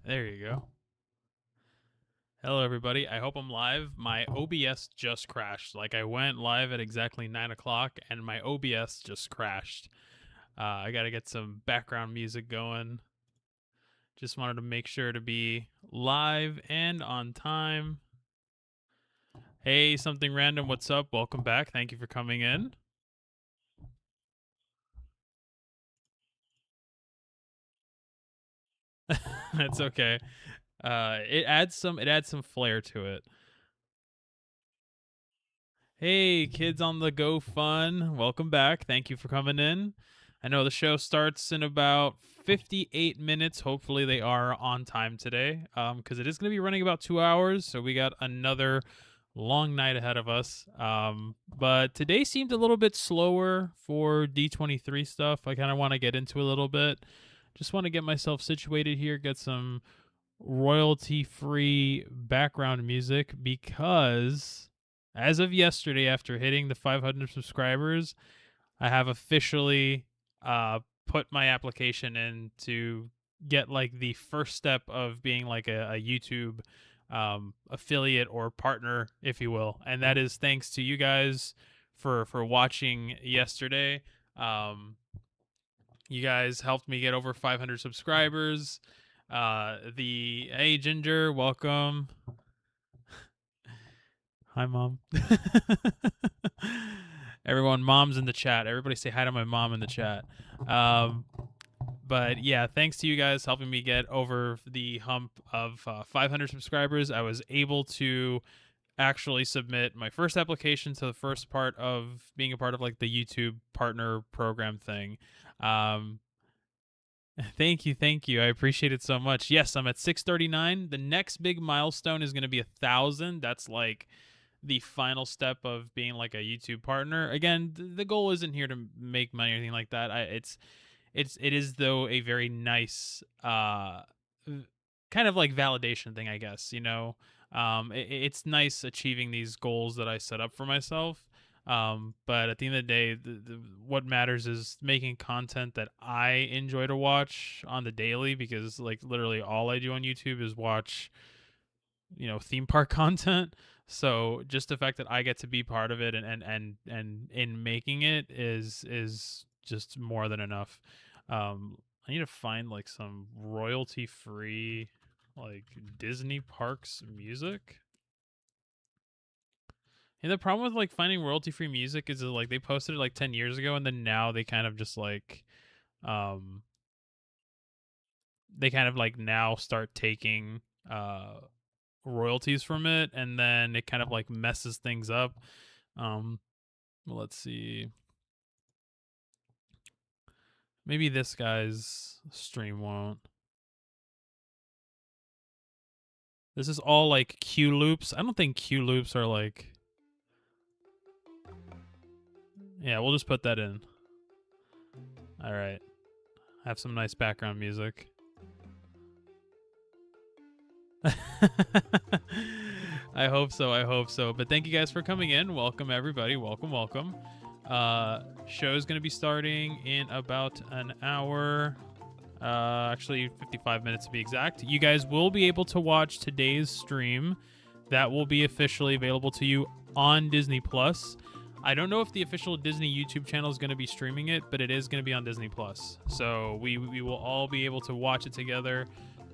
There you go. Hello, everybody. I hope I'm live. My OBS just crashed. Like, I went live at exactly 9 o'clock, and my OBS just crashed. I got to get some background music going. Just wanted to make sure to be live and on time. Hey, something random. What's up? Welcome back. Thank you for coming in. That's okay. It adds some flair to it. Hey, kids on the go fun. Welcome back. Thank you for coming in. I know the show starts in about 58 minutes. Hopefully, they are on time today because it is going to be running about 2 hours. So, we got another long night ahead of us. But today seemed a little bit slower for D23 stuff. I kind of want to get into a little bit. Just want to get myself situated here, get some royalty free background music because as of yesterday, after hitting the 500 subscribers, I have officially put my application in to get like the first step of being like a YouTube affiliate or partner, if you will. And that is thanks to you guys for watching yesterday. You guys helped me get over 500 subscribers. Hey Ginger, welcome. Hi, Mom. Everyone, Mom's in the chat. Everybody say hi to my mom in the chat. But yeah, thanks to you guys helping me get over the hump of 500 subscribers, I was able to actually submit my first application to the first part of being a part of like the YouTube partner program thing. Thank you, thank you. I appreciate it so much. Yes, I'm at 639. The next big milestone is going to be 1,000. That's like the final step of being like a YouTube partner. Again, the goal isn't here to make money or anything like that. It is though a very nice kind of like validation thing, I guess. It's nice achieving these goals that I set up for myself. But at the end of the day, what matters is making content that I enjoy to watch on the daily, because like literally all I do on YouTube is watch, theme park content. So just the fact that I get to be part of it and in making it is just more than enough. I need to find like some royalty free like Disney parks music. And the problem with like finding royalty free music is that, like, they posted it like 10 years ago, and then now they kind of just like um they kind of like now start taking royalties from it, and then it kind of like messes things up. Um let's see. Maybe this guy's stream won't. This is all like Q loops. I don't think Q loops are like. Yeah, we'll just put that in. All right. Have some nice background music. I hope so. I hope so. But thank you guys for coming in. Welcome, everybody. Welcome, welcome. Show's going to be starting in about an hour. Actually, 55 minutes to be exact. You guys will be able to watch today's stream. That will be officially available to you on Disney Plus. I don't know if the official Disney YouTube channel is going to be streaming it, but it is going to be on Disney Plus. So we will all be able to watch it together.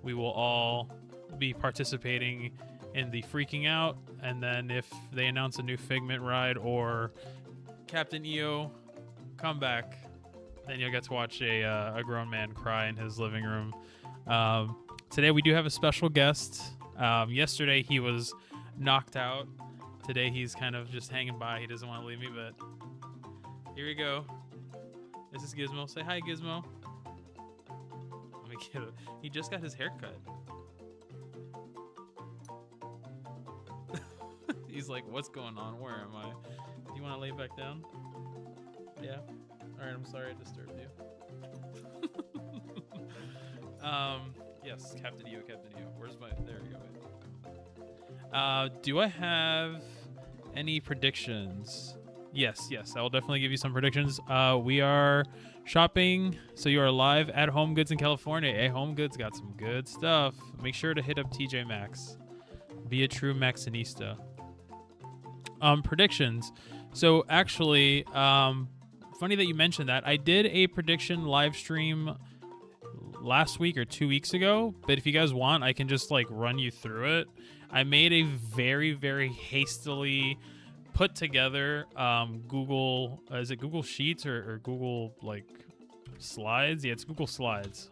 We will all be participating in the freaking out, and then if they announce a new Figment ride or Captain EO comeback, then you'll get to watch a grown man cry in his living room. Today we do have a special guest. Yesterday he was knocked out. Today he's kind of just hanging by. He doesn't want to leave me, but here we go. This is Gizmo. Say hi, Gizmo. Let me get it. He just got his hair cut. He's like, what's going on? Where am I? Do you want to lay back down? Yeah. All right, I'm sorry I disturbed you. Yes, Captain EO, Captain EO. Where's my... There we go. Wait. Do I have any predictions? Yes, I will definitely give you some predictions. We are shopping, so you are live at Home Goods in California. Hey, Home Goods got some good stuff. Make sure to hit up TJ Maxx. Be a true Maxinista. Predictions. So actually, funny that you mentioned that. I did a prediction live stream last week or 2 weeks ago, but if you guys want, I can just like run you through it. I made a very, very hastily put together Google, is it Google Sheets or Google like Slides? Yeah, it's Google Slides.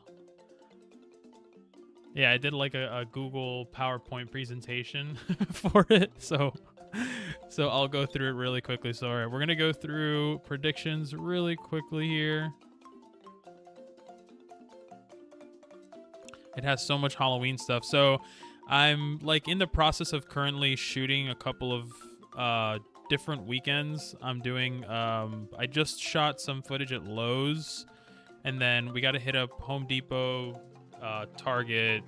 Yeah, I did like a Google PowerPoint presentation for it. So I'll go through it really quickly. So all right, we're gonna go through predictions really quickly here. It has so much Halloween stuff. So I'm like in the process of currently shooting a couple of different weekends. I'm doing I just shot some footage at Lowe's, and then we got to hit up Home Depot, Target,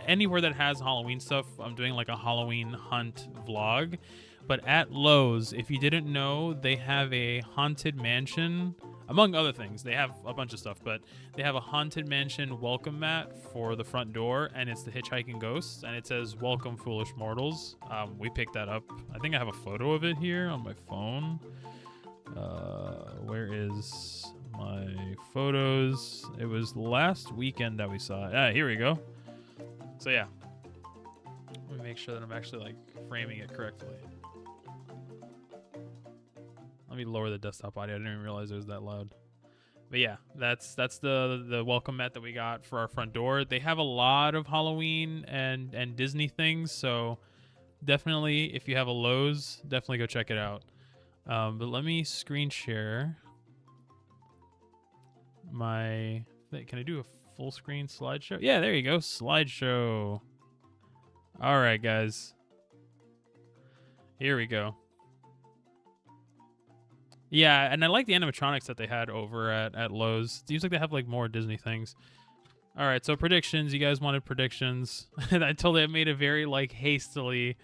anywhere that has Halloween stuff. I'm doing like a Halloween hunt vlog. But at Lowe's, if you didn't know, they have a haunted mansion, among other things. They have a bunch of stuff, but they have a haunted mansion welcome mat for the front door, and it's the hitchhiking ghosts, and it says "Welcome, foolish mortals." We picked that up. I think I have a photo of it here on my phone. Where is my photos? It was last weekend that we saw it. Here we go. So yeah, let me make sure that I'm actually like framing it correctly. Let me lower the desktop audio. I didn't even realize it was that loud. But yeah, that's the welcome mat that we got for our front door. They have a lot of Halloween and Disney things, so definitely if you have a Lowe's, definitely go check it out. But let me screen share my thing. Can I do a full screen slideshow? Yeah, there you go. Slideshow. All right, guys. Here we go. Yeah, and I like the animatronics that they had over at Lowe's. It seems like they have like more Disney things. All right, so predictions. You guys wanted predictions. I told you I made a very like hastily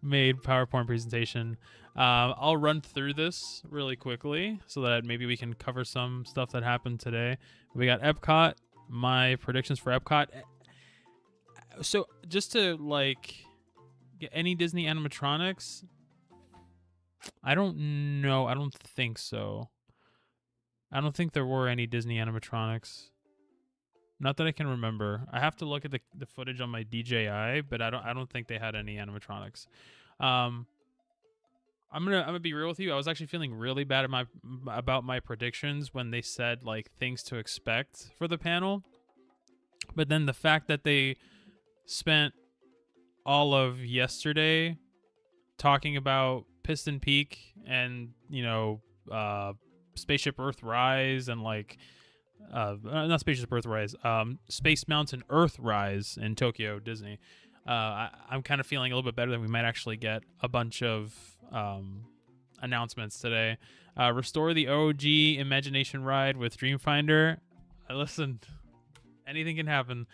made PowerPoint presentation. I'll run through this really quickly so that maybe we can cover some stuff that happened today. We got Epcot. My predictions for Epcot. So just to like get any Disney animatronics, I don't know. I don't think so. I don't think there were any Disney animatronics. Not that I can remember. I have to look at the footage on my DJI, but I don't think they had any animatronics. I'm gonna be real with you. I was actually feeling really bad about my predictions when they said like things to expect for the panel. But then the fact that they spent all of yesterday talking about Piston Peak and, you know, Spaceship Earthrise and like not Spaceship Earthrise, Space Mountain Earthrise in Tokyo Disney. I'm kind of feeling a little bit better that we might actually get a bunch of announcements today. Restore the OG Imagination Ride with Dreamfinder. Listen, anything can happen.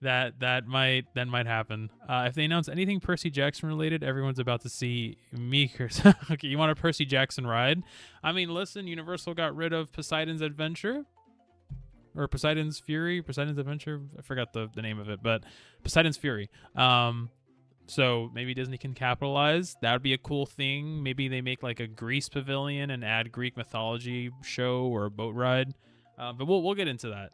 That might happen. If they announce anything Percy Jackson related, everyone's about to see Meekers. Okay, you want a Percy Jackson ride? I mean, listen, Universal got rid of Poseidon's Adventure. Or Poseidon's Fury, Poseidon's Adventure. I forgot the name of it, but Poseidon's Fury. So maybe Disney can capitalize. That would be a cool thing. Maybe they make like a Greece pavilion and add Greek mythology show or a boat ride. But we'll get into that.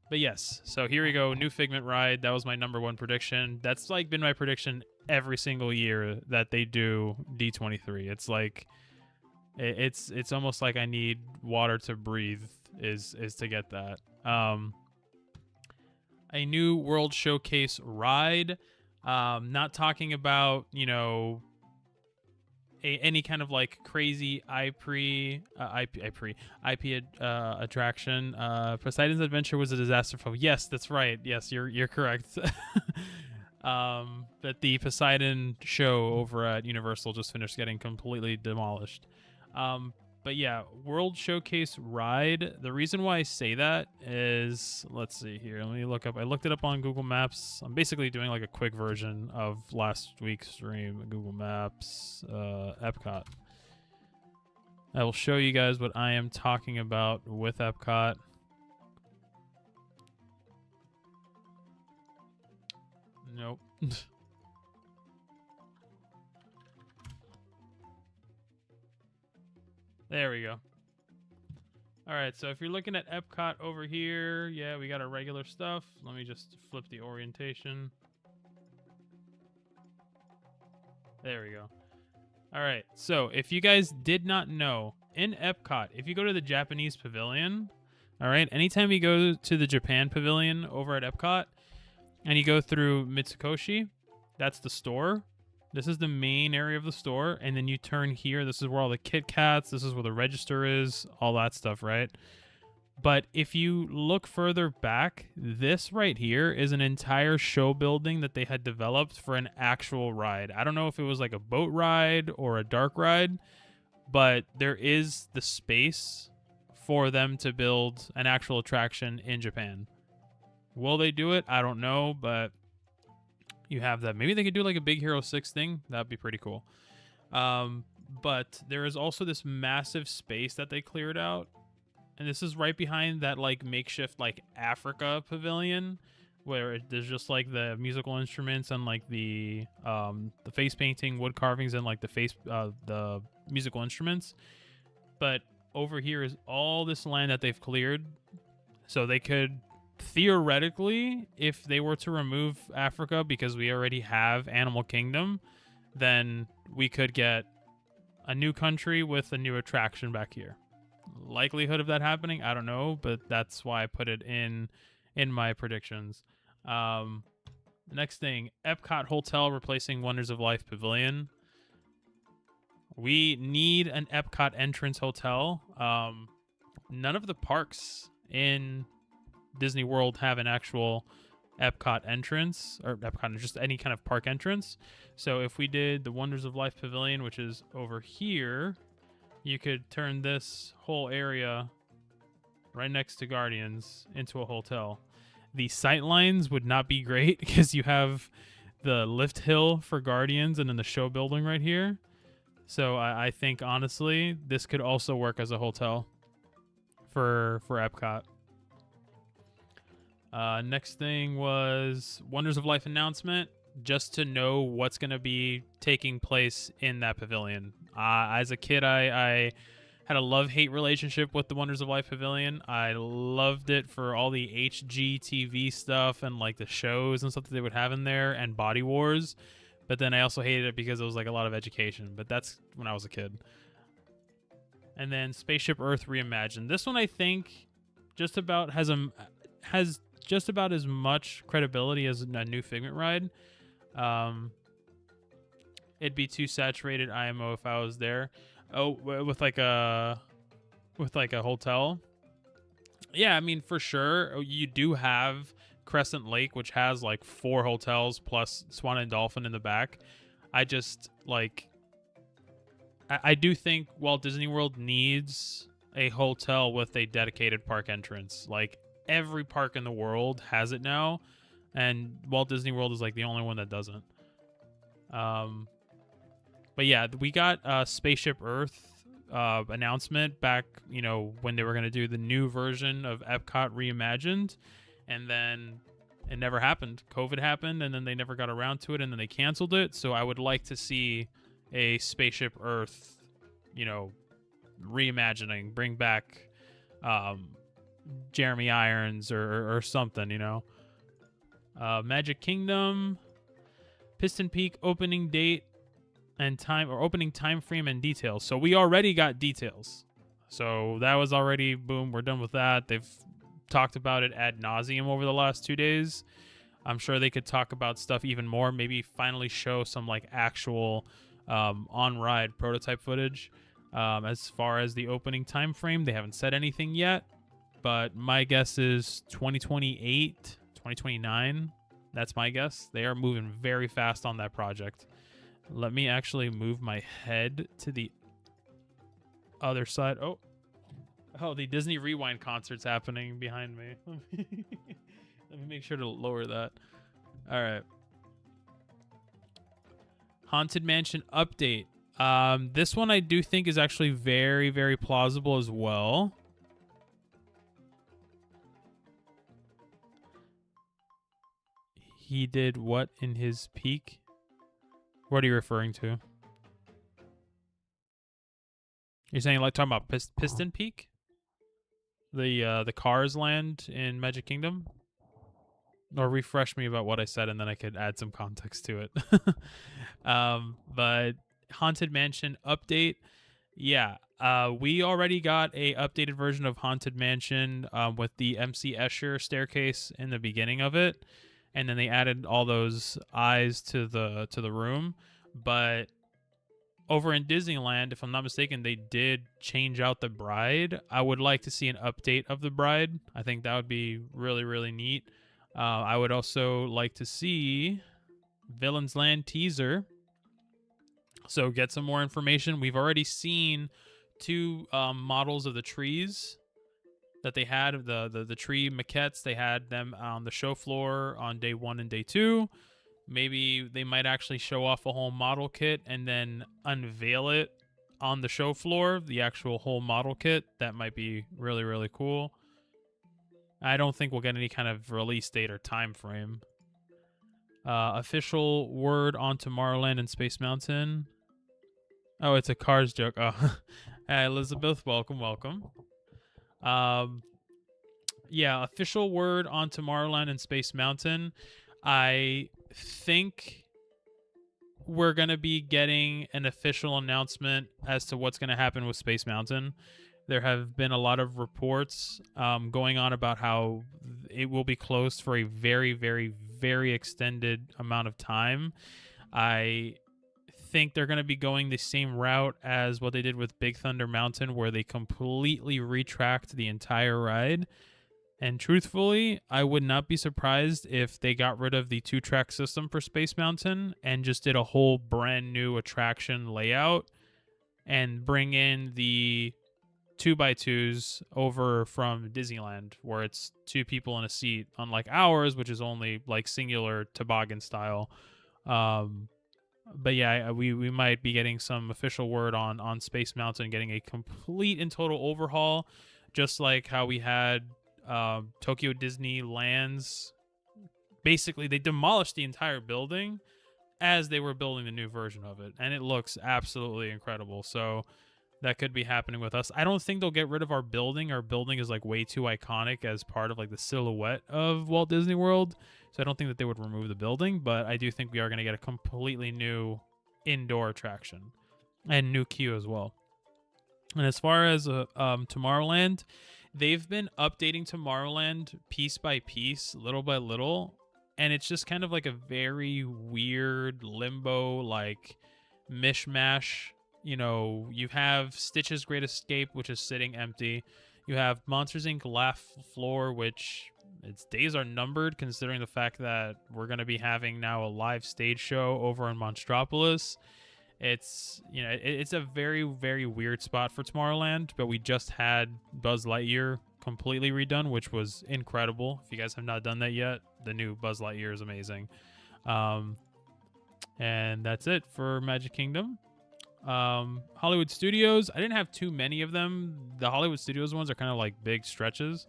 But yes, so here we go. New Figment ride. That was my number one prediction. That's like been my prediction every single year that they do D23. It's like it's almost like I need water to breathe is to get that. A new World Showcase ride. Not talking about, you know, any kind of like crazy IP attraction. Poseidon's Adventure was a disaster film. Yes, that's right. Yes, you're correct. But the Poseidon show over at Universal just finished getting completely demolished. But But yeah, World Showcase ride. The reason why I say that is, let's see here. Let me look up. I looked it up on Google Maps. I'm basically doing like a quick version of last week's stream. Google Maps, Epcot. I will show you guys what I am talking about with Epcot. Nope. There we go. All right, so if you're looking at Epcot over here, yeah, we got our regular stuff. Let me just flip the orientation. There we go. All right, so if you guys did not know, in Epcot, if you go to the Japanese pavilion, all right, anytime you go to the Japan pavilion over at Epcot and you go through Mitsukoshi, that's the store. This is the main area of the store, and then you turn here. This is where all the Kit Kats, this is where the register is, all that stuff, right? But if you look further back, this right here is an entire show building that they had developed for an actual ride. I don't know if it was like a boat ride or a dark ride, but there is the space for them to build an actual attraction in Japan. Will they do it? I don't know, but you have that. Maybe they could do like a Big Hero 6 thing. That'd be pretty cool. But there is also this massive space that they cleared out. And this is right behind that like makeshift like Africa pavilion where there's just like the musical instruments and like the face painting, wood carvings, and like the musical instruments. But over here is all this land that they've cleared. So they could theoretically, if they were to remove Africa because we already have Animal Kingdom, then we could get a new country with a new attraction back here. Likelihood of that happening, I don't know, but that's why I put it in my predictions. Next thing, Epcot Hotel replacing Wonders of Life Pavilion. We need an Epcot entrance hotel. None of the parks in Disney World have an actual Epcot entrance, or Epcot, just any kind of park entrance. So if we did the Wonders of Life Pavilion, which is over here, you could turn this whole area right next to Guardians into a hotel. The sight lines would not be great because you have the lift hill for Guardians and then the show building right here. So I think, honestly, this could also work as a hotel for Epcot. Next thing was Wonders of Life announcement, just to know what's going to be taking place in that pavilion. As a kid, I had a love-hate relationship with the Wonders of Life Pavilion. I loved it for all the HGTV stuff and like the shows and stuff that they would have in there and Body Wars. But then I also hated it because it was like a lot of education. But that's when I was a kid. And then Spaceship Earth Reimagined. This one I think just about has just about as much credibility as a new Figment ride. It'd be too saturated IMO if I was there. Oh, with like a hotel. Yeah, I mean, for sure. You do have Crescent Lake, which has like 4 hotels plus Swan and Dolphin in the back. I just like, I do think Walt Disney World needs a hotel with a dedicated park entrance. Like every park in the world has it now, and Walt Disney World is like the only one that doesn't. But yeah, we got Spaceship Earth announcement back, you know, when they were going to do the new version of Epcot Reimagined, and then it never happened. COVID happened, and then they never got around to it, and then they canceled it. So I would like to see a Spaceship Earth, you know, reimagining, bring back Jeremy Irons or something, you know. Magic Kingdom, Piston Peak opening date and time, or opening time frame and details. So we already got details. So that was already, boom, we're done with that. They've talked about it ad nauseum over the last 2 days. I'm sure they could talk about stuff even more, maybe finally show some like actual on-ride prototype footage. As far as the opening time frame, they haven't said anything yet, but my guess is 2028, 2029. That's my guess. They are moving very fast on that project. Let me actually move my head to the... other side. Oh, the Disney Rewind concert's happening behind me. Let me make sure to lower that. All right. Haunted Mansion update. This one I do think is actually very, very plausible as well. He did what in his peak? What are you referring to? You're saying like talking about Piston Peak? The Cars land in Magic Kingdom? Or refresh me about what I said and then I could add some context to it. But Haunted Mansion update. Yeah, we already got a updated version of Haunted Mansion with the MC Escher staircase in the beginning of it, and then they added all those eyes to the room. But over in Disneyland, if I'm not mistaken, they did change out the bride. I would like to see an update of the bride. I think that would be really, really neat. I would also like to see Villains Land teaser. So get some more information. We've already seen 2 models of the trees that they had, the tree maquettes. They had them on the show floor on day 1 and day 2. Maybe they might actually show off a whole model kit and then unveil it on the show floor, the actual whole model kit. That might be really, really cool. I don't think we'll get any kind of release date or time frame. Official word on Tomorrowland and Space Mountain. Oh, it's a Cars joke. Oh, hey, Elizabeth, welcome. Yeah, official word on Tomorrowland and Space Mountain. I think we're going to be getting an official announcement as to what's going to happen with Space Mountain. There have been a lot of reports going on about how it will be closed for a very, very, very extended amount of time. I think they're going to be going the same route as what they did with Big Thunder Mountain, where they completely retracked the entire ride. And truthfully, I would not be surprised if they got rid of the 2-track system for Space Mountain and just did a whole brand new attraction layout and bring in the 2x2s over from Disneyland, where it's 2 people in a seat, unlike ours, which is only like singular toboggan style. But yeah, we might be getting some official word on Space Mountain getting a complete and total overhaul, just like how we had Tokyo Disneyland's. Basically, they demolished the entire building as they were building the new version of it, and it looks absolutely incredible. So that could be happening with us. I don't think they'll get rid of our building. Our building is like way too iconic as part of like the silhouette of Walt Disney World. So I don't think that they would remove the building, but I do think we are going to get a completely new indoor attraction and new queue as well. And as far as Tomorrowland, they've been updating Tomorrowland piece by piece, little by little, and it's just kind of like a very weird limbo, like mishmash. You know, you have Stitch's Great Escape, which is sitting empty. You have Monsters Inc. Laugh Floor, which its days are numbered considering the fact that we're going to be having now a live stage show over in Monstropolis. It's, you know, it's a very, very weird spot for Tomorrowland, but we just had Buzz Lightyear completely redone, which was incredible. If you guys have not done that yet, the new Buzz Lightyear is amazing. And that's it for Magic Kingdom. Hollywood Studios, I didn't have too many of them. The Hollywood Studios ones are kind of like big stretches.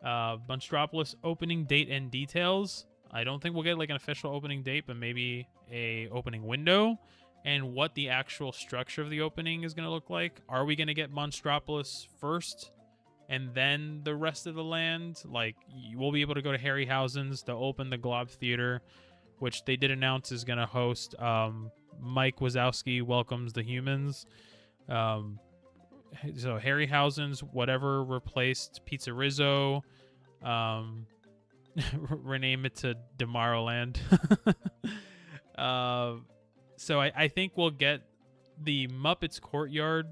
Monstropolis opening date and details. I don't think we'll get like an official opening date, but maybe a opening window and what the actual structure of the opening is going to look like. Are we going to get Monstropolis first and then the rest of the land? Like, you will be able to go to Harryhausen's to open the Glob Theater, which they did announce is going to host Mike Wazowski Welcomes the Humans. So Harryhausen's, whatever replaced Pizza Rizzo, rename it to Tomorrowland. So I think we'll get the Muppets Courtyard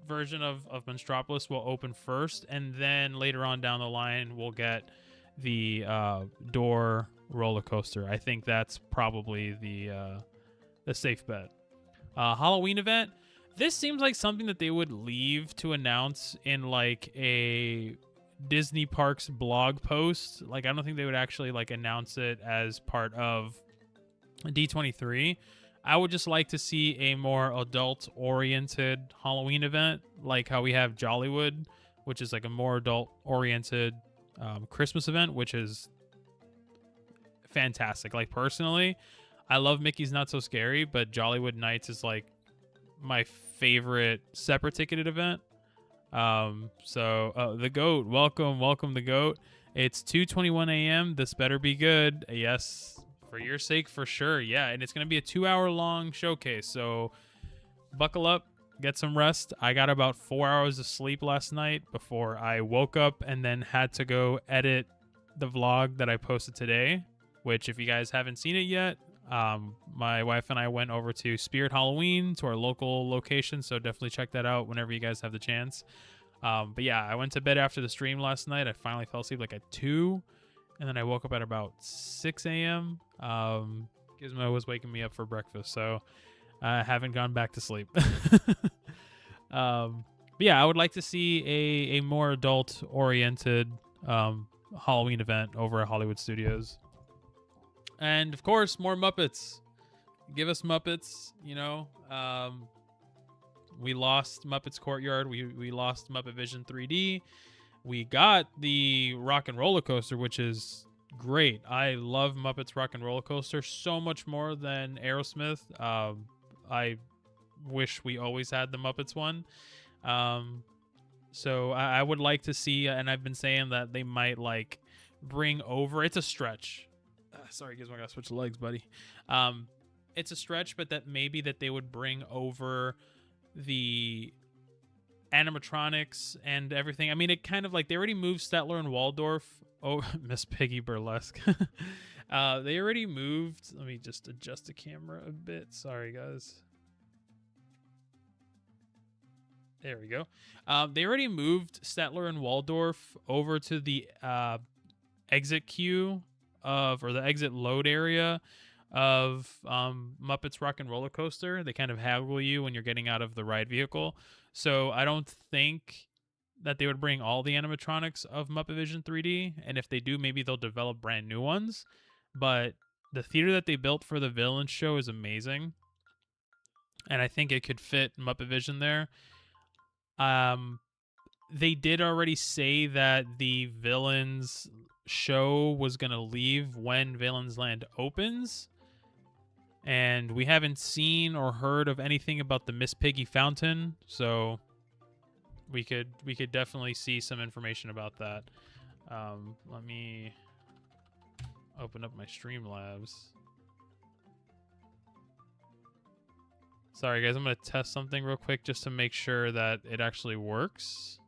version of Monstropolis will open first, and then later on down the line we'll get the Door roller coaster. I think that's probably the safe bet. Halloween event. This seems like something that they would leave to announce in like a Disney Parks blog post. Like, I don't think they would actually like announce it as part of D23. I would just like to see a more adult oriented Halloween event, like how we have Jollywood, which is like a more adult oriented Christmas event, which is fantastic. Like, personally, I love Mickey's Not So Scary, but Jollywood Nights is like my favorite separate ticketed event. So the goat, welcome the goat. It's 2:21 a.m. This better be good. Yes, for your sake, for sure. Yeah, and it's gonna be a 2-hour long showcase, so buckle up, get some rest. I got about 4 hours of sleep last night before I woke up and then had to go edit the vlog that I posted today, which, if you guys haven't seen it yet, my wife and I went over to Spirit Halloween, to our local location, so definitely check that out whenever you guys have the chance. But yeah, I went to bed after the stream last night. I finally fell asleep like at 2, and then I woke up at about 6 a.m. Gizmo was waking me up for breakfast, so I haven't gone back to sleep. But yeah, I would like to see a more adult-oriented Halloween event over at Hollywood Studios. And, of course, more Muppets. Give us Muppets, you know. We lost Muppets Courtyard. We lost Muppet Vision 3D. We got the Rock and Roller Coaster, which is great. I love Muppets Rock and Roller Coaster so much more than Aerosmith. I wish we always had the Muppets one. So I would like to see, and I've been saying that they might like bring over. It's a stretch. Sorry, Gizmo, I gotta switch legs, buddy. It's a stretch, but that maybe that they would bring over the animatronics and everything. I mean, it kind of like they already moved Statler and Waldorf. Oh, Miss Piggy Burlesque. They already moved. Let me just adjust the camera a bit. Sorry, guys. There we go. They already moved Statler and Waldorf over to the exit queue or the exit load area of Muppets Rock and Roller Coaster. They kind of haggle you when you're getting out of the ride vehicle. So I don't think that they would bring all the animatronics of Muppet Vision 3D. And if they do, maybe they'll develop brand new ones. But the theater that they built for the villain show is amazing. And I think it could fit Muppet Vision there. They did already say that the villains show was going to leave when Villains Land opens. And we haven't seen or heard of anything about the Miss Piggy fountain, so we could definitely see some information about that. Let me open up my Streamlabs. Sorry, guys, I'm going to test something real quick just to make sure that it actually works.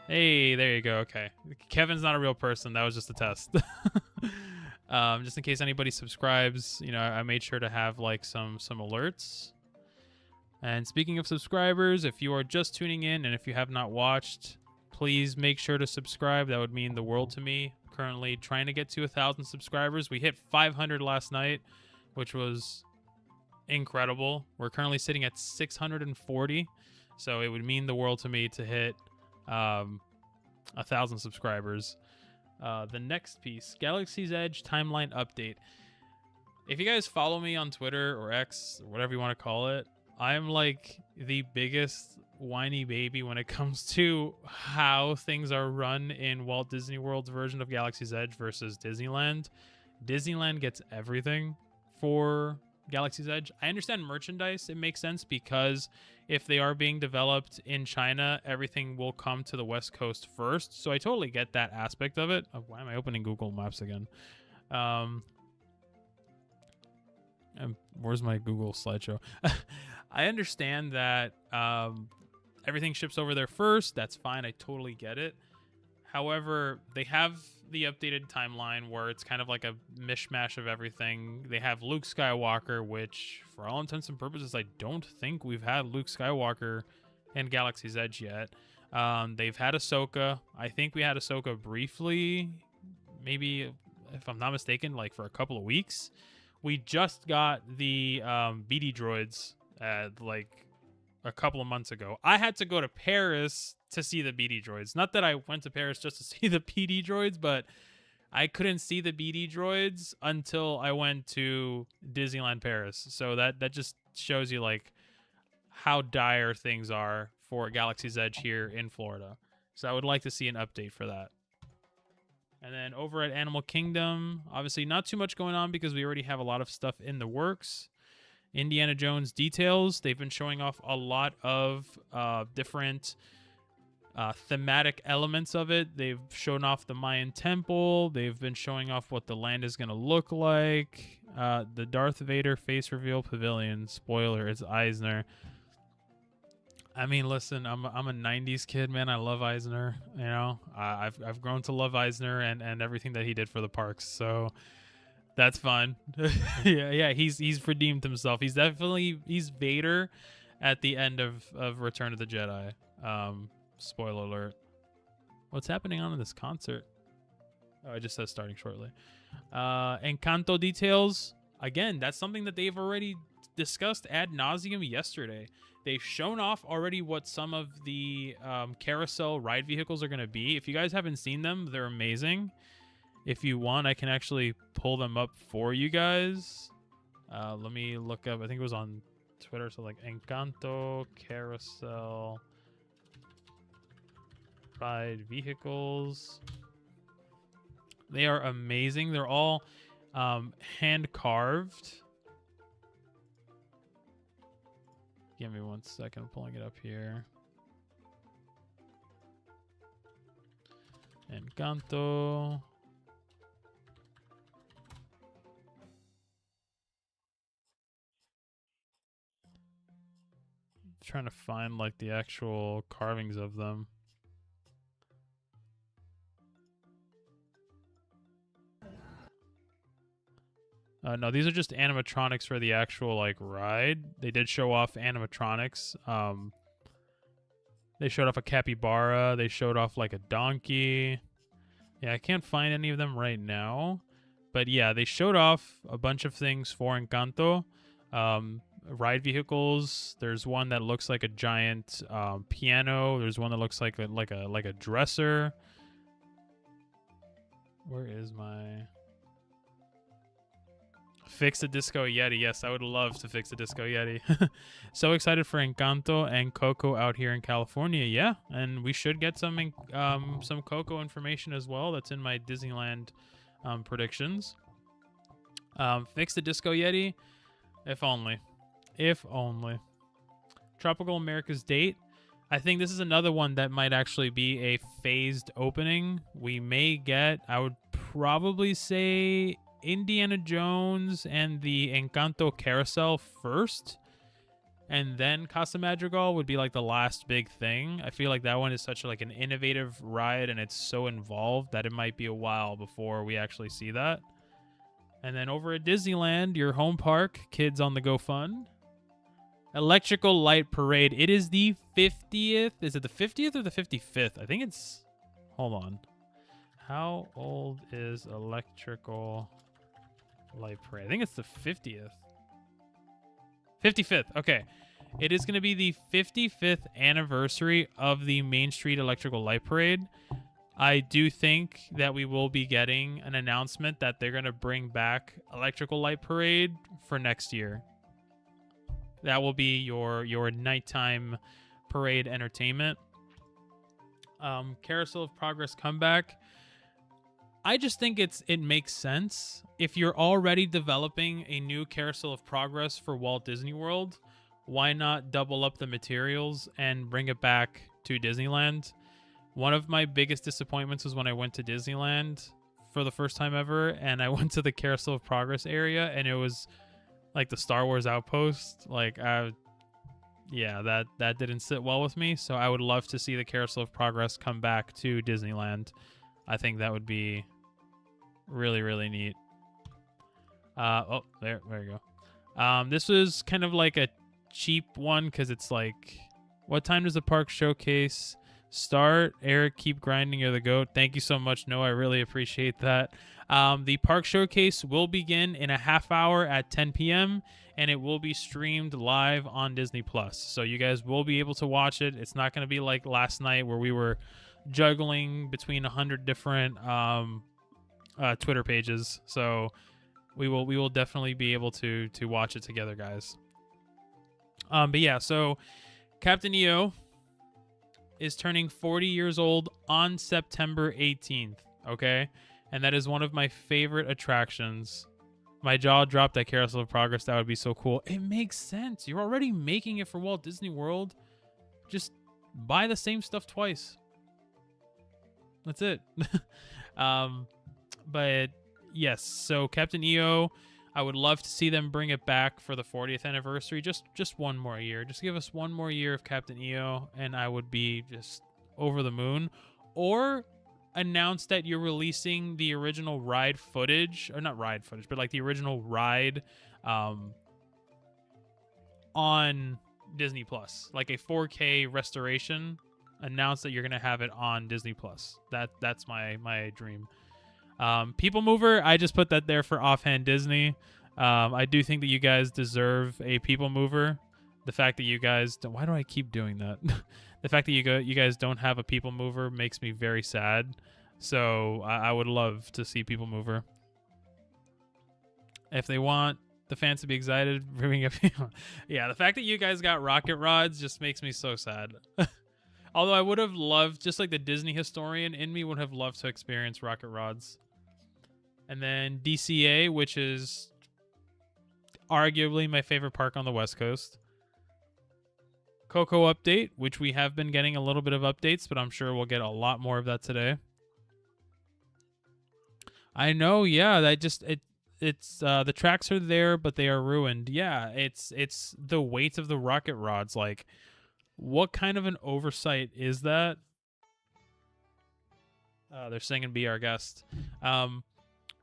Hey, there you go. Okay. Kevin's not a real person. That was just a test. Just in case anybody subscribes, you know, I made sure to have like some alerts. And speaking of subscribers, if you are just tuning in and if you have not watched, please make sure to subscribe. That would mean the world to me. Currently trying to get to 1,000 subscribers. We hit 500 last night, which was incredible. We're currently sitting at 640, so it would mean the world to me to hit 1,000 subscribers. The next piece, Galaxy's Edge timeline update. If you guys follow me on Twitter or X or whatever you want to call it, I'm like the biggest whiny baby when it comes to how things are run in Walt Disney World's version of Galaxy's Edge versus Disneyland. Disneyland gets everything for Galaxy's Edge. I understand merchandise. It makes sense because if they are being developed in China, everything will come to the West Coast first. So I totally get that aspect of it. Oh, why am I opening Google Maps again? Where's my Google slideshow? I understand that everything ships over there first. That's fine. I totally get it. However, they have the updated timeline where it's kind of like a mishmash of everything. They have Luke Skywalker, which for all intents and purposes, I don't think we've had Luke Skywalker in Galaxy's Edge yet. They've had Ahsoka. I think we had Ahsoka briefly, maybe if I'm not mistaken, like for a couple of weeks we just got the BD droids like a couple of months ago. I had to go to Paris to see the BD droids. Not that I went to Paris just to see the BD droids, but I couldn't see the BD droids until I went to Disneyland Paris. So that just shows you like how dire things are for Galaxy's Edge here in Florida. So I would like to see an update for that. And then over at Animal Kingdom, obviously not too much going on because we already have a lot of stuff in the works. Indiana Jones details. They've been showing off a lot of different thematic elements of it. They've shown off the Mayan temple. They've been showing off what the land is going to look like. The Darth Vader face reveal pavilion. Spoiler, it's Eisner. I mean, listen, I'm a 90s kid, man. I love Eisner. You know, I've grown to love Eisner and everything that he did for the parks. So that's fine. yeah, he's redeemed himself. He's Vader at the end of Return of the Jedi. Spoiler alert. What's happening on in this concert? Oh, it just says starting shortly. Encanto details. Again, that's something that they've already discussed ad nauseum yesterday. They've shown off already what some of the carousel ride vehicles are going to be. If you guys haven't seen them, they're amazing. If you want, I can actually pull them up for you guys. Let me look up. I think it was on Twitter. So like Encanto carousel ride vehicles. They are amazing. They're all hand carved. Give me 1 second. I'm pulling it up here. Encanto. Trying to find like the actual carvings of them. No, these are just animatronics for the actual like ride. They did show off animatronics. They showed off a capybara. They showed off like a donkey. Yeah, I can't find any of them right now. But yeah, they showed off a bunch of things for Encanto. Ride vehicles. There's one that looks like a giant piano. There's one that looks like a dresser. Where is my... Fix a Disco Yeti. Yes, I would love to fix a Disco Yeti. So excited for Encanto and Coco out here in California. Yeah, and we should get some Coco information as well. That's in my Disneyland predictions. Fix the Disco Yeti. If only. If only. Tropical America's Date. I think this is another one that might actually be a phased opening. We may get, I would probably say, Indiana Jones and the Encanto Carousel first, and then Casa Madrigal would be like the last big thing. I feel like that one is such like an innovative ride and it's so involved that it might be a while before we actually see that. And then over at Disneyland, your home park, Kids on the Go Fun. Electrical Light Parade. It is the 50th. Is it the 50th or the 55th? I think it's... Hold on. How old is Electrical Light Parade? I think it's the 50th. 55th. Okay. It is going to be the 55th anniversary of the Main Street Electrical Light Parade. I do think that we will be getting an announcement that they're going to bring back Electrical Light Parade for next year. That will be your nighttime parade entertainment. Carousel of Progress comeback. I just think it makes sense. If you're already developing a new Carousel of Progress for Walt Disney World, why not double up the materials and bring it back to Disneyland? One of my biggest disappointments was when I went to Disneyland for the first time ever, and I went to the Carousel of Progress area, and it was like the Star Wars Outpost. Like, yeah, that didn't sit well with me. So I would love to see the Carousel of Progress come back to Disneyland. I think that would be really, really neat. Oh, there you go. This was kind of like a cheap one because it's like, what time does the park showcase start. Eric, keep grinding. You're the GOAT. Thank you so much. No, I really appreciate that. The park showcase will begin in a half hour at 10 p.m. and it will be streamed live on Disney Plus. So you guys will be able to watch it. It's not going to be like last night where we were juggling between 100 different Twitter pages. So we will definitely be able to watch it together, guys. But yeah, so Captain EO is turning 40 years old on September 18th, okay? And that is one of my favorite attractions. My jaw dropped at Carousel of Progress. That would be so cool. It makes sense. You're already making it for Walt Disney World. Just buy the same stuff twice. That's it. But yes, so Captain EO, I would love to see them bring it back for the 40th anniversary. Just one more year. Just give us one more year of Captain EO, and I would be just over the moon. Or announce that you're releasing the original ride footage, or not ride footage, but like the original ride on Disney Plus, like a 4K restoration. Announce that you're gonna have it on Disney Plus. That's my dream. People Mover, I just put that there for offhand Disney. I do think that you guys deserve a People Mover. The fact that you guys don't, why do I keep doing that? The fact that you guys don't have a People Mover makes me very sad. So I would love to see People Mover. If they want the fans to be excited, yeah, the fact that you guys got rocket rods just makes me so sad. Although I would have loved, just like the Disney historian in me would have loved to experience rocket rods. And then DCA, which is arguably my favorite park on the West Coast. Coco update, which we have been getting a little bit of updates, but I'm sure we'll get a lot more of that today. I know, yeah, it's the tracks are there, but they are ruined. Yeah, it's the weight of the rocket rods. Like, what kind of an oversight is that? They're singing "Be Our Guest."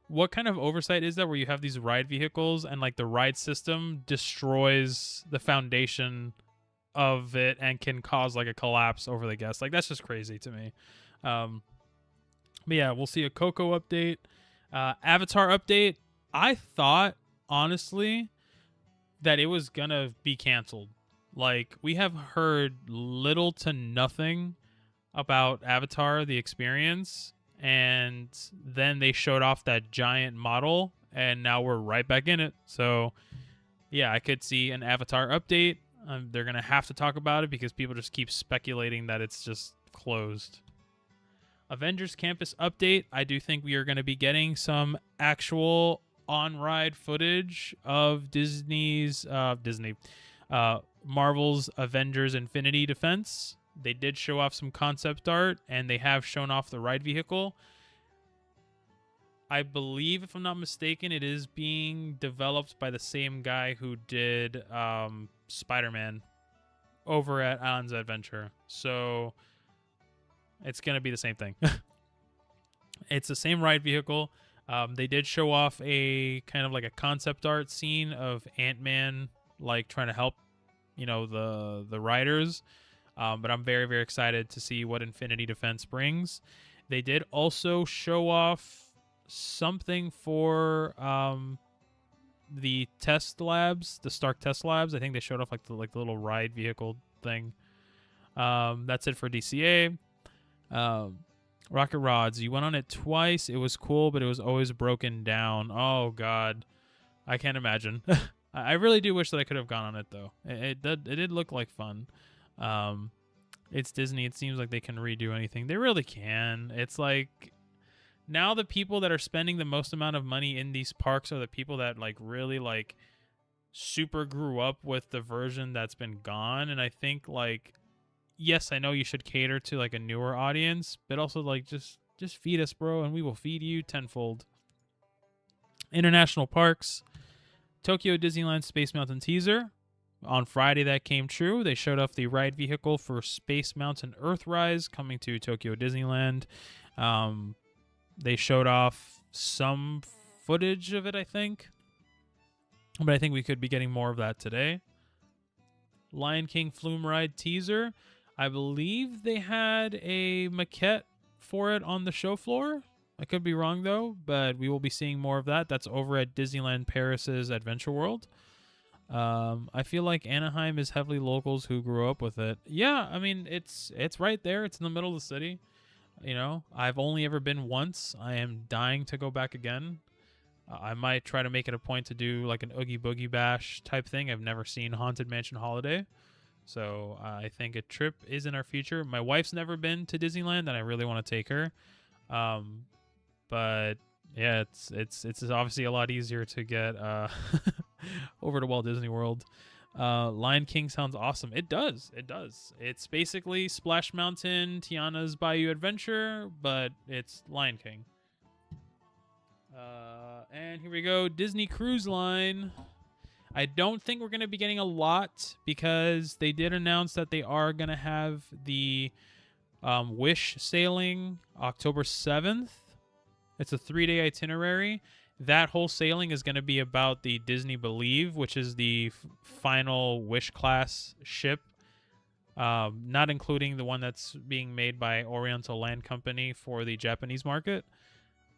What kind of oversight is that where you have these ride vehicles and like the ride system destroys the foundation of it and can cause like a collapse over the guests? Like, that's just crazy to me. But yeah, we'll see a Coco update. Avatar update. I thought, honestly, that it was gonna be canceled. Like, we have heard little to nothing about Avatar, the experience, and then they showed off that giant model, and now we're right back in it. So, yeah, I could see an Avatar update. They're going to have to talk about it because people just keep speculating that it's just closed. Avengers Campus update. I do think we are going to be getting some actual on-ride footage of Marvel's Avengers Infinity Defense. They did show off some concept art, and they have shown off the ride vehicle. I believe, if I'm not mistaken, it is being developed by the same guy who did Spider-Man over at Islands of Adventure. So it's going to be the same thing. It's the same ride vehicle. They did show off a kind of like a concept art scene of Ant-Man like trying to help, the riders. But I'm very, very excited to see what Infinity Defense brings. They did also show off something for the test labs, the Stark test labs. I think they showed off like the little ride vehicle thing. That's it for DCA. Rocket Rods, you went on it twice. It was cool, but it was always broken down. Oh God, I can't imagine. I really do wish that I could have gone on it though. It did look like fun. It's Disney. It seems like they can redo anything. They really can. It's like, now the people that are spending the most amount of money in these parks are the people that like really like super grew up with the version that's been gone. And I think like, yes, I know you should cater to like a newer audience, but also like just feed us, bro, and we will feed you tenfold. International parks. Tokyo Disneyland Space Mountain teaser. On Friday, that came true. They showed off the ride vehicle for Space Mountain Earthrise coming to Tokyo Disneyland. They showed off some footage of it, I think. But I think we could be getting more of that today. Lion King Flume Ride teaser. I believe they had a maquette for it on the show floor. I could be wrong though, but we will be seeing more of that. That's over at Disneyland Paris's Adventure World. I feel like Anaheim is heavily locals who grew up with it. Yeah, I mean it's right there. It's in the middle of the city. You know, I've only ever been once. I am dying to go back again. I might try to make it a point to do like an Oogie Boogie Bash type thing. I've never seen Haunted Mansion Holiday. So I think a trip is in our future. My wife's never been to Disneyland, and I really want to take her. But yeah, it's obviously a lot easier to get over to Walt Disney World. Lion King sounds awesome. It does. It's basically Splash Mountain, Tiana's Bayou Adventure, but it's Lion King. And here we go, Disney Cruise Line. I don't think we're going to be getting a lot because they did announce that they are going to have the Wish sailing October 7th. It's a 3-day itinerary. That whole sailing is going to be about the Disney Believe, which is the final Wish class ship, not including the one that's being made by Oriental Land Company for the Japanese market.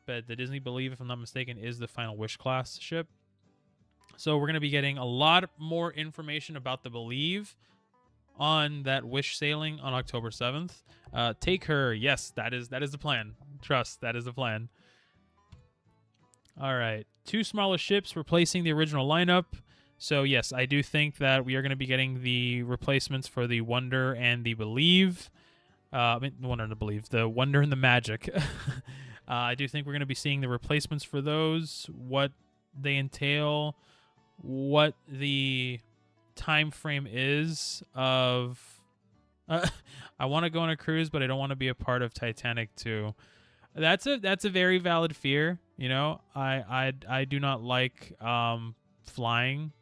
But the Disney Believe, if I'm not mistaken, is the final Wish class ship. So we're going to be getting a lot more information about the Believe on that Wish sailing on October 7th. Take her. Yes, that is the plan. Trust, that is the plan. All right. 2 smaller ships replacing the original lineup. So, yes, I do think that we are going to be getting the replacements for the Wonder and the Believe. The Wonder and the Believe. The Wonder and the Magic. I do think we're going to be seeing the replacements for those, what they entail, what the time frame is of... I want to go on a cruise, but I don't want to be a part of Titanic 2. That's a very valid fear. You know, I do not like flying.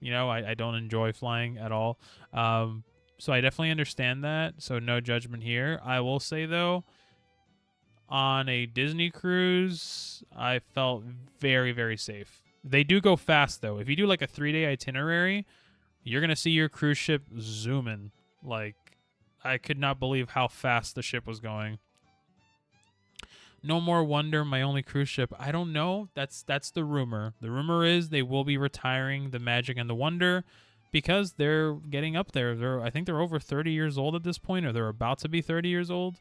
You know, I don't enjoy flying at all. So I definitely understand that. So no judgment here. I will say though, on a Disney cruise, I felt very, very safe. They do go fast though. If you do like a 3-day itinerary, you're gonna see your cruise ship zooming. Like, I could not believe how fast the ship was going. No more Wonder, my only cruise ship. I don't know. That's the rumor. The rumor is they will be retiring the Magic and the Wonder because they're getting up there. I think they're over 30 years old at this point, or they're about to be 30 years old.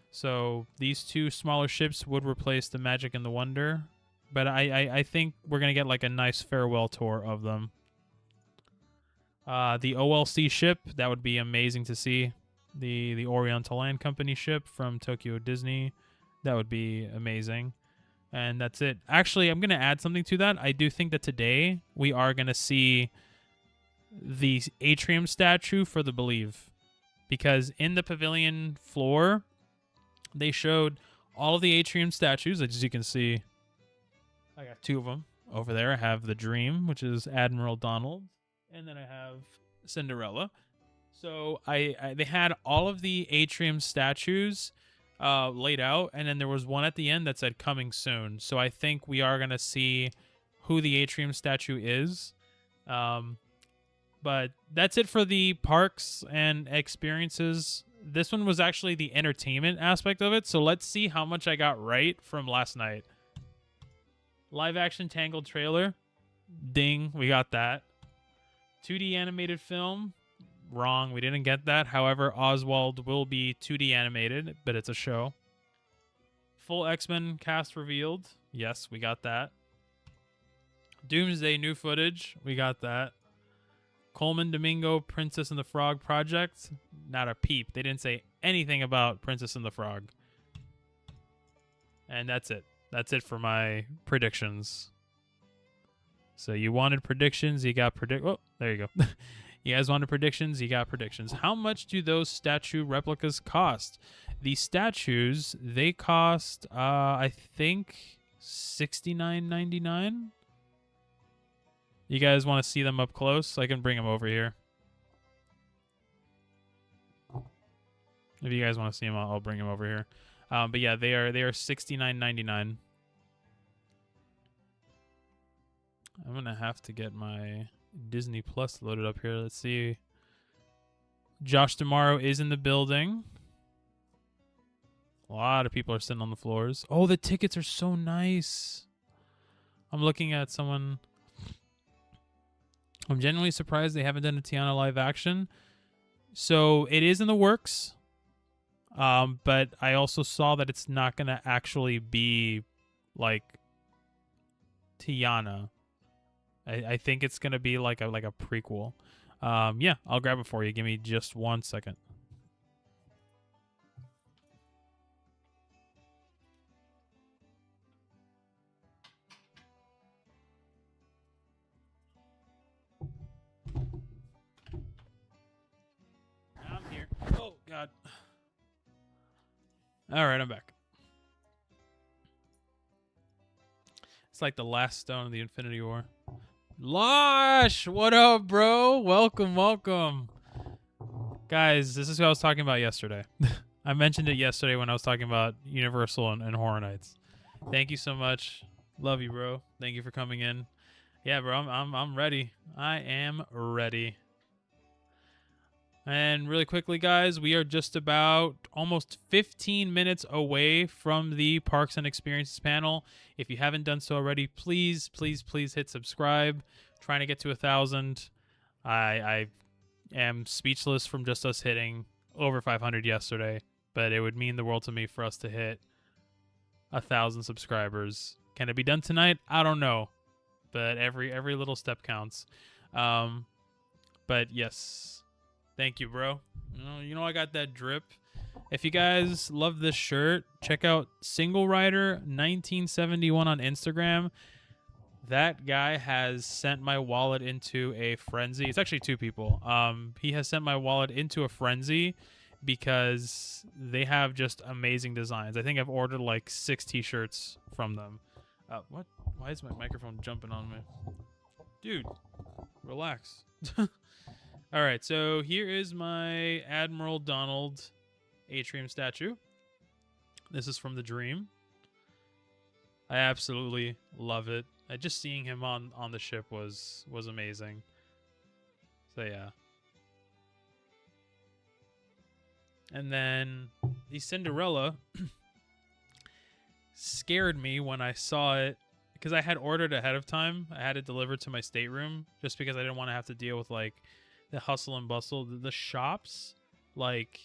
So these 2 smaller ships would replace the Magic and the Wonder. But I think we're going to get like a nice farewell tour of them. The OLC ship, that would be amazing to see. The Oriental Land Company ship from Tokyo Disney. That would be amazing. And that's it. Actually, I'm going to add something to that. I do think that today we are going to see the atrium statue for the Believe. Because in the pavilion floor, they showed all of the atrium statues. As you can see, I got 2 of them over there. I have the Dream, which is Admiral Donald. And then I have Cinderella. So they had all of the atrium statues laid out, and then there was one at the end that said coming soon. So I think we are going to see who the atrium statue is. But that's it for the parks and experiences. This one was actually the entertainment aspect of it, so let's see how much I got right from last night. Live action Tangled trailer. Ding, we got that. 2D animated film. Wrong, we didn't get that. However, Oswald will be 2D animated, but it's a show. Full X-Men cast revealed. Yes, we got that. Doomsday new footage. We got that. Coleman Domingo Princess and the Frog project. Not a peep. They didn't say anything about Princess and the Frog. And that's it. That's it for my predictions. So you wanted predictions, you got Oh, there you go. You guys wanted predictions, you got predictions. How much do those statue replicas cost? The statues, they cost, I think, $69.99. You guys want to see them up close? I can bring them over here. If you guys want to see them, I'll bring them over here. But yeah, they are $69.99. I'm gonna have to get my Disney Plus loaded up here. Let's see Josh Tomorrow is in the building. A lot of people are sitting on the floors. Oh, the tickets are so nice. I'm looking at someone. I'm genuinely surprised they haven't done a Tiana live action. So it is in the works. But I also saw that it's not going to actually be like Tiana. I think it's going to be like a prequel. Yeah, I'll grab it for you. Give me just 1 second. I'm here. Oh, God. All right, I'm back. It's like the last stone of the Infinity War. Losh, what up, bro? Welcome, welcome. Guys, this is what I was talking about yesterday. I mentioned it yesterday when I was talking about Universal and Horror Nights. Thank you so much. Love you, bro. Thank you for coming in. Yeah, bro, I'm ready. I am ready. And really quickly, guys, we are just about almost 15 minutes away from the Parks and Experiences panel. If you haven't done so already, please, please, please hit subscribe. Trying to get to 1,000. I am speechless from just us hitting over 500 yesterday, but it would mean the world to me for us to hit 1,000 subscribers. Can it be done tonight? I don't know, but every little step counts. But yes. Thank you, bro. You know I got that drip. If you guys love this shirt, check out Single Rider 1971 on Instagram. That guy has sent my wallet into a frenzy. It's actually two people. He has sent my wallet into a frenzy because they have just amazing designs. I think I've ordered like 6 t-shirts from them. What? Why is my microphone jumping on me? Dude, relax. All right, so here is my Admiral Donald atrium statue. This is from the Dream. I absolutely love it. Just seeing him on the ship was amazing. So yeah. And then the Cinderella scared me when I saw it because I had ordered ahead of time. I had it delivered to my stateroom just because I didn't want to have to deal with like the hustle and bustle. The shops, like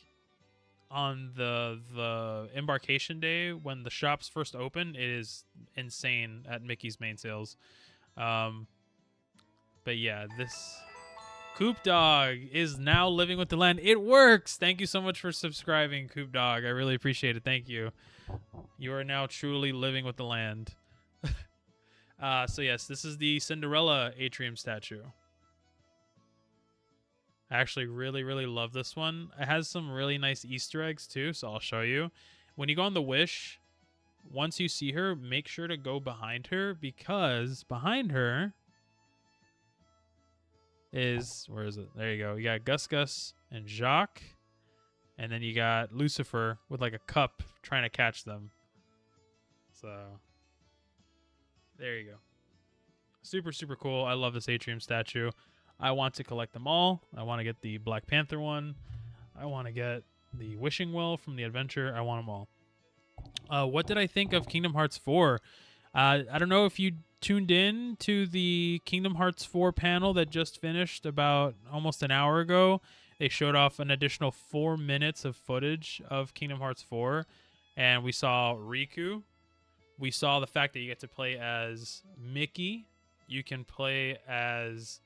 on the embarkation day when the shops first open, it is insane at Mickey's main sales. But yeah, this Coop Dog is now living with the land. It works. Thank you so much for subscribing, Coop Dog. I really appreciate it. Thank you. You are now truly living with the land. So yes, this is the Cinderella atrium statue. I actually really, really love this one. It has some really nice Easter eggs too, so I'll show you. When you go on the Wish, once you see her, make sure to go behind her because behind her is, where is it? There you go. You got Gus Gus and Jacques, and then you got Lucifer with like a cup trying to catch them. So there you go. Super, super cool. I love this atrium statue. I want to collect them all. I want to get the Black Panther one. I want to get the Wishing Well from the adventure. I want them all. What did I think of Kingdom Hearts 4? I don't know if you tuned in to the Kingdom Hearts 4 panel that just finished about almost an hour ago. They showed off an additional 4 minutes of footage of Kingdom Hearts 4, and we saw Riku. We saw the fact that you get to play as Mickey. You can play as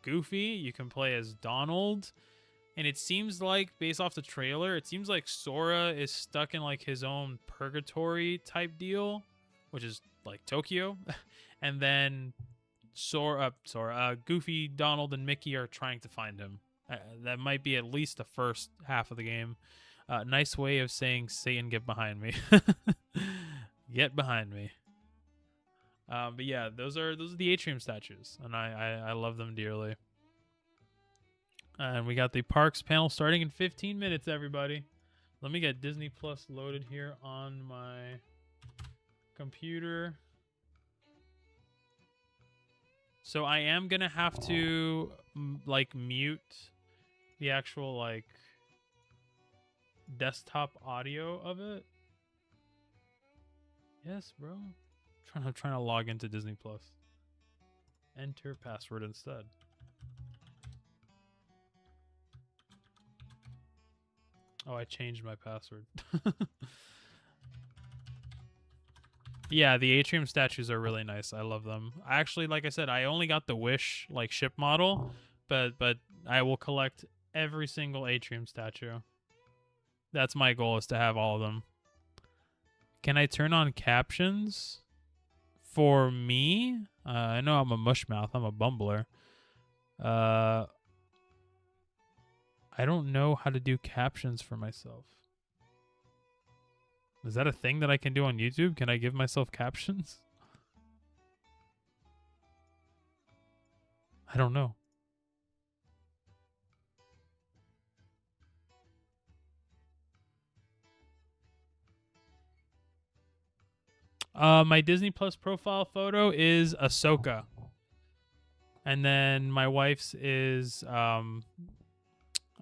Goofy. You can play as Donald. And it seems like, based off the trailer, it seems like Sora is stuck in like his own purgatory type deal, which is like Tokyo. And then Goofy, Donald, and Mickey are trying to find him. That might be at least the first half of the game. Nice way of saying, Satan, get behind me. Get behind me. But yeah, those are the atrium statues, and I love them dearly. And we got the parks panel starting in 15 minutes, everybody. Let me get Disney Plus loaded here on my computer. So I am gonna have to like mute the actual like desktop audio of it. Yes, bro. Trying to log into Disney Plus. Enter password instead. Oh, I changed my password. Yeah, the atrium statues are really nice. I love them. I actually, like I said, I only got the Wish like ship model, but I will collect every single atrium statue. That's my goal, is to have all of them. Can I turn on captions for me? I know I'm a mushmouth. I'm a bumbler. I don't know how to do captions for myself. Is that a thing that I can do on YouTube? Can I give myself captions? I don't know. My Disney Plus profile photo is Ahsoka. And then my wife's is Din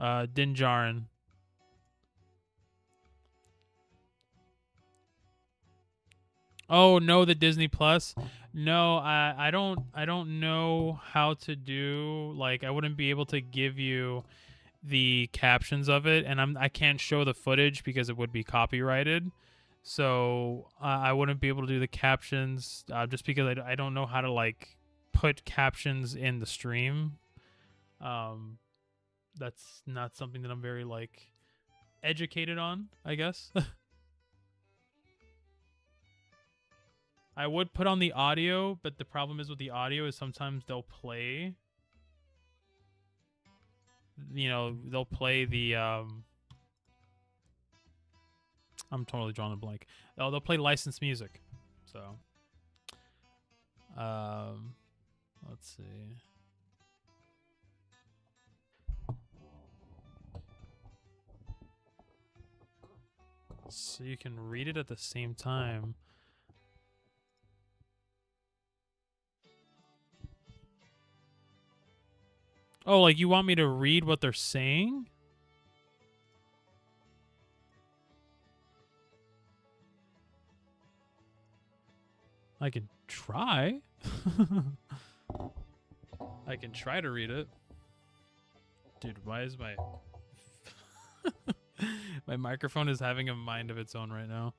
Djarin. Oh no, the Disney Plus. No, I don't know how to do, like, I wouldn't be able to give you the captions of it, and I can't show the footage because it would be copyrighted. So I wouldn't be able to do the captions just because I don't know how to like put captions in the stream. That's not something that I'm very like educated on, I guess. I would put on the audio, but the problem is with the audio is sometimes they'll play, you know, they'll play the I'm totally drawing a blank. Oh, they'll play licensed music. So let's see. So you can read it at the same time. Oh, like you want me to read what they're saying? I can try. I can try to read it. Dude, why is my my microphone is having a mind of its own right now.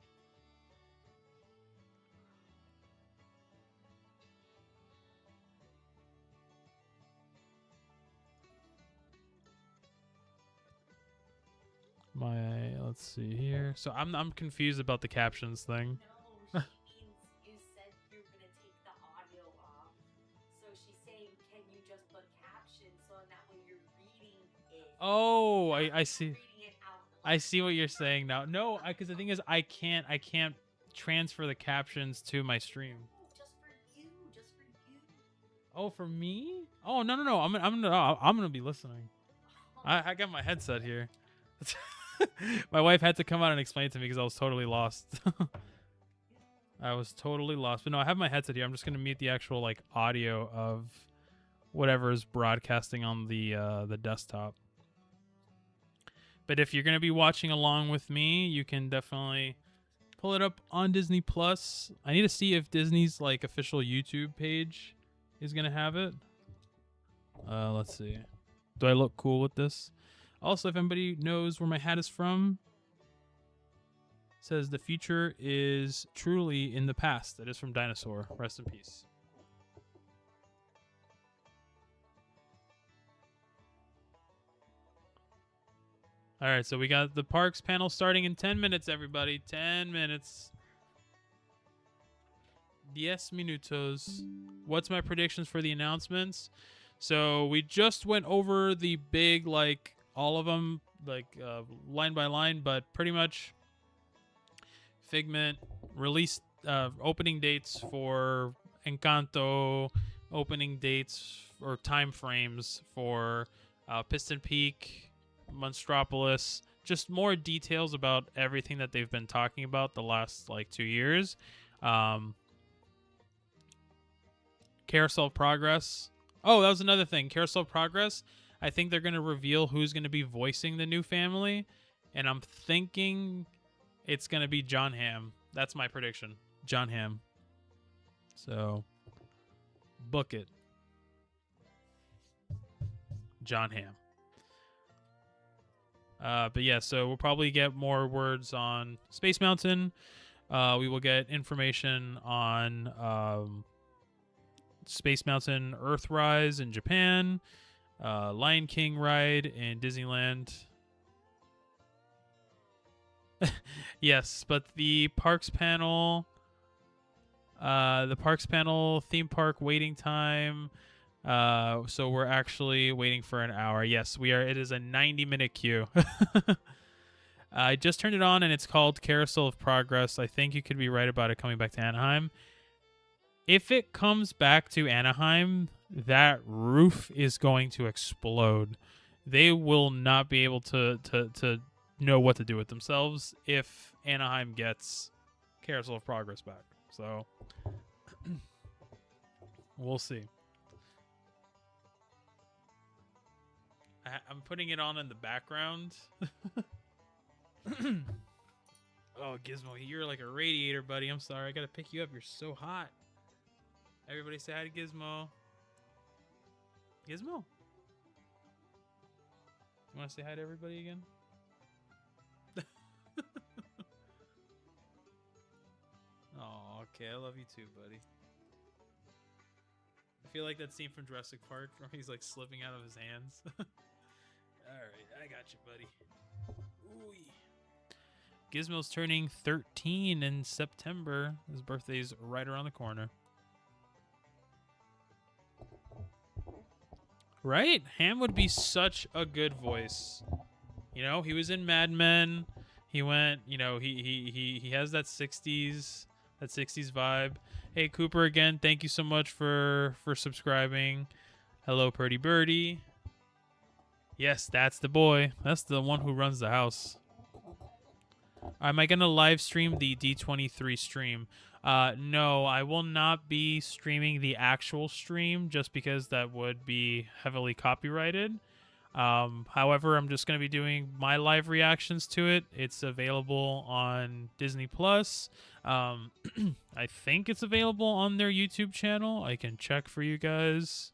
Let's see here. So I'm confused about the captions thing. No, she means you said you're gonna take the audio off. So she's saying, can you just put captions so that when you're reading it? Oh, I see. I see what you're saying now. No, because the thing is, I can't transfer the captions to my stream. No, just for you, just for you. Oh, for me? Oh, no. I'm gonna be listening. I got my headset here. My wife had to come out and explain to me because I was totally lost. I was totally lost. But no, I have my headset here. I'm just gonna mute the actual like audio of whatever is broadcasting on the desktop. But if you're gonna be watching along with me, you can definitely pull it up on Disney Plus. I need to see if Disney's like official YouTube page is gonna have it. Let's see. Do I look cool with this? Also, if anybody knows where my hat is from, it says the future is truly in the past. It is from Dinosaur. Rest in peace. All right, so we got the parks panel starting in 10 minutes, everybody. 10 minutes. 10 minutos. What's my predictions for the announcements? So we just went over the big, like, all of them, like line by line, but pretty much Figment released opening dates for Encanto, opening dates or time frames for Piston Peak, Monstropolis, just more details about everything that they've been talking about the last like 2 years. Carousel Progress. Oh, that was another thing. Carousel Progress. I think they're going to reveal who's going to be voicing the new family, and I'm thinking it's going to be John Hamm. That's my prediction. John Hamm. So, book it. John Hamm. But yeah, so we'll probably get more words on Space Mountain. We will get information on Space Mountain Earthrise in Japan, Lion King ride in Disneyland. Yes, but the parks panel, theme park waiting time. So we're actually waiting for an hour. Yes, we are. It is a 90-minute queue. I just turned it on, and it's called Carousel of Progress. I think you could be right about it coming back to Anaheim. If it comes back to Anaheim, that roof is going to explode. They will not be able to know what to do with themselves if Anaheim gets Carousel of Progress back. So we'll see. I'm putting it on in the background. Oh, Gizmo, you're like a radiator, buddy. I'm sorry. I got to pick you up. You're so hot. Everybody say hi to Gizmo. Gizmo? You want to say hi to everybody again? Oh, okay. I love you too, buddy. I feel like that scene from Jurassic Park where he's like slipping out of his hands. Alright, I got you, buddy. Ooh. Gizmo's turning 13 in September. His birthday's right around the corner. Right? Ham would be such a good voice. You know, he was in Mad Men. He went, you know, he has that 60s vibe. Hey, Cooper, again, thank you so much for subscribing. Hello, Purdy Birdie. Yes, that's the boy. That's the one who runs the house. Am I going to live stream the D23 stream? No, I will not be streaming the actual stream just because that would be heavily copyrighted. However, I'm just going to be doing my live reactions to it. It's available on Disney Plus. I think it's available on their YouTube channel. I can check for you guys.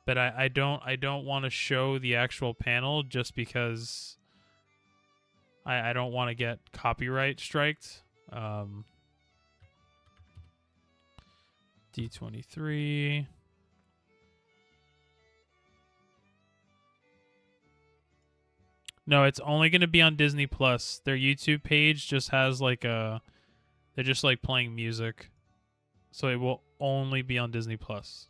But I don't want to show the actual panel just because I don't want to get copyright striked. D23. No, it's only going to be on Disney Plus. Their YouTube page just has like they're just like playing music. So it will only be on Disney Plus.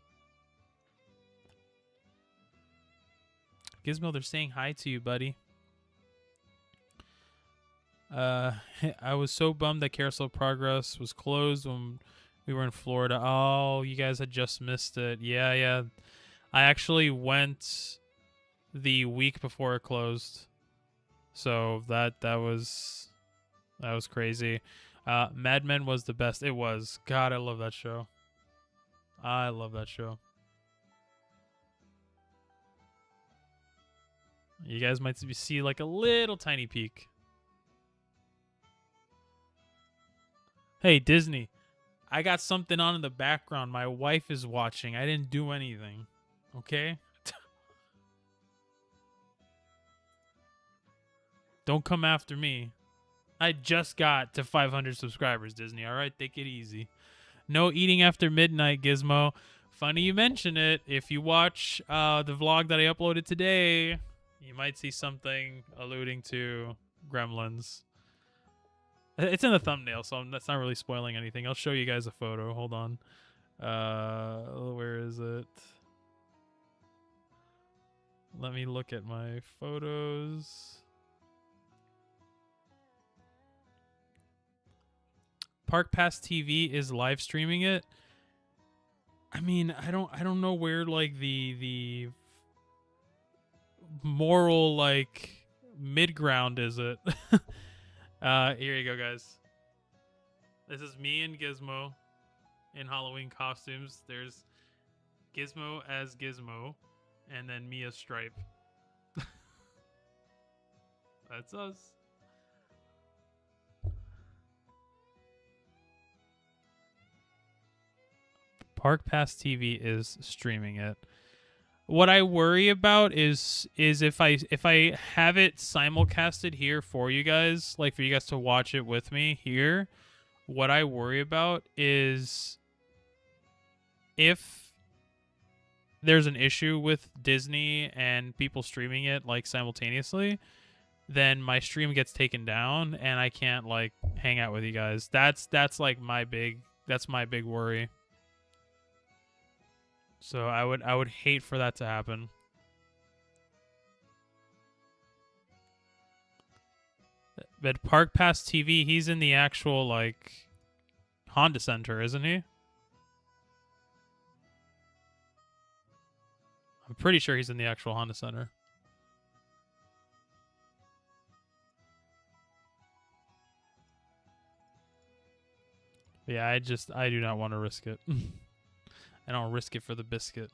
Gizmo, they're saying hi to you, buddy. I was so bummed that Carousel Progress was closed when we were in Florida. Oh, you guys had just missed it. Yeah. I actually went the week before it closed. So that was crazy. Mad Men was the best. It was. God, I love that show. I love that show. You guys might see like a little tiny peek. Hey, Disney. I got something on in the background. My wife is watching. I didn't do anything. Okay? Don't come after me. I just got to 500 subscribers, Disney. All right? Take it easy. No eating after midnight, Gizmo. Funny you mention it. If you watch the vlog that I uploaded today, you might see something alluding to Gremlins. It's in the thumbnail, so that's not really spoiling anything. I'll show you guys a photo. Hold on. Where is it? Let me look at my photos. Park Pass TV is live streaming it. I mean, I don't know where like the moral like mid ground is it. Here you go, guys. This is me and Gizmo in Halloween costumes. There's Gizmo as Gizmo, and then me as Stripe. That's us. Park Pass TV is streaming it. What I worry about is if I have it simulcasted here for you guys, like for you guys to watch it with me here, what I worry about is if there's an issue with Disney and people streaming it like simultaneously, then my stream gets taken down and I can't like hang out with you guys. That's like my big worry. So I would hate for that to happen. But Park Pass TV, he's in the actual like Honda Center, isn't he? I'm pretty sure he's in the actual Honda Center. Yeah, I do not want to risk it. I don't risk it for the biscuit.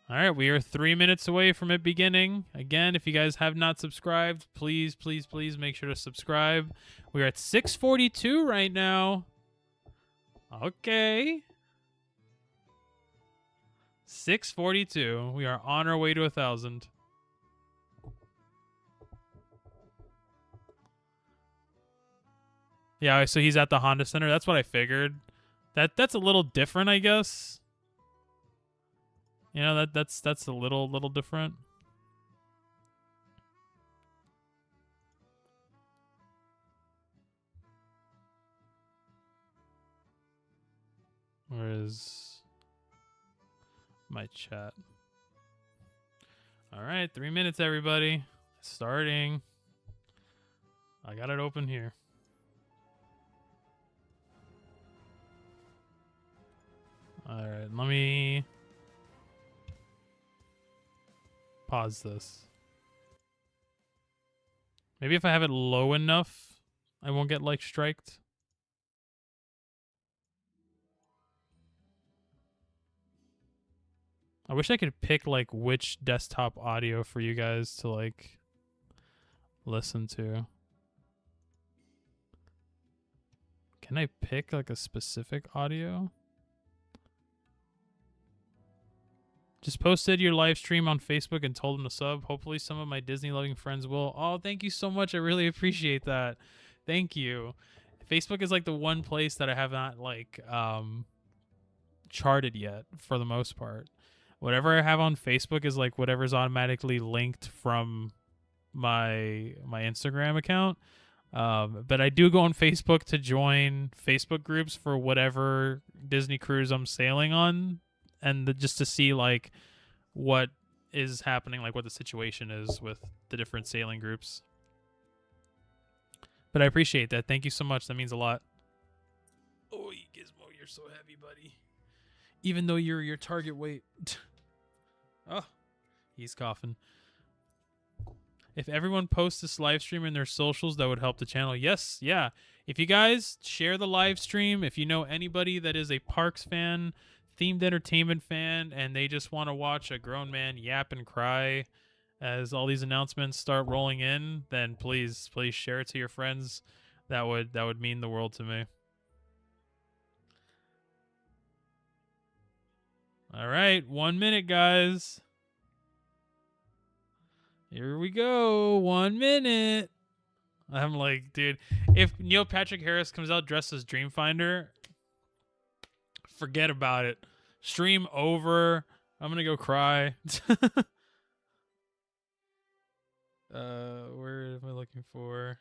All right, we are 3 minutes away from it beginning. Again, if you guys have not subscribed, please, please, please make sure to subscribe. We're at 642 right now. Okay. 642. We are on our way to 1,000. Yeah, so he's at the Honda Center. That's what I figured. That's a little different, I guess. You know, that's a little different. Where is my chat? All right, 3 minutes, everybody. Starting. I got it open here. All right, let me pause this. Maybe if I have it low enough, I won't get like striked. I wish I could pick like which desktop audio for you guys to like listen to. Can I pick like a specific audio? Just posted your live stream on Facebook and told them to sub. Hopefully some of my Disney loving friends will. Oh, thank you so much. I really appreciate that. Thank you. Facebook is like the one place that I have not like charted yet for the most part. Whatever I have on Facebook is like whatever's automatically linked from my Instagram account. But I do go on Facebook to join Facebook groups for whatever Disney cruise I'm sailing on. And just to see like what is happening, like what the situation is with the different sailing groups. But I appreciate that. Thank you so much. That means a lot. Oh, Gizmo, you're so heavy, buddy. Even though you're your target weight. Oh, he's coughing. If everyone posts this live stream in their socials, that would help the channel. Yes, yeah. If you guys share the live stream, if you know anybody that is a Parks fan, themed entertainment fan, and they just want to watch a grown man yap and cry as all these announcements start rolling in, then please share it to your friends. That would mean the world to me. All right, 1 minute, guys. Here we go. 1 minute. I'm like, dude, if Neil Patrick Harris comes out dressed as Dreamfinder, forget about it. Stream over. I'm gonna go cry. Where am I looking for?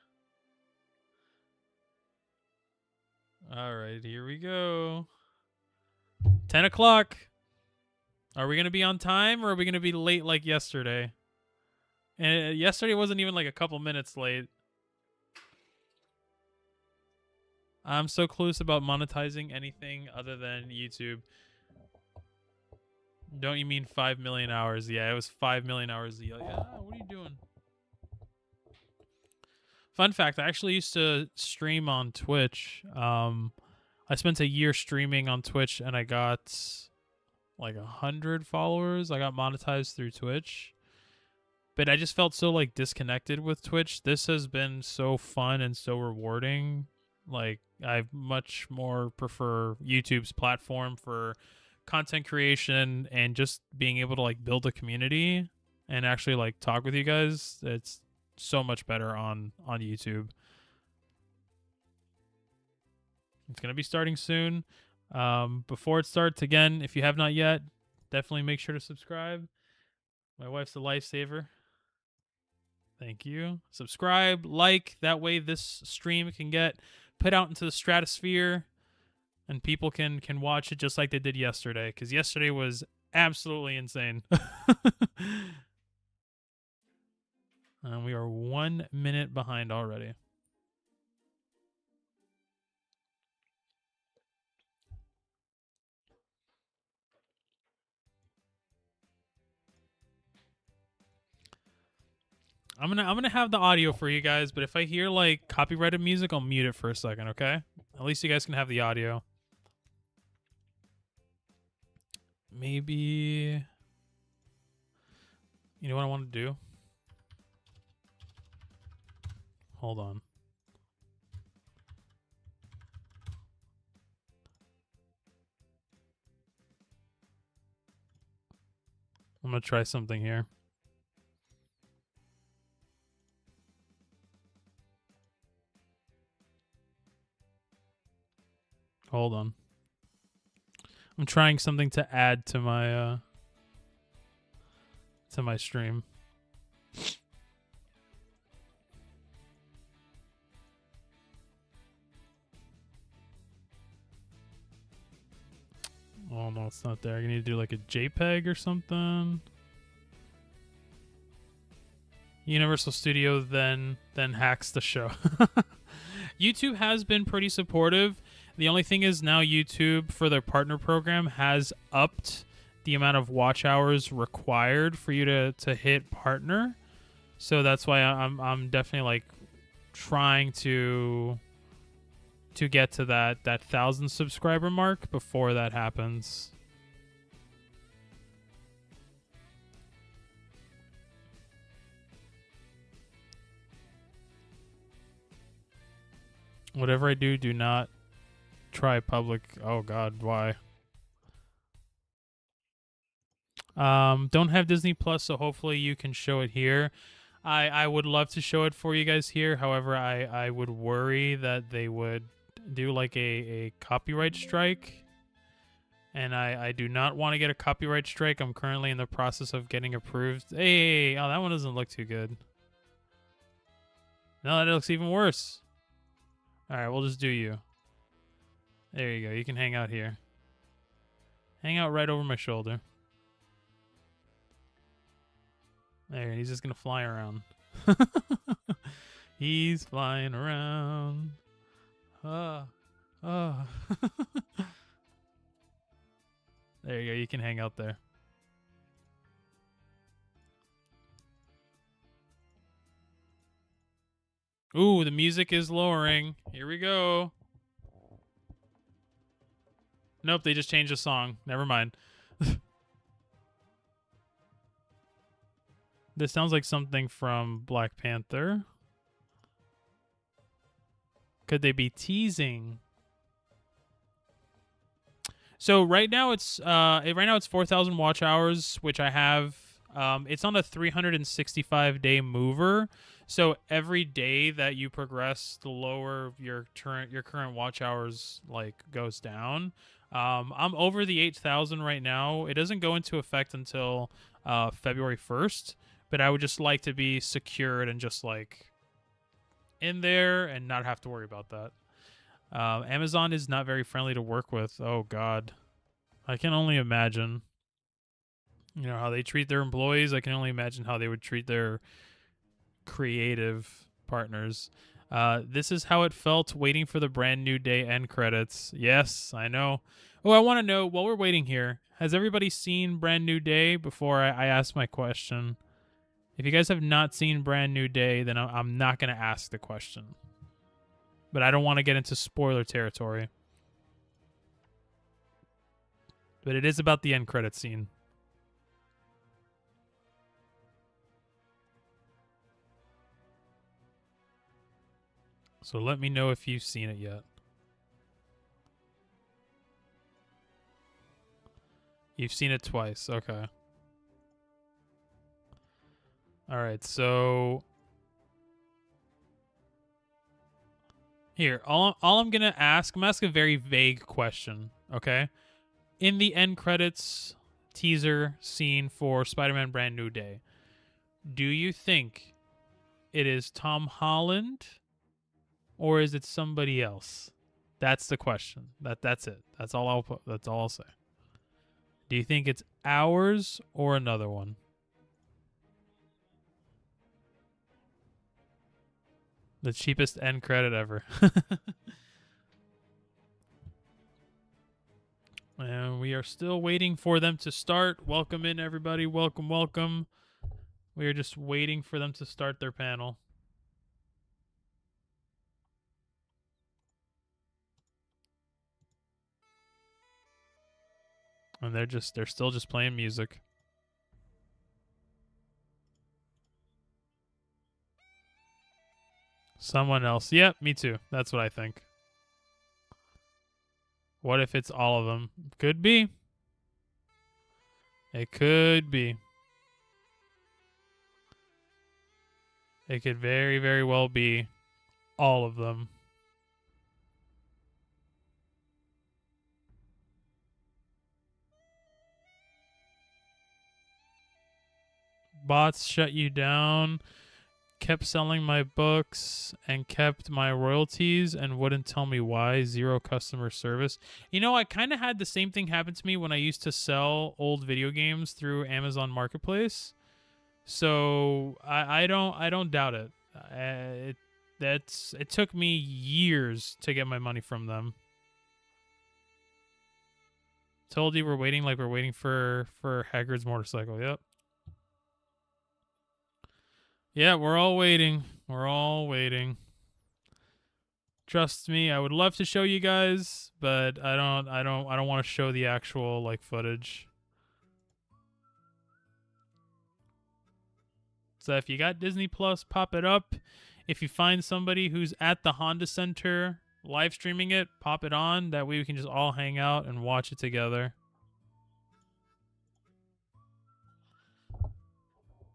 All right, here we go. 10 o'clock. Are we gonna be on time or are we gonna be late like yesterday? And yesterday wasn't even like a couple minutes late. I'm so clueless about monetizing anything other than YouTube. Don't you mean 5 million hours? Yeah, it was 5 million hours. Yeah, what are you doing? Fun fact, I actually used to stream on Twitch. I I spent a year streaming on Twitch and I got like 100 followers. I got monetized through Twitch. But I just felt so like disconnected with Twitch. This has been so fun and so rewarding. Like I much more prefer YouTube's platform for content creation and just being able to like build a community and actually like talk with you guys. It's so much better on YouTube. It's going to be starting soon. Before it starts, again, if you have not yet, definitely make sure to subscribe. My wife's a lifesaver. Thank you. Subscribe, like. That way this stream can get put out into the stratosphere and people can watch it just like they did yesterday. Because yesterday was absolutely insane. And we are 1 minute behind already. I'm gonna have the audio for you guys, but if I hear like copyrighted music, I'll mute it for a second, okay? At least you guys can have the audio. Maybe you know what I want to do? Hold on. I'm gonna try something here. Hold on. I'm trying something to add to my stream. Oh no, it's not there. You need to do like a JPEG or something. Universal Studio then hacks the show. YouTube has been pretty supportive. The only thing is now YouTube, for their partner program, has upped the amount of watch hours required for you to hit partner. So that's why I'm definitely like trying to get to that 1,000 subscriber mark before that happens. Whatever I do, do not try public. Oh God, why? Don't have Disney Plus, so hopefully you can show it here. I would love to show it for you guys here. However, I would worry that they would do like a copyright strike. And I do not want to get a copyright strike. I'm currently in the process of getting approved. Hey, oh, that one doesn't look too good. No, that looks even worse. All right, we'll just do you. There you go. You can hang out here. Hang out right over my shoulder. There, he's just going to fly around. He's flying around. Oh. There you go. You can hang out there. Ooh, the music is lowering. Here we go. Nope, they just changed the song. Never mind. This sounds like something from Black Panther. Could they be teasing? So right now it's 4,000 watch hours, which I have. It's on a 365-day mover. So every day that you progress, the lower your current watch hours like goes down. I'm over the 8,000 right now. It doesn't go into effect until February 1st, but I would just like to be secured and just like in there and not have to worry about that. Amazon is not very friendly to work with. Oh God, I can only imagine. You know how they treat their employees. I can only imagine how they would treat their creative partners. This is how it felt waiting for the brand new day end credits. Yes, I know. Oh, I want to know, while we're waiting here, has everybody seen Brand New Day before I ask my question? If you guys have not seen Brand New Day, then I'm not going to ask the question. But I don't want to get into spoiler territory. But it is about the end credit scene. So let me know if you've seen it yet. You've seen it twice. Okay. All right. So here, all I'm going to ask, I'm asking a very vague question, okay? In the end credits teaser scene for Spider-Man Brand New Day, do you think it is Tom Holland or is it somebody else? That's the question. That's it. That's all I'll put. That's all I'll say. Do you think it's ours or another one? The cheapest end credit ever. And we are still waiting for them to start. Welcome in, everybody. Welcome, welcome. We are just waiting for them to start their panel. And they're still just playing music. Someone else. Yep, me too. That's what I think. What if it's all of them? Could be. It could be. It could very, very well be all of them. Bots shut you down, kept selling my books, and kept my royalties and wouldn't tell me why. Zero customer service. You know, I kind of had the same thing happen to me when I used to sell old video games through Amazon Marketplace. So I don't doubt it. It took me years to get my money from them. Told you we're waiting like we're waiting for Hagrid's motorcycle. Yep. Yeah, we're all waiting. We're all waiting. Trust me, I would love to show you guys, but I don't want to show the actual like footage. So if you got Disney Plus, pop it up. If you find somebody who's at the Honda Center live streaming it, pop it on. That way we can just all hang out and watch it together.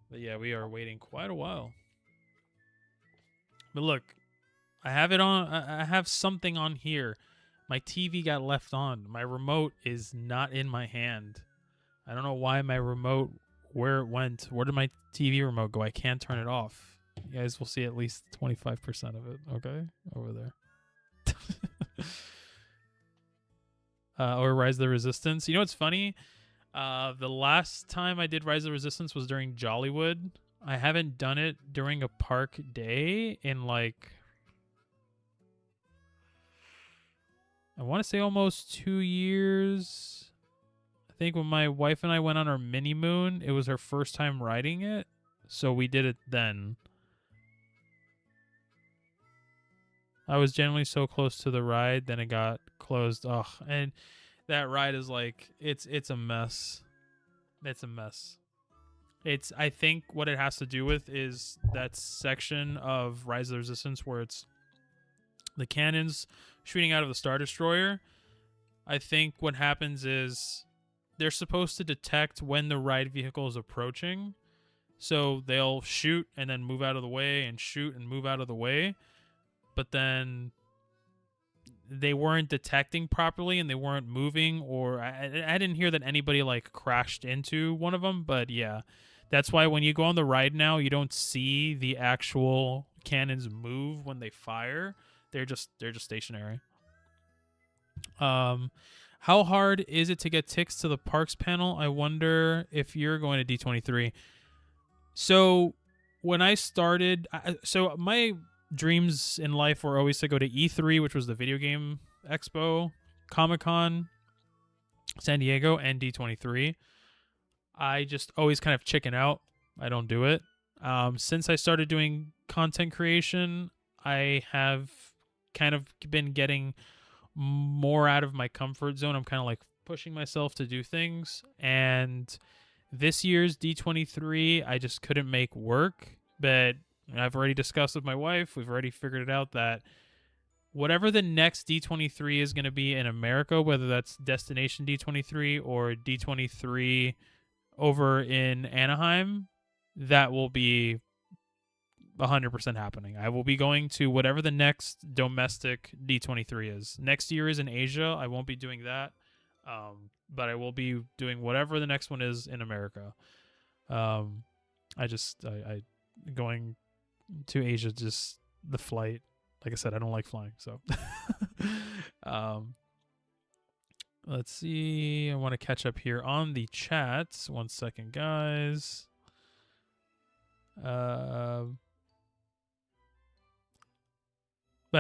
But yeah, we are waiting quite a while. But look, I have it on. I have something on here. My TV got left on. My remote is not in my hand. I don't know why my remote, where it went. Where did my TV remote go? I can't turn it off. You guys will see at least 25% of it. Okay? Over there. Or Rise of the Resistance. You know what's funny? The last time I did Rise of the Resistance was during Jollywood. I haven't done it during a park day in like, I want to say almost 2 years. I think when my wife and I went on our mini moon, it was her first time riding it. So we did it then. I was generally so close to the ride, then it got closed. Ugh, and that ride is like, it's a mess. It's a mess. I think what it has to do with is that section of Rise of the Resistance where it's the cannons shooting out of the Star Destroyer. I think what happens is they're supposed to detect when the ride vehicle is approaching. So they'll shoot and then move out of the way and shoot and move out of the way. But then they weren't detecting properly and they weren't moving, or I didn't hear that anybody like crashed into one of them. But yeah, that's why when you go on the ride now, you don't see the actual cannons move when they fire. They're just stationary. How hard is it to get ticks to the parks panel? I wonder if you're going to D23. So when I started, so my dreams in life were always to go to E3, which was the video game expo, Comic-Con, San Diego, and D23. I just always kind of chicken out. I don't do it. Since I started doing content creation, I have kind of been getting more out of my comfort zone. I'm kind of like pushing myself to do things, and this year's D23 I just couldn't make work. But I've already discussed with my wife. We've already figured it out that whatever the next D23 is going to be in America, whether that's Destination D23 or D23 over in Anaheim, that will be 100% happening. I will be going to whatever the next domestic D23 is. Next year is in Asia. I won't be doing that. But I will be doing whatever the next one is in America. I going to Asia, just the flight. Like I said, I don't like flying, so. Let's see. I want to catch up here on the chats. 1 second, guys. But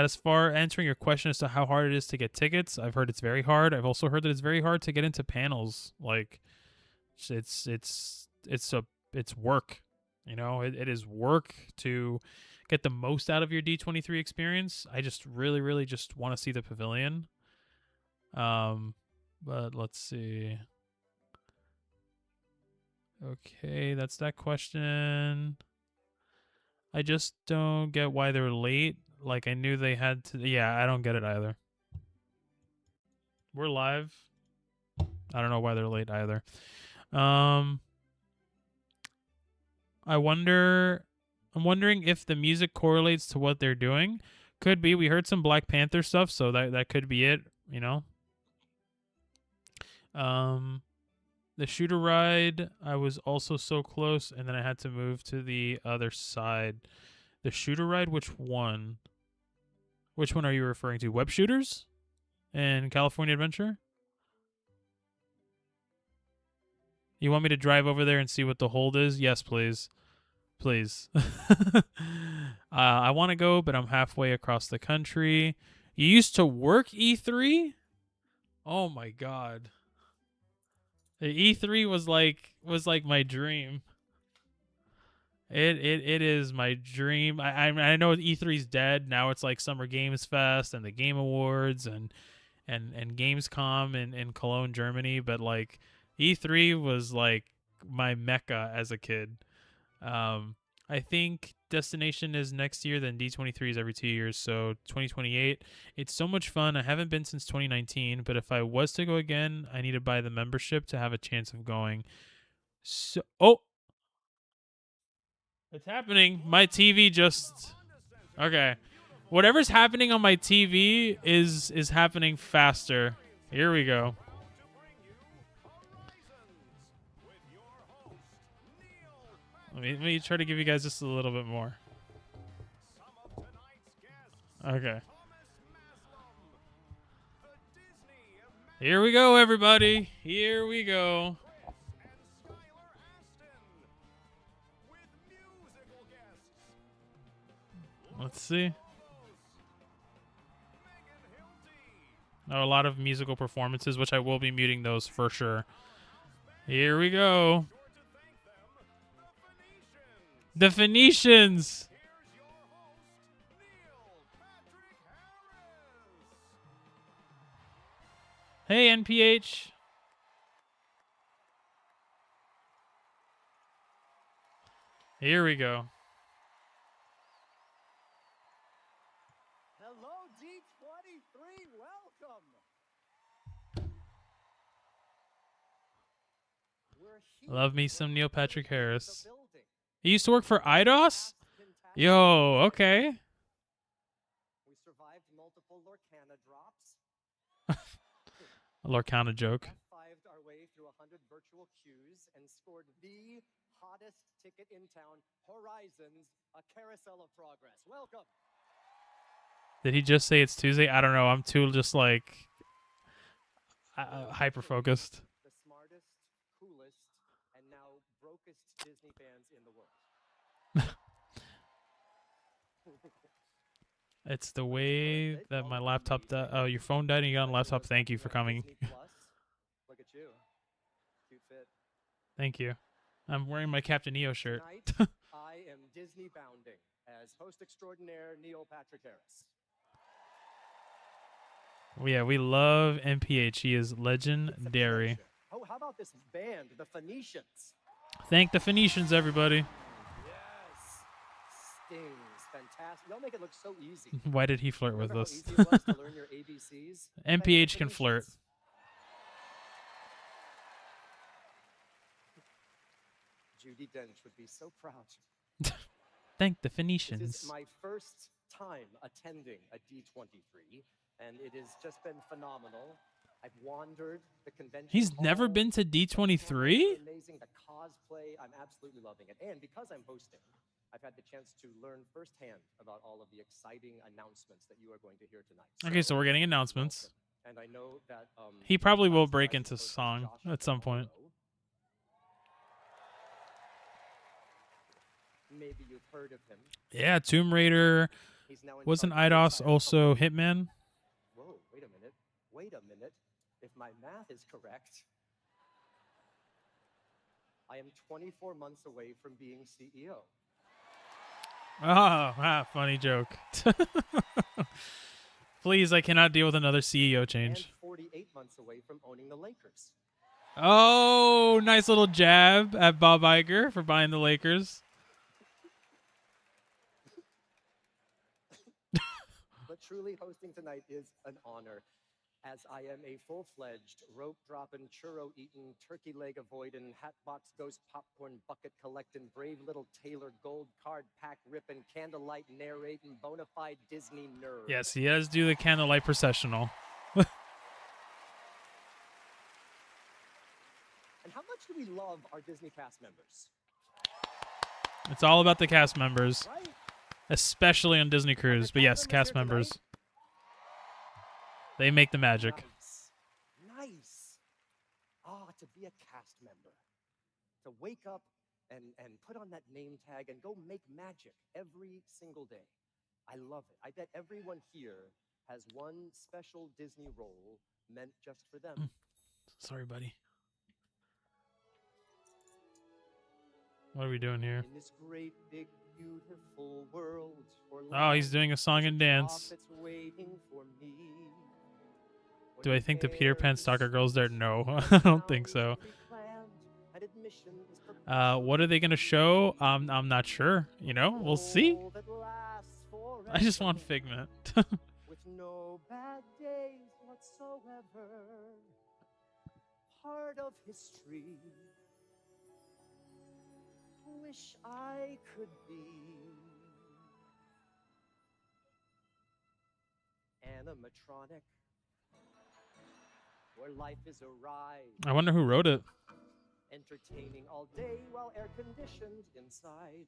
as far answering your question as to how hard it is to get tickets, I've heard it's very hard. I've also heard that it's very hard to get into panels. Like, it's work. You know, it is work to get the most out of your D23 experience. I just really just want to see the pavilion. But let's see. Okay, that's that question. I just don't get why they're late. Like, I knew they had to. Yeah, I don't get it either. We're live. I don't know why they're late either. I'm wondering if the music correlates to what they're doing. Could be. We heard some Black Panther stuff, so that could be it, you know. The shooter ride, I was also so close, and then I had to move to the other side. The shooter ride, which one? Which one are you referring to? Web shooters and California Adventure? You want me to drive over there and see what the hold is? Yes, please. Please. I want to go, but I'm halfway across the country. You used to work E3? Oh my god. The E3 was like my dream. It is my dream. I know E3's dead. Now it's like Summer Games Fest and the Game Awards and Gamescom in Cologne, Germany, but like E3 was like my mecca as a kid. I think Destination is next year, then D23 is every 2 years, so 2028. It's so much fun. I haven't been since 2019, but if I was to go again, I need to buy the membership to have a chance of going. So, it's happening. My TV just... Okay. Whatever's happening on my TV is happening faster. Here we go. Let me try to give you guys just a little bit more. Okay. Here we go, everybody. Here we go. Let's see. Oh, a lot of musical performances, which I will be muting those for sure. Here we go. The Phoenicians. Hey, NPH. Here we go. Hello, D23. Welcome. Love me some Neil Patrick Harris. He used to work for IDOS? Yo, okay. We survived multiple Lorcana drops. A Lorcana joke. F5'd our way through 100 virtual queues and scored the hottest ticket in town, Horizons, a carousel of progress. Welcome. Did he just say it's Tuesday? I don't know. I'm too just like hyper focused. The smartest, coolest, and now brokest Disney fans in the world. It's the way that my laptop died. Oh, your phone died and you got on laptop. Thank you for coming. Look at you. Cute fit. Thank you. I'm wearing my Captain EO shirt. Tonight, I am Disney bounding as host extraordinaire Neil Patrick Harris. Yeah, we love MPH. He is It's a legendary. pleasure. Oh, how about this band, the Phoenicians? Thank the Phoenicians, everybody. Yes. Stings. Fantastic. Y'all make it look so easy. Why did he flirt with Remember how us? easy it was to learn your ABCs? Thank the MPH can flirt. Phoenicians. Judi Dench would be so proud. Thank the This Phoenicians. is my first time attending a D23, and it has just been phenomenal. I've wandered the convention. He's never hall. been to The panels D23? are amazing. The cosplay, I'm absolutely loving it. And because I'm hosting, I've had the chance to learn firsthand about all of the exciting announcements that you are going to hear tonight. Okay, so we're getting announcements. welcome. And I know that He probably will last break night into was song Josh at some point. Tomorrow. Maybe you've heard of him. Yeah, Tomb Raider. He's now in Wasn't charge of the Eidos entire also company. Hitman? Whoa, wait a minute. Wait a minute. If my math is correct, I am 24 months away from being CEO. Funny joke. Please, I cannot deal with another CEO And change. 48 months away from owning the Lakers. Oh, nice little jab at Bob Iger for buying the Lakers. But truly hosting tonight is an honor, as I am a full-fledged rope-dropping, churro-eating, turkey leg avoiding, hatbox ghost popcorn bucket collecting, brave little Taylor gold card pack ripping, candlelight narrating, bona fide Disney nerd. Yes, he does do the candlelight processional. And how much do we love our Disney cast members? It's all about the cast members, Right? especially on Disney Cruise. But yes, cast members. They make the magic. Nice. Nice. Ah, to be a cast member. To wake up and put on that name tag and go make magic every single day. I love it. I bet everyone here has one special Disney role meant just for them. Sorry, buddy. What are we doing here? In this great, big, beautiful world. Oh, he's doing a song and dance. Do I think the Peter Pan stalker girl's there? No, I don't think so. What are they gonna show? I'm not sure. You know, we'll see. I just want Figment. With no bad days whatsoever. Part of history. Wish I could be animatronic, where life is a ride, I wonder who wrote it. entertaining all day while air conditioned inside.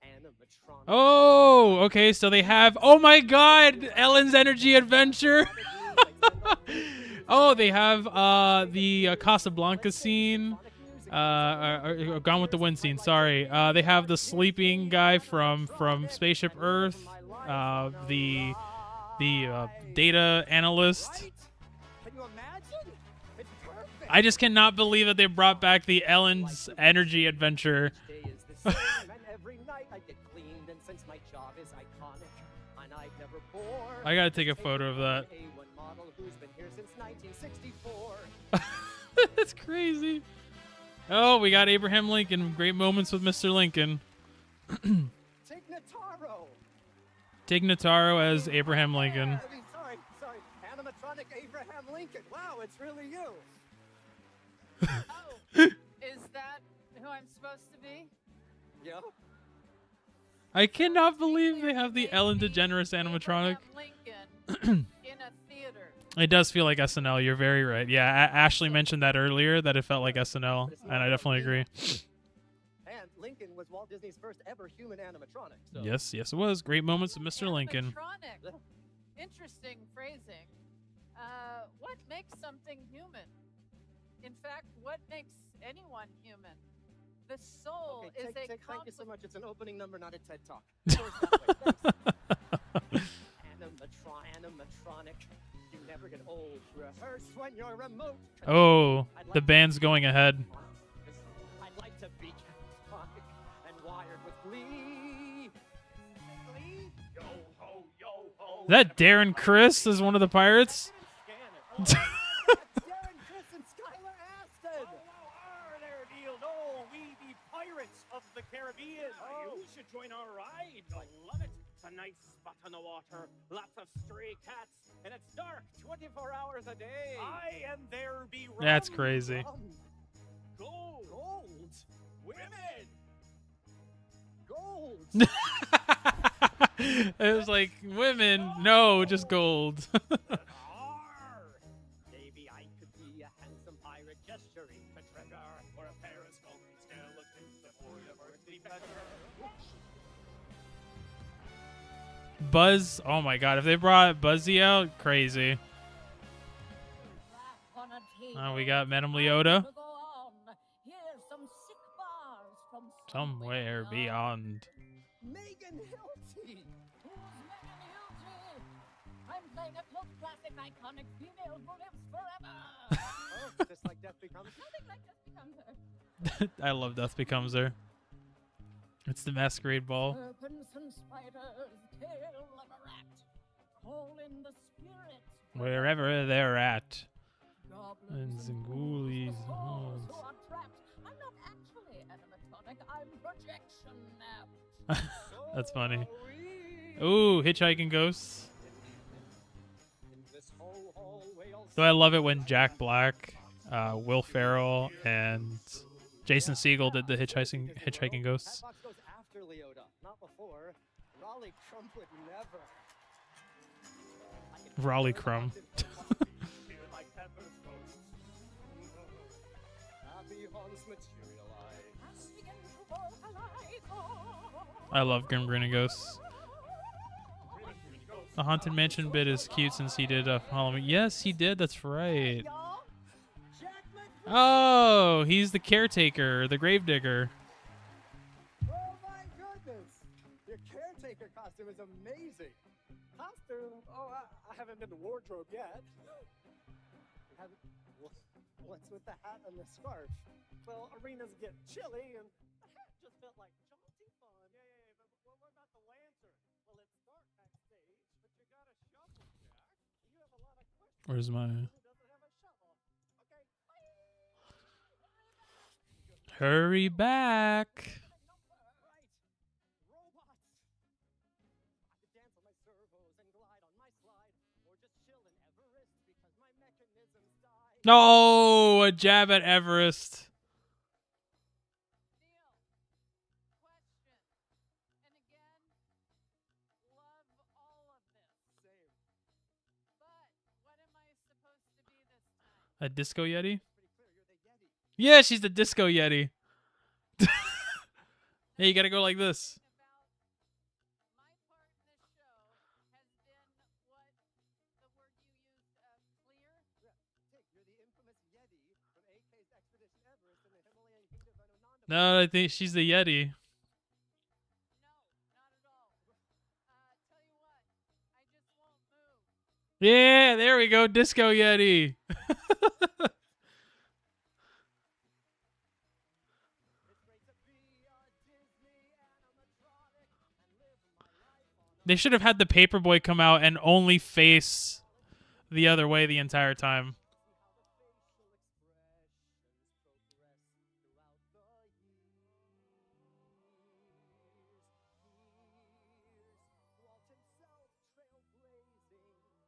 Animatronic. Oh, okay. So they have. Oh my God, Ellen's Energy Adventure. Oh, they have the Casablanca scene. Gone with the Wind scene. Sorry. They have the sleeping guy from Spaceship Earth. The data analyst. Right? Can you imagine? It's perfect. I just cannot believe that they brought back the Ellen's Energy Adventure. Each day is the same, and every night I get cleaned, and since my job is iconic, and I've never bored. I gotta take a photo of that. A1 model who's been here since 1964. That's crazy. Oh, we got Abraham Lincoln. Great moments with Mr. Lincoln. Tig Notaro. Tig Notaro as Abraham Lincoln. I mean, sorry. Animatronic Abraham Lincoln. Wow, it's really you. Oh, is that who I'm supposed to be? Yeah. I cannot believe they have the Ellen DeGeneres animatronic. Abraham Lincoln in a theater. It does feel like SNL. You're very right. Yeah, Ashley mentioned that earlier, that it felt like SNL, and I definitely agree. And Lincoln was Walt Disney's first ever human animatronic. So. Yes, it was. Great moments with Mr. Lincoln. Animatronic. Interesting phrasing. What makes something human? In fact, what makes anyone human? The soul Okay, is a thank you so complex. much. It's an opening number, not a TED Talk. Yours that way. Thanks. Animatronic. You never get old. Rehearse when you're remote. Oh, the band's going ahead. I'd like to be catatonic and wired with glee. Glee? Yo ho, that Darren Chris is one of the pirates? Darren Chris and Skylar Aston. There, Neil. No, we the pirates of the Caribbean. Oh. You should join our ride. I love it. It's a nice spot on the water, lots of stray cats, and it's dark 24 hours a day. I am there be rum. That's crazy. Gold. Gold. Women. Gold. It was like, women, no, just gold. Arr. Maybe I could be a handsome pirate gesturing the trigger, or a periscope skeleton before the earthly beggar. Buzz, oh my god, if they brought Buzzy out, crazy. Oh, we got Madame Leota. Somewhere beyond. Megan Hilty. I'm playing a cult classic iconic female who lives forever. Oh, just like Death Becomes. Nothing like Death Becomes Her. I love Death Becomes Her. It's the masquerade ball. Serpents and spiders, tail of a rat. Call in the spirit. Wherever they're at. Goblins And ghoulies. souls who are trapped. I'm not actually animatronic. I'm projection napped. That's funny. Ooh, hitchhiking ghosts. So I love it when Jack Black, Will Ferrell, and Jason Segel did the hitchhiking ghosts. That box goes after Leota, not before. Raleigh Crump would never. Raleigh Crumb. Happy haunts materialize. Begin to vocalize. I love Grim Grinning Ghosts. The Haunted Mansion bit is cute since he did Halloween. Yes, he did. That's right. Oh, he's the caretaker, the gravedigger. Oh my goodness! Your caretaker costume is amazing. Costume? Oh, I haven't been to wardrobe yet. You haven't- What's with the hat and the scarf? Well, arenas get chilly, and the hat just felt like jaunty fun. Yeah. But what about the lantern? Well, it's dark backstage, but you got a shovel, Jack. You have a lot of questions. Where's my... Who doesn't have a shovel? Okay. Hurry back. Right. Robots. I could dance on my servos and glide on my slide, or just chill in Everest because my mechanisms died. No, a jab at Everest. Neil, question. And again, love all of this. Same. But what am I supposed to be this time? A disco yeti? Pretty clear you're the Yeti. Yeah, she's the disco yeti. Hey, you gotta go like this. About my part in this show has been what the word you used, clear. Tig, you're the infamous Yeti from AK's Expedition Everest in the Himalayan heat of an Ananda. No, I think she's the yeti. No, not at all. Tell you what, I just won't move. Yeah, there we go, disco yeti. They should have had the Paperboy come out and only face the other way the entire time.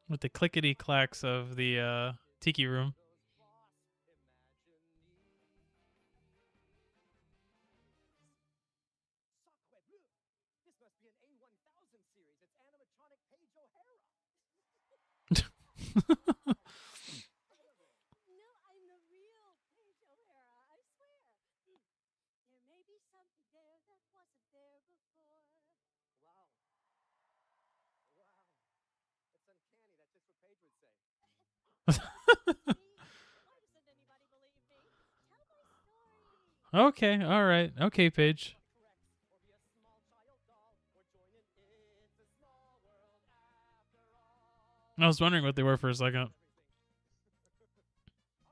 With the clickety clacks of the tiki room. This must be an A1000 series. It's animatronic Paige O'Hara. No, I'm the real Paige O'Hara, I swear. There may be something there that wasn't there before. Wow. Wow. It's uncanny. That's just what Paige would say. Why doesn't anybody believe me? Tell my story. Okay, all right. Okay, Paige. Or be a small child doll, or join in It's a Small World after all. I was wondering what they were for a second. All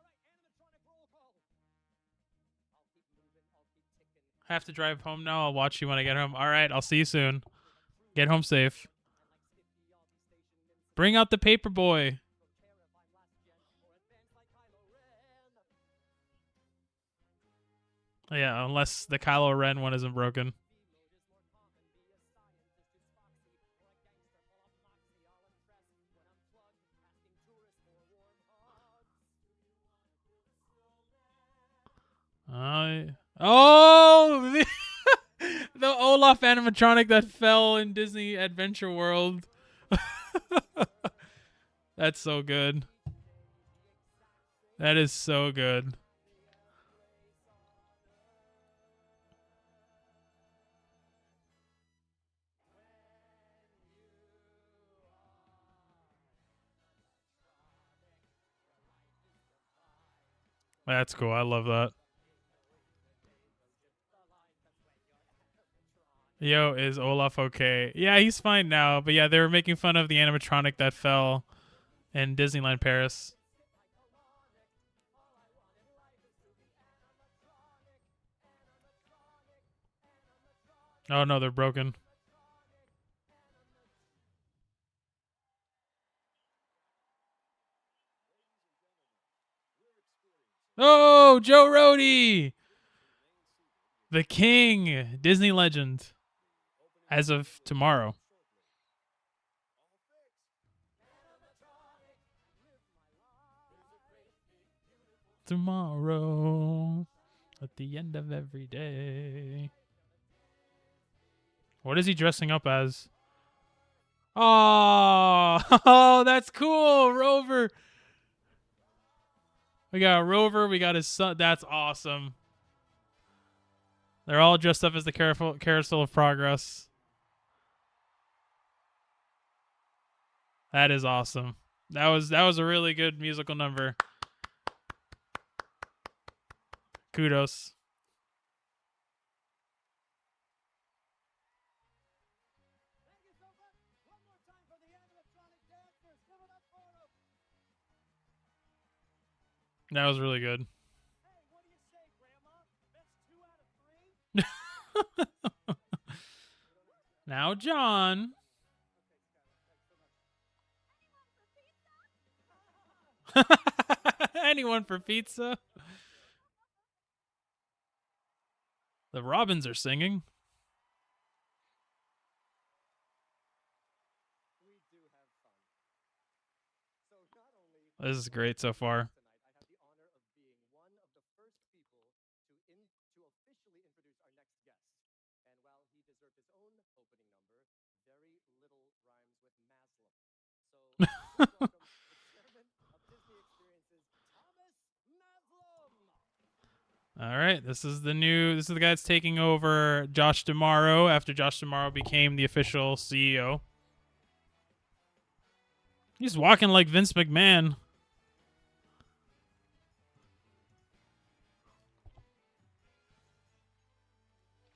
right, animatronic roll call. I'll keep moving, I'll keep ticking. Have to drive home now. I'll watch you when I get home. All right, I'll see you soon. Get home safe. And like Skippy, I'll be stationed Bring out the paper boy. Yeah, unless the Kylo Ren one isn't broken. Oh, the Olaf animatronic that fell in Disney Adventure World. That's so good. That is so good. That's cool. I love that. Yo, is Olaf okay? Yeah, he's fine now. But yeah, they were making fun of the animatronic that fell in Disneyland Paris. Oh no, they're broken. Oh, Joe Rody, the king, Disney legend, as of tomorrow. Tomorrow, at the end of every day. What is he dressing up as? Oh, oh, that's cool, Rover. We got Rover. We got his son. That's awesome. They're all dressed up as the Carousel of Progress. That is awesome. That was a really good musical number. Kudos. That was really good. Now, John. Anyone for pizza? The robins are singing. This is great so far. I have the honor of being one of the first people to officially introduce our next guest. And while he deserved his own opening number, very little rhymes with Maslow. So welcome the chairman of Disney Experiences, Thomas Maslow. All right, this is the guy that's taking over Josh D'Amaro after Josh D'Amaro became the official CEO. He's walking like Vince McMahon.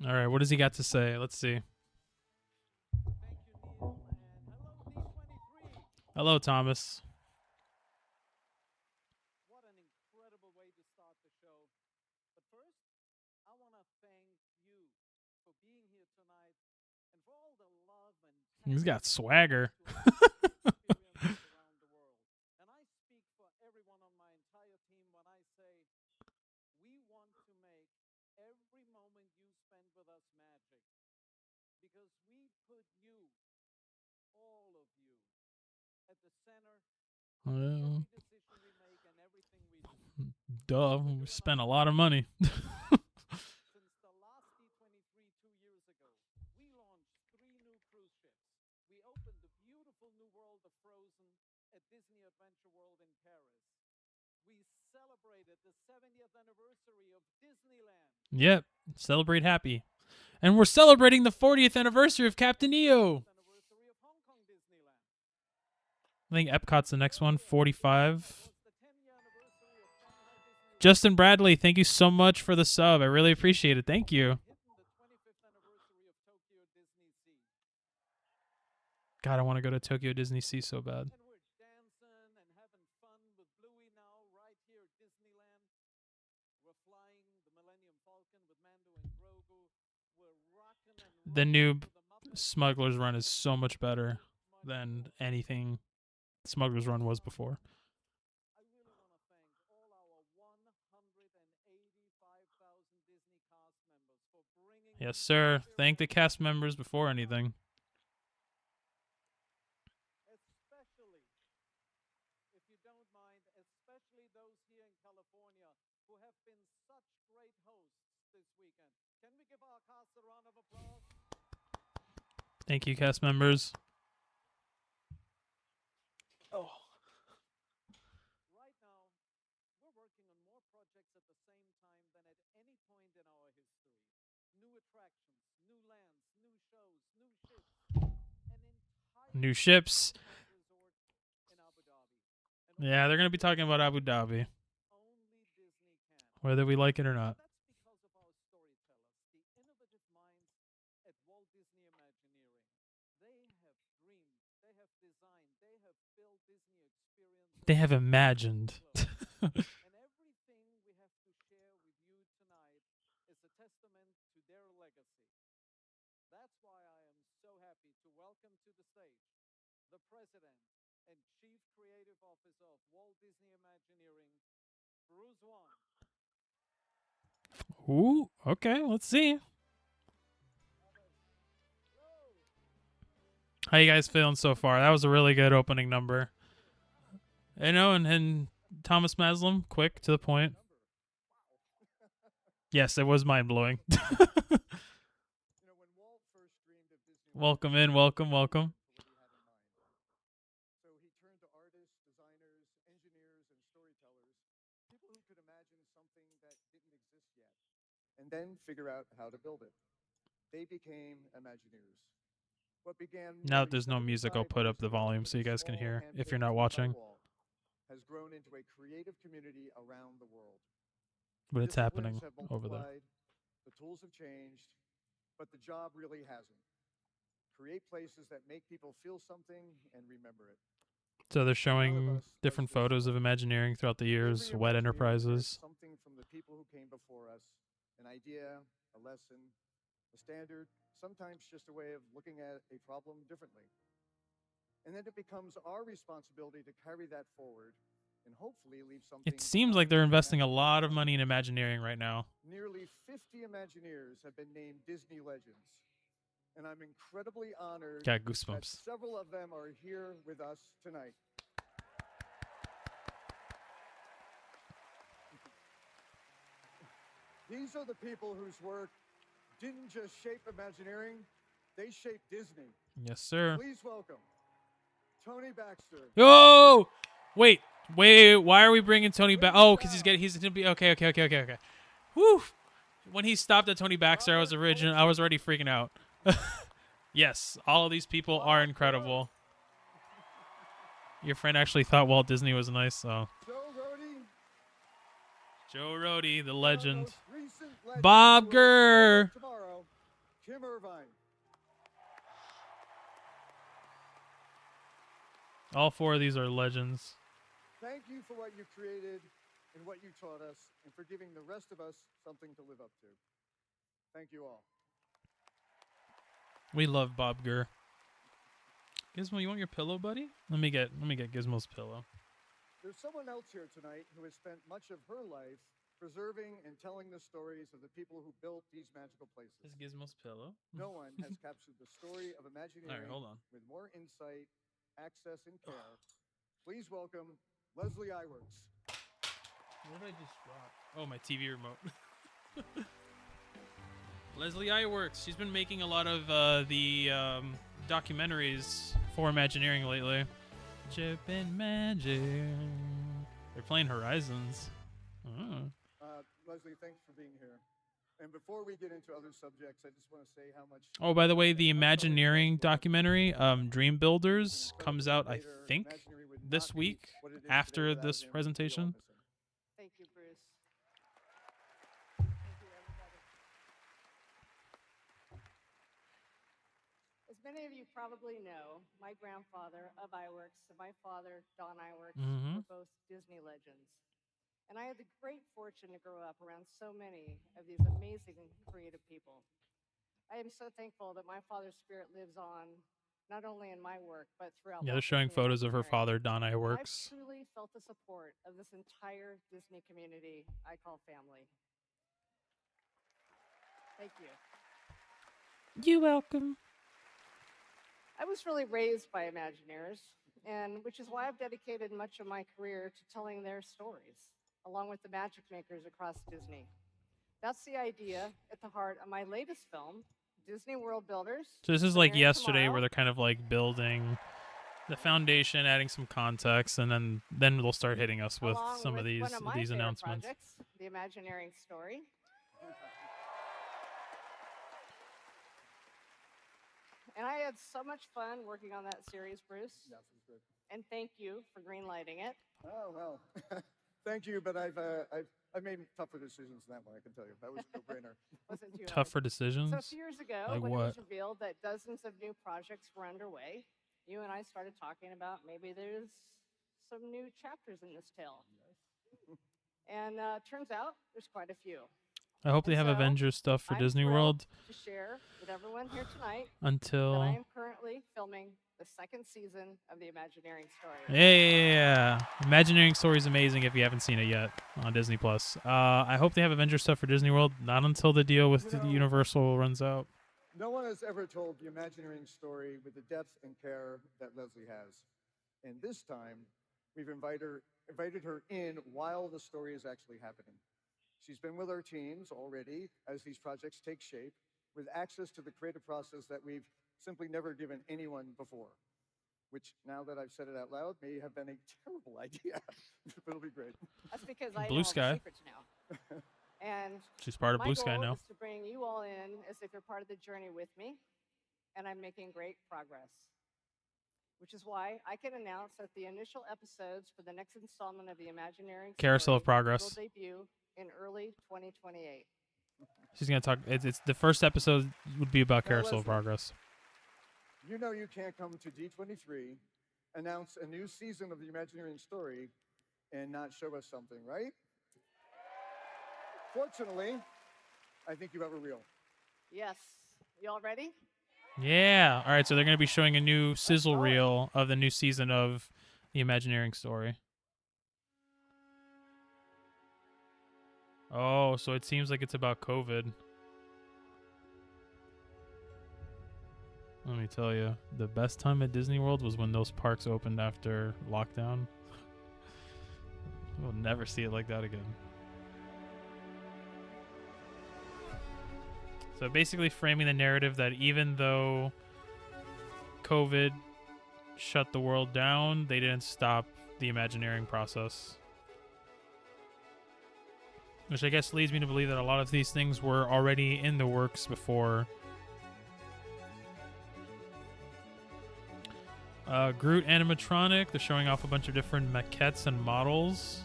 All right, what does he got to say? Let's see. Hello, Thomas. What an incredible way to start the show. But first, I want to thank you for being here tonight and for all the love and He's got swagger. experiences around the world. And I speak for everyone on my entire team when I say we want to make every moment you spend with us magic. Because we put you, all of you, at the center of every decision we make and everything we do. Duh, we spent a lot of money. Since the last D23 2 years ago, we launched 3 new cruise ships. We opened the beautiful new world of Frozen at Disney Adventure World in Paris. We celebrated the 70th anniversary of Disneyland. Yep, celebrate happy. And we're celebrating the 40th anniversary of Captain EO. Anniversary of Hong Kong Disneyland. I think Epcot's the next one, 45. Was the 10-year anniversary of Shanghai Disneyland. Justin Bradley, thank you so much for the sub. I really appreciate it. Thank you. Hitting the 25th anniversary of Tokyo Disney Sea. God, I want to go to Tokyo Disney Sea so bad. And we're dancing and having fun with Bluey now right here at Disneyland. We're flying the Millennium Falcon with Mando and Grogu. We're rocking and The rolling new to the Muppets. Smuggler's Run is so much better than anything Smuggler's Run was before. I really want to thank all our 185,000 Disney cast members for bringing Yes, this sir. Thank the experience cast members before anything. especially, if you don't mind, especially those here in California who have been such great hosts this weekend. Can we give our cast a round of applause? Thank you, cast members. Right now, we're working on more projects at the same time than at any point in our history. New attractions, new lands, new shows, new ships, an entire New ships. resort in Abu Dhabi. Yeah, they're going to be talking about Abu Dhabi, Only Disney can. whether we like it or not. That's because of our storytellers, the innovative minds at Walt Disney Imagineering. They have dreamed, they have designed, they have built Disney experiences. They have imagined. And everything we have to share with you tonight is a testament to their legacy. That's why I am so happy to welcome to the stage the President and Chief Creative Officer of Walt Disney Imagineering, Bruce Wan. Ooh, okay, let's see. How you guys feeling so far? That was a really good opening number. You know, and Thomas Maslam, quick to the point. Yes, it was mind blowing. You know, when Walt first dreamed of Disney, Welcome in, welcome, welcome. what he had in mind. So he turned to artists, designers, engineers, and storytellers, people who could imagine something that didn't exist yet, and then figure out how to build it. They became Imagineers. What began Now that nearly there's no music, I'll 75 put up years the ago volume with so you a guys can small hear if you're handpicked not team by watching. Walt, has grown into a creative community around the world. But it's happening Disciplines have over there. multiplied, the tools have changed, but the job really hasn't. Create places that make people feel something and remember it. So they're None of showing us does different this photos of alone. Imagineering throughout the years, Every Wet Imagineer shares Enterprises. something from the people who came before us, an idea, a lesson, a standard, sometimes just a way of looking at a problem differently. And then it becomes our responsibility to carry that forward and hopefully leave something It seems like behind they're that investing a Imagineers lot of love. money in Imagineering right now. Nearly 50 Imagineers have been named Disney Legends, and I'm incredibly honored Got that goosebumps. several of them are here with us tonight. These are the people whose work didn't just shape Imagineering, they shaped Disney. Yes, sir. Please welcome Tony Baxter. Oh, wait. Why are we bringing Tony back? Oh, because he's gonna be okay. Whew. When he stopped at Tony Baxter, I was already freaking out. Yes, all of these people are incredible. Your friend actually thought Walt Disney was nice, so. Joe Rohde. Joe Rohde, the and our legend. most recent legend Bob who will Gurr. retire tomorrow, Kim Irvine. All four of these are legends. Thank you for what you created and what you taught us, and for giving the rest of us something to live up to. Thank you all. We love Bob Gurr. Gizmo, you want your pillow, buddy? Let me get Gizmo's pillow. There's someone else here tonight who has spent much of her life preserving and telling the stories of the people who built these magical places. This is Gizmo's pillow. No one has captured the story of Imagineering All right, hold on. with more insight, access, and care. Please welcome Leslie Iwerks. What did I just drop? Oh, my TV remote. Leslie Iwerks. She's been making a lot of the documentaries for Imagineering lately. Chip and Magic. They're playing Horizons. Oh. Leslie, thanks for being here. And before we get into other subjects, I just want to say how much. Oh, by the way, the Imagineering documentary, Dream Builders, comes out, I think, this week after this presentation. Thank you, Bruce. Thank you, everybody. As many of you probably know, my grandfather of Iwerks and my father, Don Iwerks, were both Disney legends. And I had the great fortune to grow up around so many of these amazing creative people. I am so thankful that my father's spirit lives on not only in my work, but throughout Yeah, they're Walt showing Disney photos of her Imagineering. father, Don I've Iwerks. truly felt the support of this entire Disney community I call family. Thank you. You welcome. I was really raised by Imagineers, and which is why I've dedicated much of my career to telling their stories, along with the magic makers across Disney. That's the idea at the heart of my latest film, Disney World Builders. So this is like premiering yesterday tomorrow. where they're kind of like building the foundation, adding some context, and then they'll start hitting us with Along some of with these one of my these favorite announcements. projects, the Imagineering story. And I had so much fun working on that series, Bruce. Yes, it was good. And thank you for greenlighting it. Oh well, thank you. But I've made tougher decisions than that one. I can tell you that was a no-brainer. Wasn't too hard. Tougher decisions. So a few years ago, Like when it was what? revealed that dozens of new projects were underway, you and I started talking about maybe there's some new chapters in this tale. And turns out there's quite a few. I hope they have So, Avengers stuff for I'm Disney thrilled World to share with everyone here tonight that until. I am currently filming the second season of the Imagineering story. Yeah, Imagineering Story is amazing if you haven't seen it yet on Disney Plus. I hope they have Avengers stuff for Disney World, not until the deal with the Universal runs out. No one has ever told the Imagineering story with the depth and care that Leslie has, and this time we've invited her in while the story is actually happening. She's been with our teams already as these projects take shape, with access to the creative process that we've simply never given anyone before, which, now that I've said it out loud, may have been a terrible idea, but it'll be great. That's because I Blue know all Sky. the secrets now. And She's part of my Blue Sky goal now. is to bring you all in as if you're part of the journey with me, and I'm making great progress. Which is why I can announce that the initial episodes for the next installment of the Imagineering Carousel of story Progress. will debut in early 2028. She's gonna talk. It's the first episode would be about Now, Carousel of Leslie. Progress. You know you can't come to D23, announce a new season of the Imagineering story, and not show us something, right? Fortunately, I think you have a reel. Yes. You all ready? Yeah. All right. So they're gonna be showing a new sizzle reel of the new season of the Imagineering story. Oh, so it seems like it's about COVID. Let me tell you, the best time at Disney World was when those parks opened after lockdown. We'll never see it like that again. So basically framing the narrative that even though COVID shut the world down, they didn't stop the Imagineering process. Which I guess leads me to believe that a lot of these things were already in the works before. Groot animatronic. They're showing off a bunch of different maquettes and models.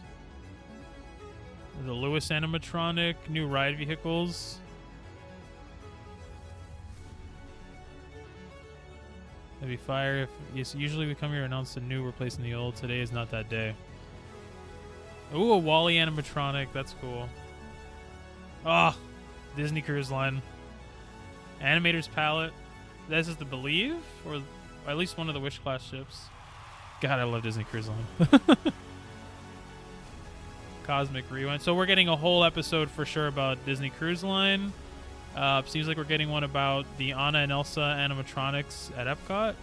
The Lewis animatronic. New ride vehicles. That'd be fire. If yes, usually we come here and announce the new replacing the old. Today is not that day. Ooh, a Wally animatronic. That's cool. Ah, Disney Cruise Line. Animator's palette. This is the Believe, or at least one of the Wish class ships. God, I love Disney Cruise Line. Cosmic Rewind. So we're getting a whole episode for sure about Disney Cruise Line. Seems like we're getting one about the Anna and Elsa animatronics at Epcot.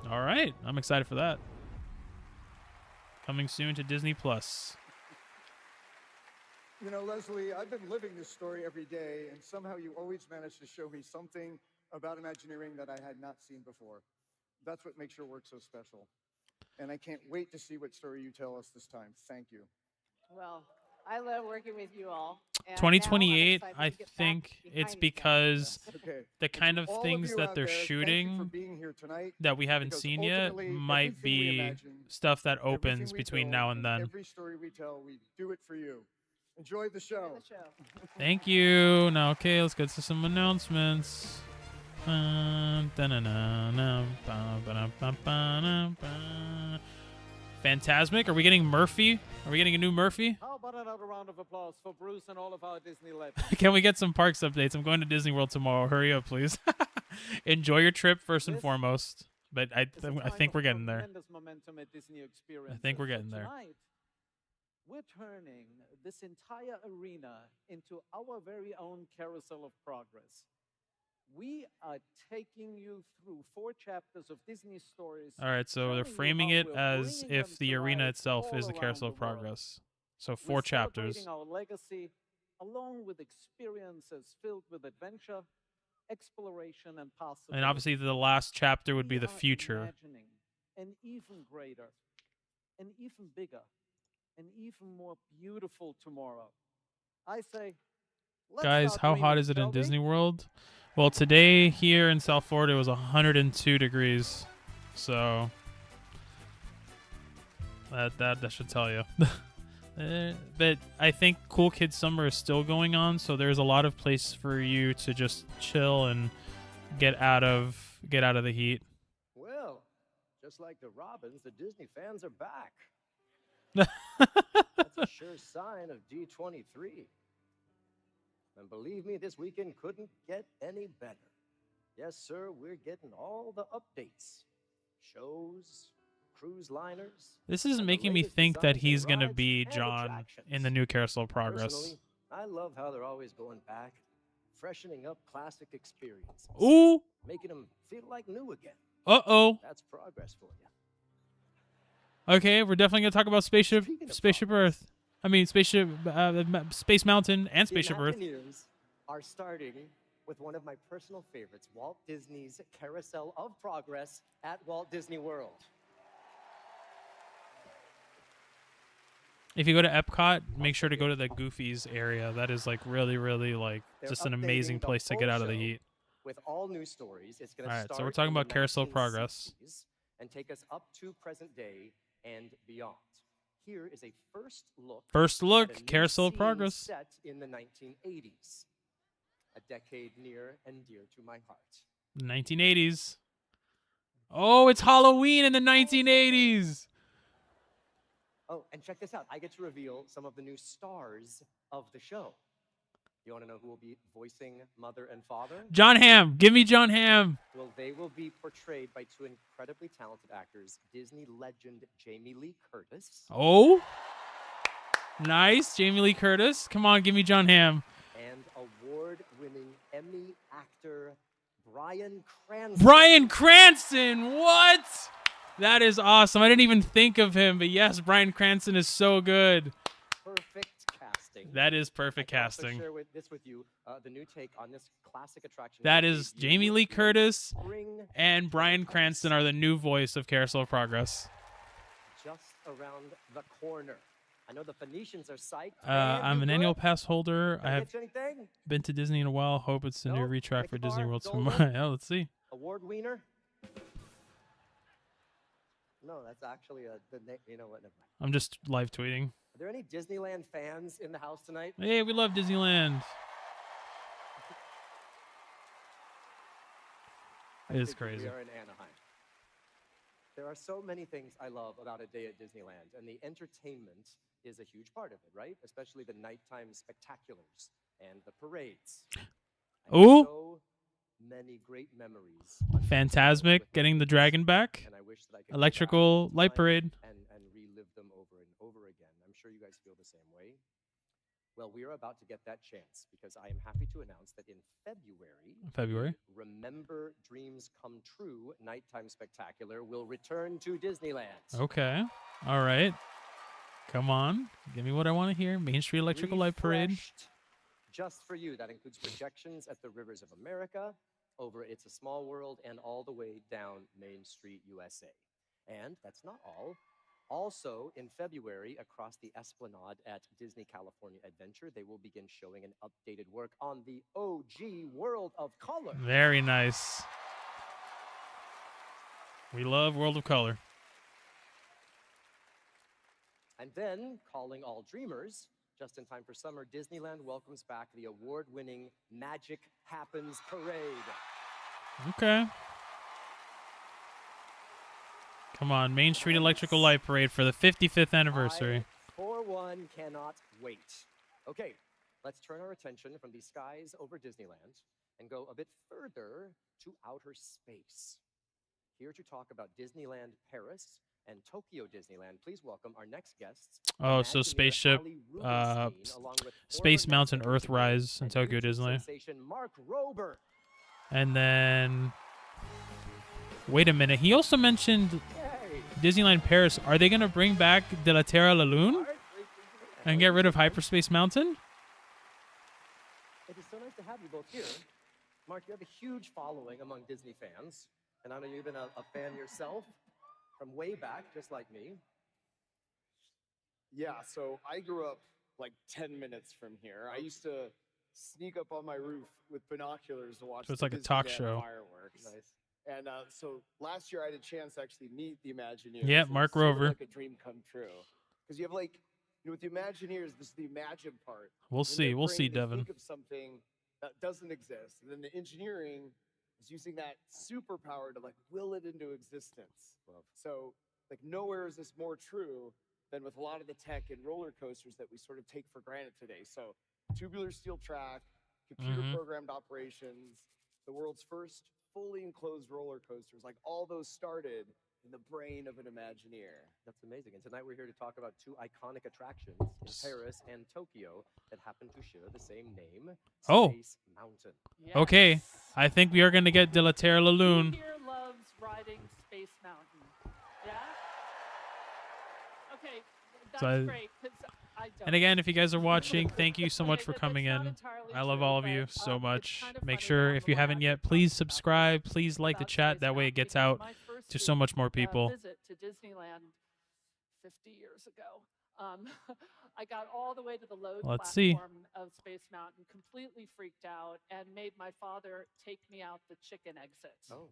All right, I'm excited for that. Coming soon to Disney Plus. You know, Leslie, I've been living this story every day, and somehow you always manage to show me something about Imagineering that I had not seen before. That's what makes your work so special. And I can't wait to see what story you tell us this time. Thank you. Well, I love working with you all. And now I'm 2028, excited to I get back think it's behind the because Okay. the kind To of all of things you that out they're there, thank you for shooting being here tonight, that we haven't because seen yet ultimately, might everything we be imagine, stuff that everything opens we between build, now and then. every story we tell, we do it for you. Enjoy the show. the show. Thank you. Now, okay, let's get to some announcements. Fantasmic. Are we getting Murphy? Are we getting a new Murphy? How about another round of applause for Bruce and all of our Disney legends? Can we get some parks updates? I'm going to Disney World tomorrow. Hurry up, please. Enjoy your trip first and This foremost. But I is a I time think of we're getting there. tremendous momentum at Disney I think we're Experiences. So getting there. Tonight, we're turning this entire arena into our very own carousel of progress. We are taking you through 4 chapters of Disney stories. All right, so they're showing you framing how it we're as bringing them if the to arena life itself all is a around carousel the of world. progress. So We're 4 chapters. celebrating our legacy along with experiences filled with adventure, exploration, and possibility. And obviously the last chapter would be We the are future. imagining an even greater, an even bigger, an even more beautiful tomorrow. I say, let's Guys, start how hot dreaming, is it in shall we? Disney World? Well, today here in South Florida it was 102 degrees. So that should tell you. But I think Cool Kids Summer is still going on, so there's a lot of place for you to just chill and get out of the heat. Well, just like the Robins, the Disney fans are back. That's a sure sign of D23. And believe me, this weekend couldn't get any better. Yes, sir, we're getting all the updates. Shows, cruise liners. This is and the making me latest think that designs in he's going to rides be and John attractions. in the new Carousel of Progress. Personally, I love how they're always going back, freshening up classic experiences, Ooh. making them feel like new again. Uh-oh. That's progress for you. Okay, we're definitely going to talk about Spaceship Speaking of Spaceship progress, Earth. I mean, Space Mountain and the Spaceship Earth. Imagineers are starting with one of my personal favorites, Walt Disney's Carousel of Progress at Walt Disney World. If you go to Epcot, make sure to go to the Goofies area. That is like really, really like They're just an updating amazing the place to whole get out of the show heat. with all new stories. It's going All to right, so start we're talking in the about Carousel of Progress. 1960s and take us up to present day and beyond. Here is a first look. First at look, a new Carousel of scene Progress. set in the 1980s, a decade near and dear to my heart. 1980s. Oh, it's Halloween in the 1980s. Oh, and check this out. I get to reveal some of the new stars of the show. You want to know who will be voicing Mother and Father? John Hamm. Give me John Hamm. Well, they will be portrayed by 2 incredibly talented actors, Disney legend Jamie Lee Curtis Oh. Nice. Jamie Lee Curtis. Come on, give me John Hamm. and award-winning Emmy actor Bryan Cranston. Bryan Cranston. What? That is awesome. I didn't even think of him, but yes, Bryan Cranston is so good. Perfect casting. That is perfect I can also casting. share this with you, the new take on this classic attraction. That will is debut Jamie Lee in Curtis spring and Bryan 2026. Cranston are the new voice of Carousel of Progress. Just around the corner. I know the Phoenicians are psyched. I'm You an good? annual pass holder. Can I I have get you anything? been to Disney in a while. Hope it's a new Nope. retrack for Mickey Disney bar? World Dolan? tomorrow. Yeah, let's see. Award wiener? No, that's actually you know what? Never mind. I'm just live tweeting. Are there any Disneyland fans in the house tonight? Hey, we love Disneyland. I It is figured crazy. We are in Anaheim. There are so many things I love about a day at Disneyland, and the entertainment is a huge part of it, right? Especially the nighttime spectaculars and the parades. I have Ooh. so many great memories. Phantasmic with getting the movies, dragon back. and I wish that I could go back Electrical in light time parade. and relive them over and over again. I'm sure you guys feel the same way. Well, we are about to get that chance because I am happy to announce that in February, Remember Dreams Come True Nighttime Spectacular will return to Disneyland. Okay. All right. Come on. Give me what I want to hear. Main Street Electrical Light Parade. Refreshed just for you. That includes projections at the Rivers of America, over It's a Small World, and all the way down Main Street, USA. And that's not all. Also, in February, across the Esplanade at Disney California Adventure, they will begin showing an updated work on the OG World of Color. Very nice. We love World of Color. And then, calling all dreamers, just in time for summer, Disneyland welcomes back the award-winning Magic Happens Parade. Okay. Come on, Main Street Electrical Light Parade for the 55th anniversary. I, for one, cannot wait. Okay, let's turn our attention from the skies over Disneyland and go a bit further to outer space. Here to talk about Disneyland Paris and Tokyo Disneyland, please welcome our next guests. Oh, so Imagineer spaceship, Ali Rubenstein, along with Space former Mountain, NASA engineer Earthrise, and Tokyo YouTube Disney. sensation Mark Rober. And then, wait a minute. He also mentioned Hey. Disneyland Paris. Are they gonna bring back De la Terre a la Lune and get rid of Hyperspace Mountain? It is so nice to have you both here. Mark, you have a huge following among Disney fans, and I know you've been a fan yourself from way back, just like me. Yeah, so I grew up like 10 minutes from here. I used to sneak up on my roof with binoculars to watch So it's the like a talk Disneyland show. fireworks. Nice. And so last year I had a chance to actually meet the Imagineers. Yeah, and Mark it's sort of Rover. like a dream come true. Because you have like, with the Imagineers, this is the imagine part. We'll In see. their We'll brain, see, they Devin. think of something that doesn't exist. And then the engineering is using that superpower to like will it into existence. Love. So like nowhere is this more true than with a lot of the tech and roller coasters that we sort of take for granted today. So tubular steel track, computer programmed operations, the world's first fully enclosed roller coasters, like all those started in the brain of an Imagineer. That's amazing. And tonight we're here to talk about two iconic attractions in Paris and Tokyo that happen to share the same name, Oh. Space Mountain. Okay, I think we are gonna get De la Terre a la Who Lune. here loves riding Space Mountain? Yeah? Okay, that's So great, 'cause I don't. And again, if you guys are watching, thank you so much Okay, for that's coming not in. entirely I love true, all of you but, so it's much. kind of Make funny sure down if the you line haven't we're yet, talking please about subscribe. this, Please like the about chat. Space That way it Mountain, gets because out my first to so much more people. visit to Disneyland 50 years ago. I got all the way to the load Let's see. platform of Space Mountain, completely freaked out, and made my father take me out the chicken exit. Oh,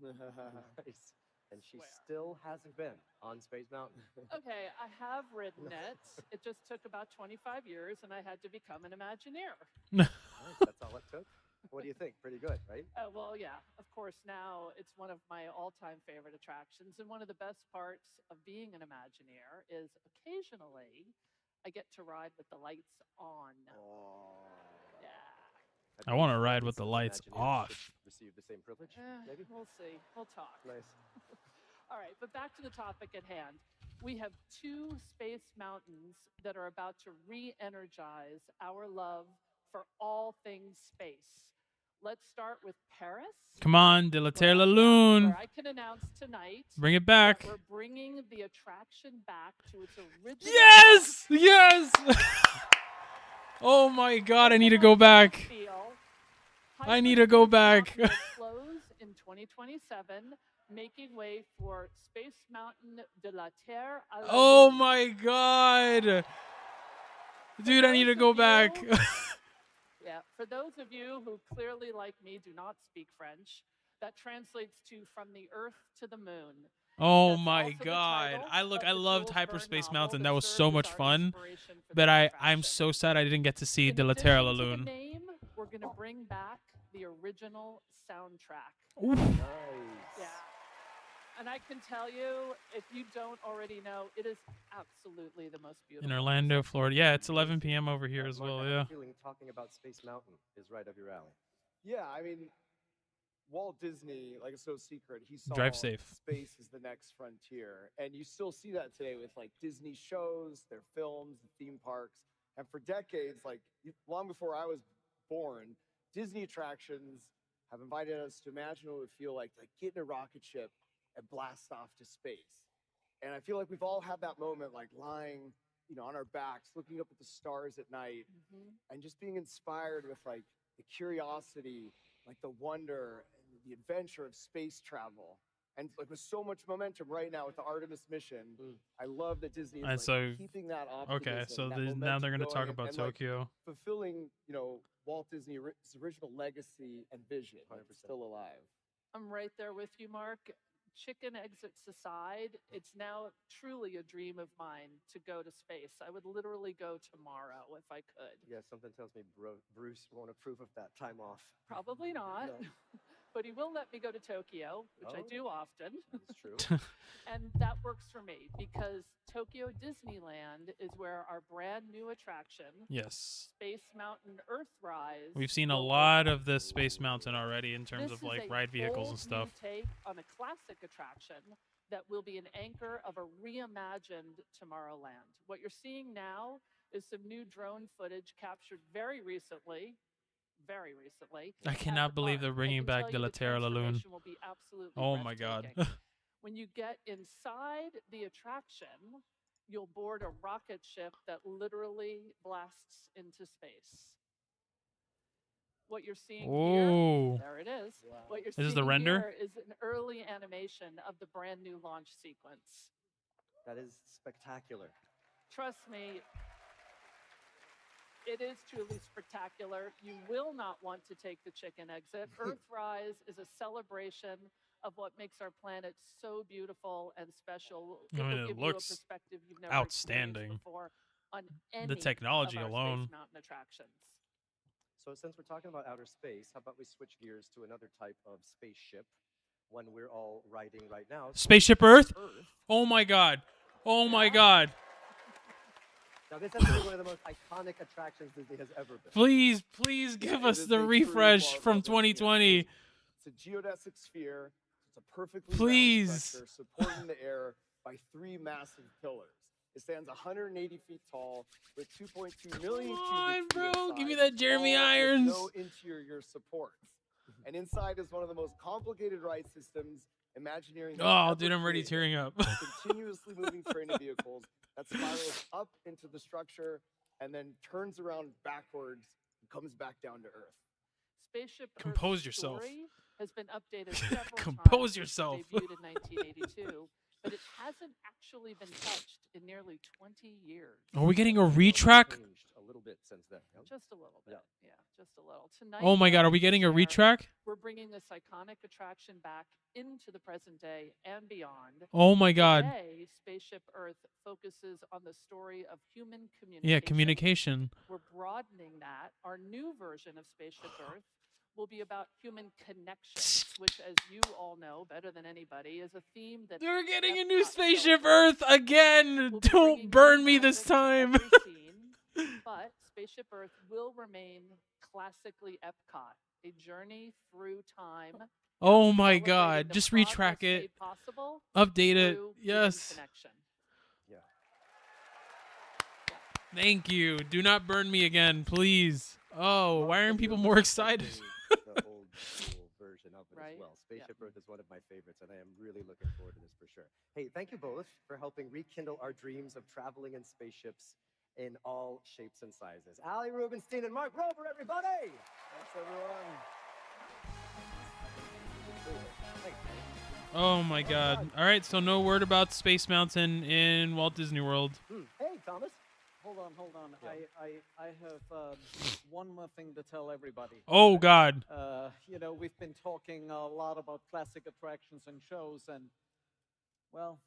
nice. And she Swear. still hasn't been on Space Mountain. Okay, I have ridden it. It just took about 25 years, and I had to become an Imagineer. Nice. That's all it took. What do you think? Pretty good, right? Well, yeah, of course, now it's one of my all-time favorite attractions. And one of the best parts of being an Imagineer is occasionally I get to ride with the lights on. Yeah. I want to ride with the lights off. Receive the same privilege, maybe? We'll see. We'll talk. Nice. All right, but back to the topic at hand. We have two space mountains that are about to re-energize our love for all things space. Let's start with Paris. Come on, De la Terre a la where Lune. I can announce tonight Bring it that back. we're bringing the attraction back to its original Yes! Yes! Oh my god, I need to go back. feel. I need to go back. Hyperspace Mountain will close in 2027, making way for Space Mountain de la Terre à la Oh Lune. my god. Dude, I need to go back. Yeah, for those of you who clearly, like me, do not speak French, that translates to from the Earth to the Moon. Oh That's my also the god. title I of the loved Jules Hyperspace Verne Mountain. novel That was served so as much our fun. inspiration for But this I'm attraction. so sad I didn't get to see In De la Terre a la addition to the Lune. name, we're going to bring back the original soundtrack. Nice. Yeah. And I can tell you, if you don't already know, it is absolutely the most beautiful. In Orlando, Florida. Yeah, it's 11 p.m. over here as Mark, well, I have yeah. a feeling talking about Space Mountain is right up your alley. Yeah, I mean, Walt Disney, like it's no secret, he saw Drive safe. space is the next frontier. And you still see that today with like Disney shows, their films, the theme parks. And for decades, like long before I was born, Disney attractions have invited us to imagine what it would feel like to get in a rocket ship and blast off to space. And I feel like we've all had that moment, like lying, on our backs, looking up at the stars at night, and just being inspired with like the curiosity, like the wonder and the adventure of space travel. And like with so much momentum right now with the Artemis mission, I love that Disney is And like, so- keeping that optimism. Okay, so that now momentum they're going to talk going about and, like, Tokyo. fulfilling, Walt Disney's original legacy and vision. Like, 100%. still alive. I'm right there with you, Mark. Chicken exits aside, it's now truly a dream of mine to go to space. I would literally go tomorrow if I could. Yeah, something tells me Bruce won't approve of that time off. Probably not. No. but he will let me go to Tokyo, which I Oh. do often. That's true. And that works for me because Tokyo Disneyland is where our brand new attraction, Yes. Space Mountain Earthrise. We've seen a will lot open. of this Space Mountain already in terms This of is like a ride vehicles and bold stuff. new take on a classic attraction that will be an anchor of a reimagined Tomorrowland. What you're seeing now is some new drone footage captured very recently. Very recently. I at cannot the believe park. they're I bringing can back tell De you La the Terra Laloon. transformation will be absolutely Oh my god. breathtaking. When you get inside the attraction, you'll board a rocket ship that literally blasts into space. What you're seeing here, Oh. there it is. What you're This is seeing the render? here is an early animation of the brand new launch sequence. That is spectacular. Trust me, it is truly spectacular. You will not want to take the chicken exit. Earthrise is a celebration of what makes our planet so beautiful and special. I mean, will it give looks you a perspective you've never outstanding. experienced before on any The technology of our alone. Space Mountain attractions. So since we're talking about outer space, how about we switch gears to another type of spaceship, one we're all riding right now. Spaceship Earth? Oh my god. Oh my god. Now this has to be one of the most iconic attractions Disney has ever been. Please, please give us the refresh from 2020. It's a geodesic sphere. It's a perfectly Please. round structure supported in the air by 3 massive pillars. It stands 180 feet tall with 2.2 million cubic feet bro. Give me inside, that Jeremy all with Irons. no interior supports. And inside is one of the most complicated ride systems Imagineering. Oh, dude, I'm already tearing up. Continuously moving train of vehicles that spirals up into the structure and then turns around backwards and comes back down to Earth. Spaceship Compose Earth's yourself. story has been updated several Compose times yourself. since it debuted in 1982, but it hasn't actually been touched in nearly 20 years. Are we getting a retrack? Changed a little bit since then. Huh? Just a little bit. Yeah, just a little. Tonight, Oh my god, are we to getting a share, retrack? We're bringing this iconic attraction back into the present day and beyond. Oh my god. Today, Spaceship Earth focuses on the story of human communication. Yeah, communication. We're broadening that. Our new version of Spaceship Earth will be about human connection, which, as you all know better than anybody, is a theme that We're getting a new Epcot Spaceship celebrates. Earth again. We'll be Don't bringing burn new me this magic to time. every scene, but Spaceship Earth will remain classically Epcot, a journey through time. Oh my celebrating god. the Just progress retrack it. made possible Update it. through human Yes. connection. Thank you. Do not burn me again, please. Oh, why aren't people more excited? The old school version of it Right? as well. Yeah. Spaceship Earth is one of my favorites, and I am really looking forward to this for sure. Hey, thank you both for helping rekindle our dreams of traveling in spaceships in all shapes and sizes. Ali Rubenstein and Mark Rober, everybody! Thanks, everyone. Thanks, man. Oh my god. All right, so no word about Space Mountain in Walt Disney World. Hey, Thomas. Hold on. I have one more thing to tell everybody. Oh god. You know, we've been talking a lot about classic attractions and shows, and, well,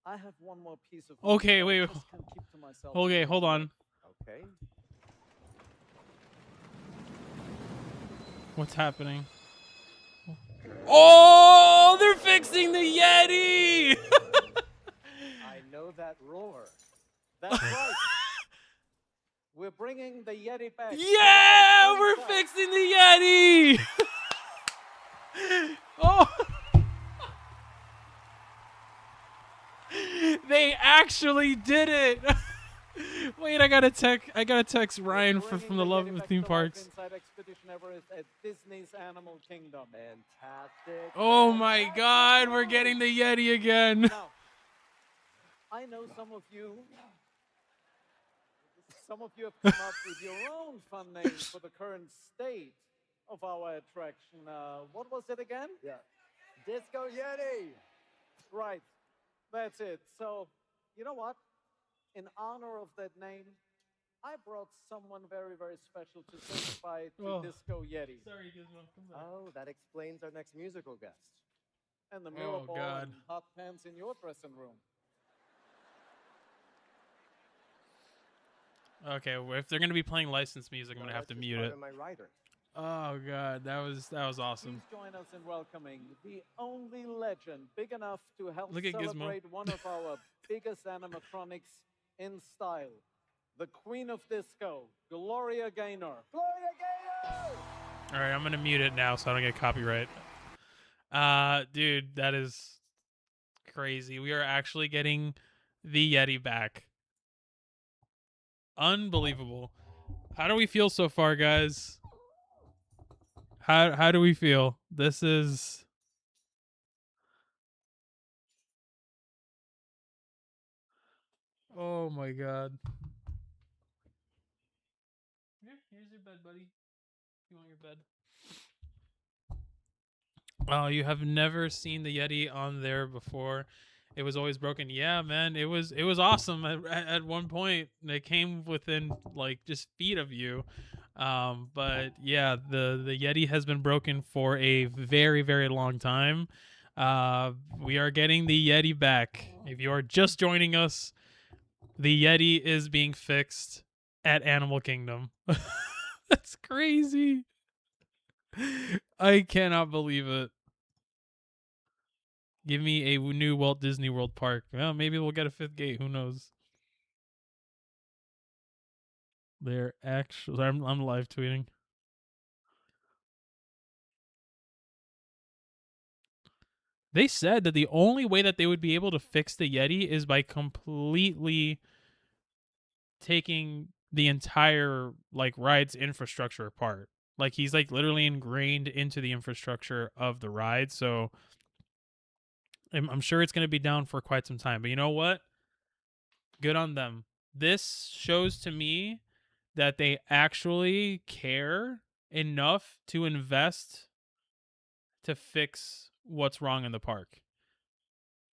I have one more piece of news Okay, that I wait. just can't keep to myself Okay, any hold longer. on. Okay. What's happening? Oh, they're fixing the Yeti. I know that roar. That's right. We're bringing the Yeti back. Yeah, Tonight, we're inside. fixing the Yeti. Oh. They actually did it. Wait, I gotta text Ryan We're from bringing the Love Yeti of back Theme to life Parks. Inside Expedition Everest at Disney's Animal Kingdom. Fantastic. Oh my god, we're getting the Yeti again. Now, I know some of you have come up with your own fun names for the current state of our attraction. What was it again? Yeah. Disco Yeti. Right, that's it. So, you know what? In honor of that name, I brought someone very, very special to certify to Oh. Disco Yeti. Sorry, Gizmo. Come back. Oh, that explains our next musical guest. And the mirror ball God. and hot pants in your dressing room. Okay, well, if they're gonna be playing licensed music, I'm gonna have to That's just mute part it. of my rider. Oh god, that was awesome. Please join us in welcoming the only legend big enough to help Look at Gizmo. celebrate one of our biggest animatronics in style. The Queen of Disco, Gloria Gaynor. Gloria Gaynor! All right, I'm gonna mute it now so I don't get copyright. Dude, that is crazy. We are actually getting the Yeti back. Unbelievable. How do we feel so far, guys? How do we feel? This is oh my god. Here's your bed, buddy. You want your bed? Oh, you have never seen the Yeti on there before. It was always broken. Yeah, man, it was awesome. At one point, they came within like just feet of you. But yeah, the Yeti has been broken for a very very long time. We are getting the Yeti back. If you are just joining us, the Yeti is being fixed at Animal Kingdom. That's crazy. I cannot believe it. Give me a new Walt Disney World park. Well, maybe we'll get a fifth gate. Who knows? They're actually. I'm live tweeting. They said that the only way that they would be able to fix the Yeti is by completely taking the entire like ride's infrastructure apart. Like he's like literally ingrained into the infrastructure of the ride. So I'm sure it's going to be down for quite some time. But you know what? Good on them. This shows to me that they actually care enough to invest to fix what's wrong in the park.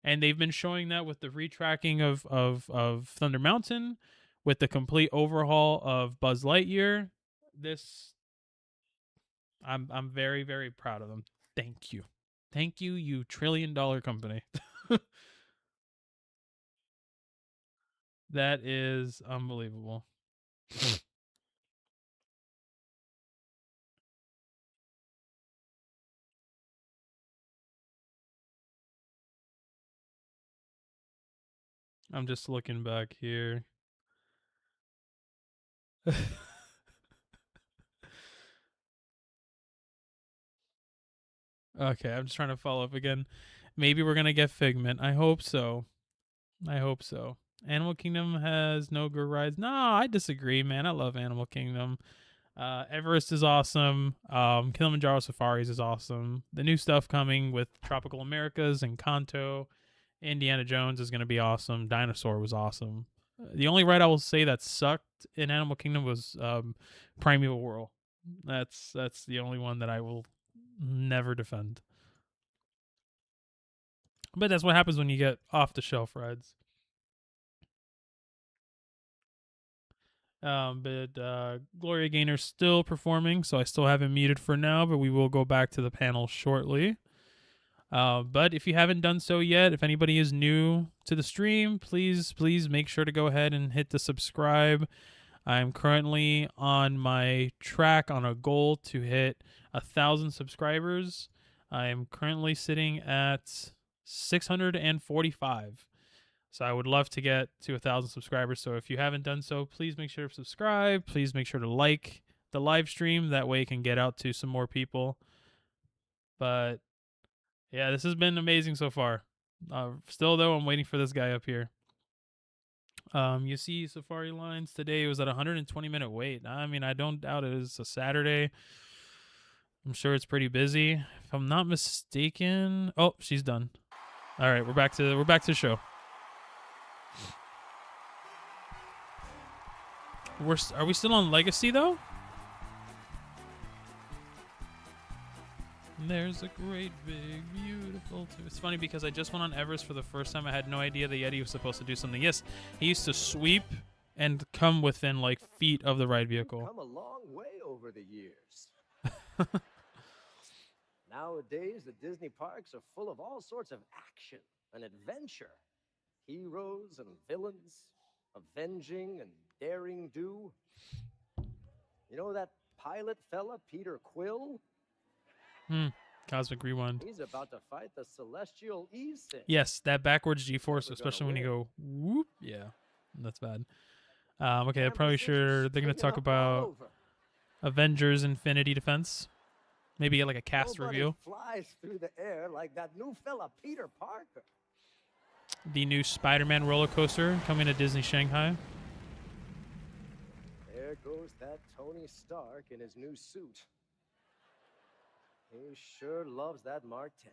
And they've been showing that with the retracking of Thunder Mountain, with the complete overhaul of Buzz Lightyear. This I'm very, very proud of them. Thank you. Thank you, you $1 trillion company. That is unbelievable. I'm just looking back here. Okay, I'm just trying to follow up again. Maybe we're gonna get Figment. I hope so. I hope so. Animal Kingdom has no good rides. No, I disagree, man. I love Animal Kingdom. Everest is awesome. Kilimanjaro Safaris is awesome. The new stuff coming with Tropical Americas and Kanto, Indiana Jones is going to be awesome. Dinosaur was awesome. The only ride I will say that sucked in Animal Kingdom was Primeval Whirl. That's the only one that I will never defend. But that's what happens when you get off the shelf rides. But Gloria Gaynor's still performing, so I still have him muted for now, but we will go back to the panel shortly. But if you haven't done so yet, if anybody is new to the stream, please make sure to go ahead and hit the subscribe. I'm currently on my track on a goal to hit 1,000 subscribers. I'm currently sitting at 645. So I would love to get to 1,000 subscribers. So if you haven't done so, please make sure to subscribe. Please make sure to like the live stream. That way it can get out to some more people. But yeah, this has been amazing so far. Still, though, I'm waiting for this guy up here. You see Safari Lines today. It was at a 120-minute wait. I mean, I don't doubt it. It's a Saturday. I'm sure it's pretty busy. If I'm not mistaken. Oh, she's done. All right, we're back to the show. Are we still on Legacy though? There's a great big beautiful. It's funny because I just went on Everest for the first time. I had no idea the Yeti was supposed to do something. Yes, he used to sweep and come within like feet of the ride vehicle. Come a long way over the years. Nowadays, the Disney parks are full of all sorts of action and adventure. Heroes and villains, avenging and daring do. You know that pilot fella, Peter Quill? Cosmic Rewind. He's about to fight the celestial East. Yes, that backwards G-force, Never especially gonna when you win. go whoop. Yeah, that's bad. Okay, I'm Campus probably is sure they're gonna stringing talk up all about over. Avengers Infinity Defense. Maybe get like a cast Nobody reveal. flies through the air like that new fella, Peter Parker. The new Spider-Man roller coaster coming to Disney Shanghai. There goes that Tony Stark in his new suit. He sure loves that Mark 10.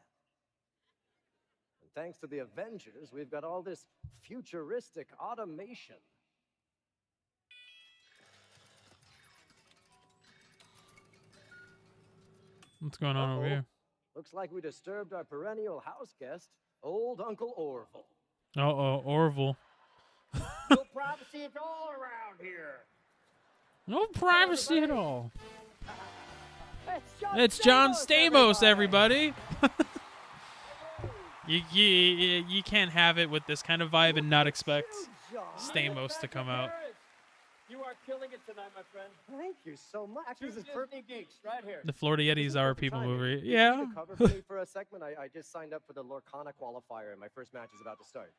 And thanks to the Avengers, we've got all this futuristic automation. What's going on over Uh-oh. here? Looks like we disturbed our perennial house guest, old Uncle Orville. Orville. No privacy at all around here. No privacy at all. John It's John Stamos, Stamos, everybody. You can't have it with this kind of vibe and not expect Stamos to come out. You are killing it tonight, my friend. Thank you so much. Two This is Disney perfect. geeks right here. The Florida This Yetis is are a perfect people timing. mover. Could you Yeah. do the cover for me for a segment? I just signed up for the Lorcana qualifier, and my first match is about to start.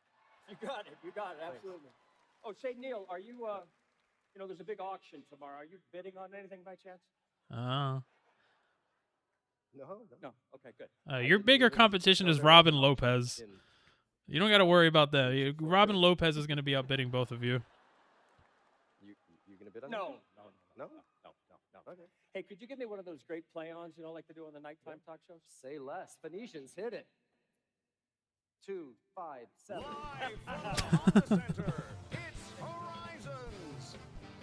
You got it. You got it. Absolutely. Oh, say, Neil, are you, you know, there's a big auction tomorrow. Are you bidding on anything by chance? Oh. No. No. Okay, good. Your bigger competition is Robin Lopez. You don't got to worry about that. Robin Lopez is going to be outbidding both of you. You gonna bid on No. No? No. Okay. Hey, could you give me one of those great play-ons, you know, like they do on the nighttime talk shows? Say less. Phoenicians, hit it. 2, 5, 7. Live from the Honda Center, it's Horizons.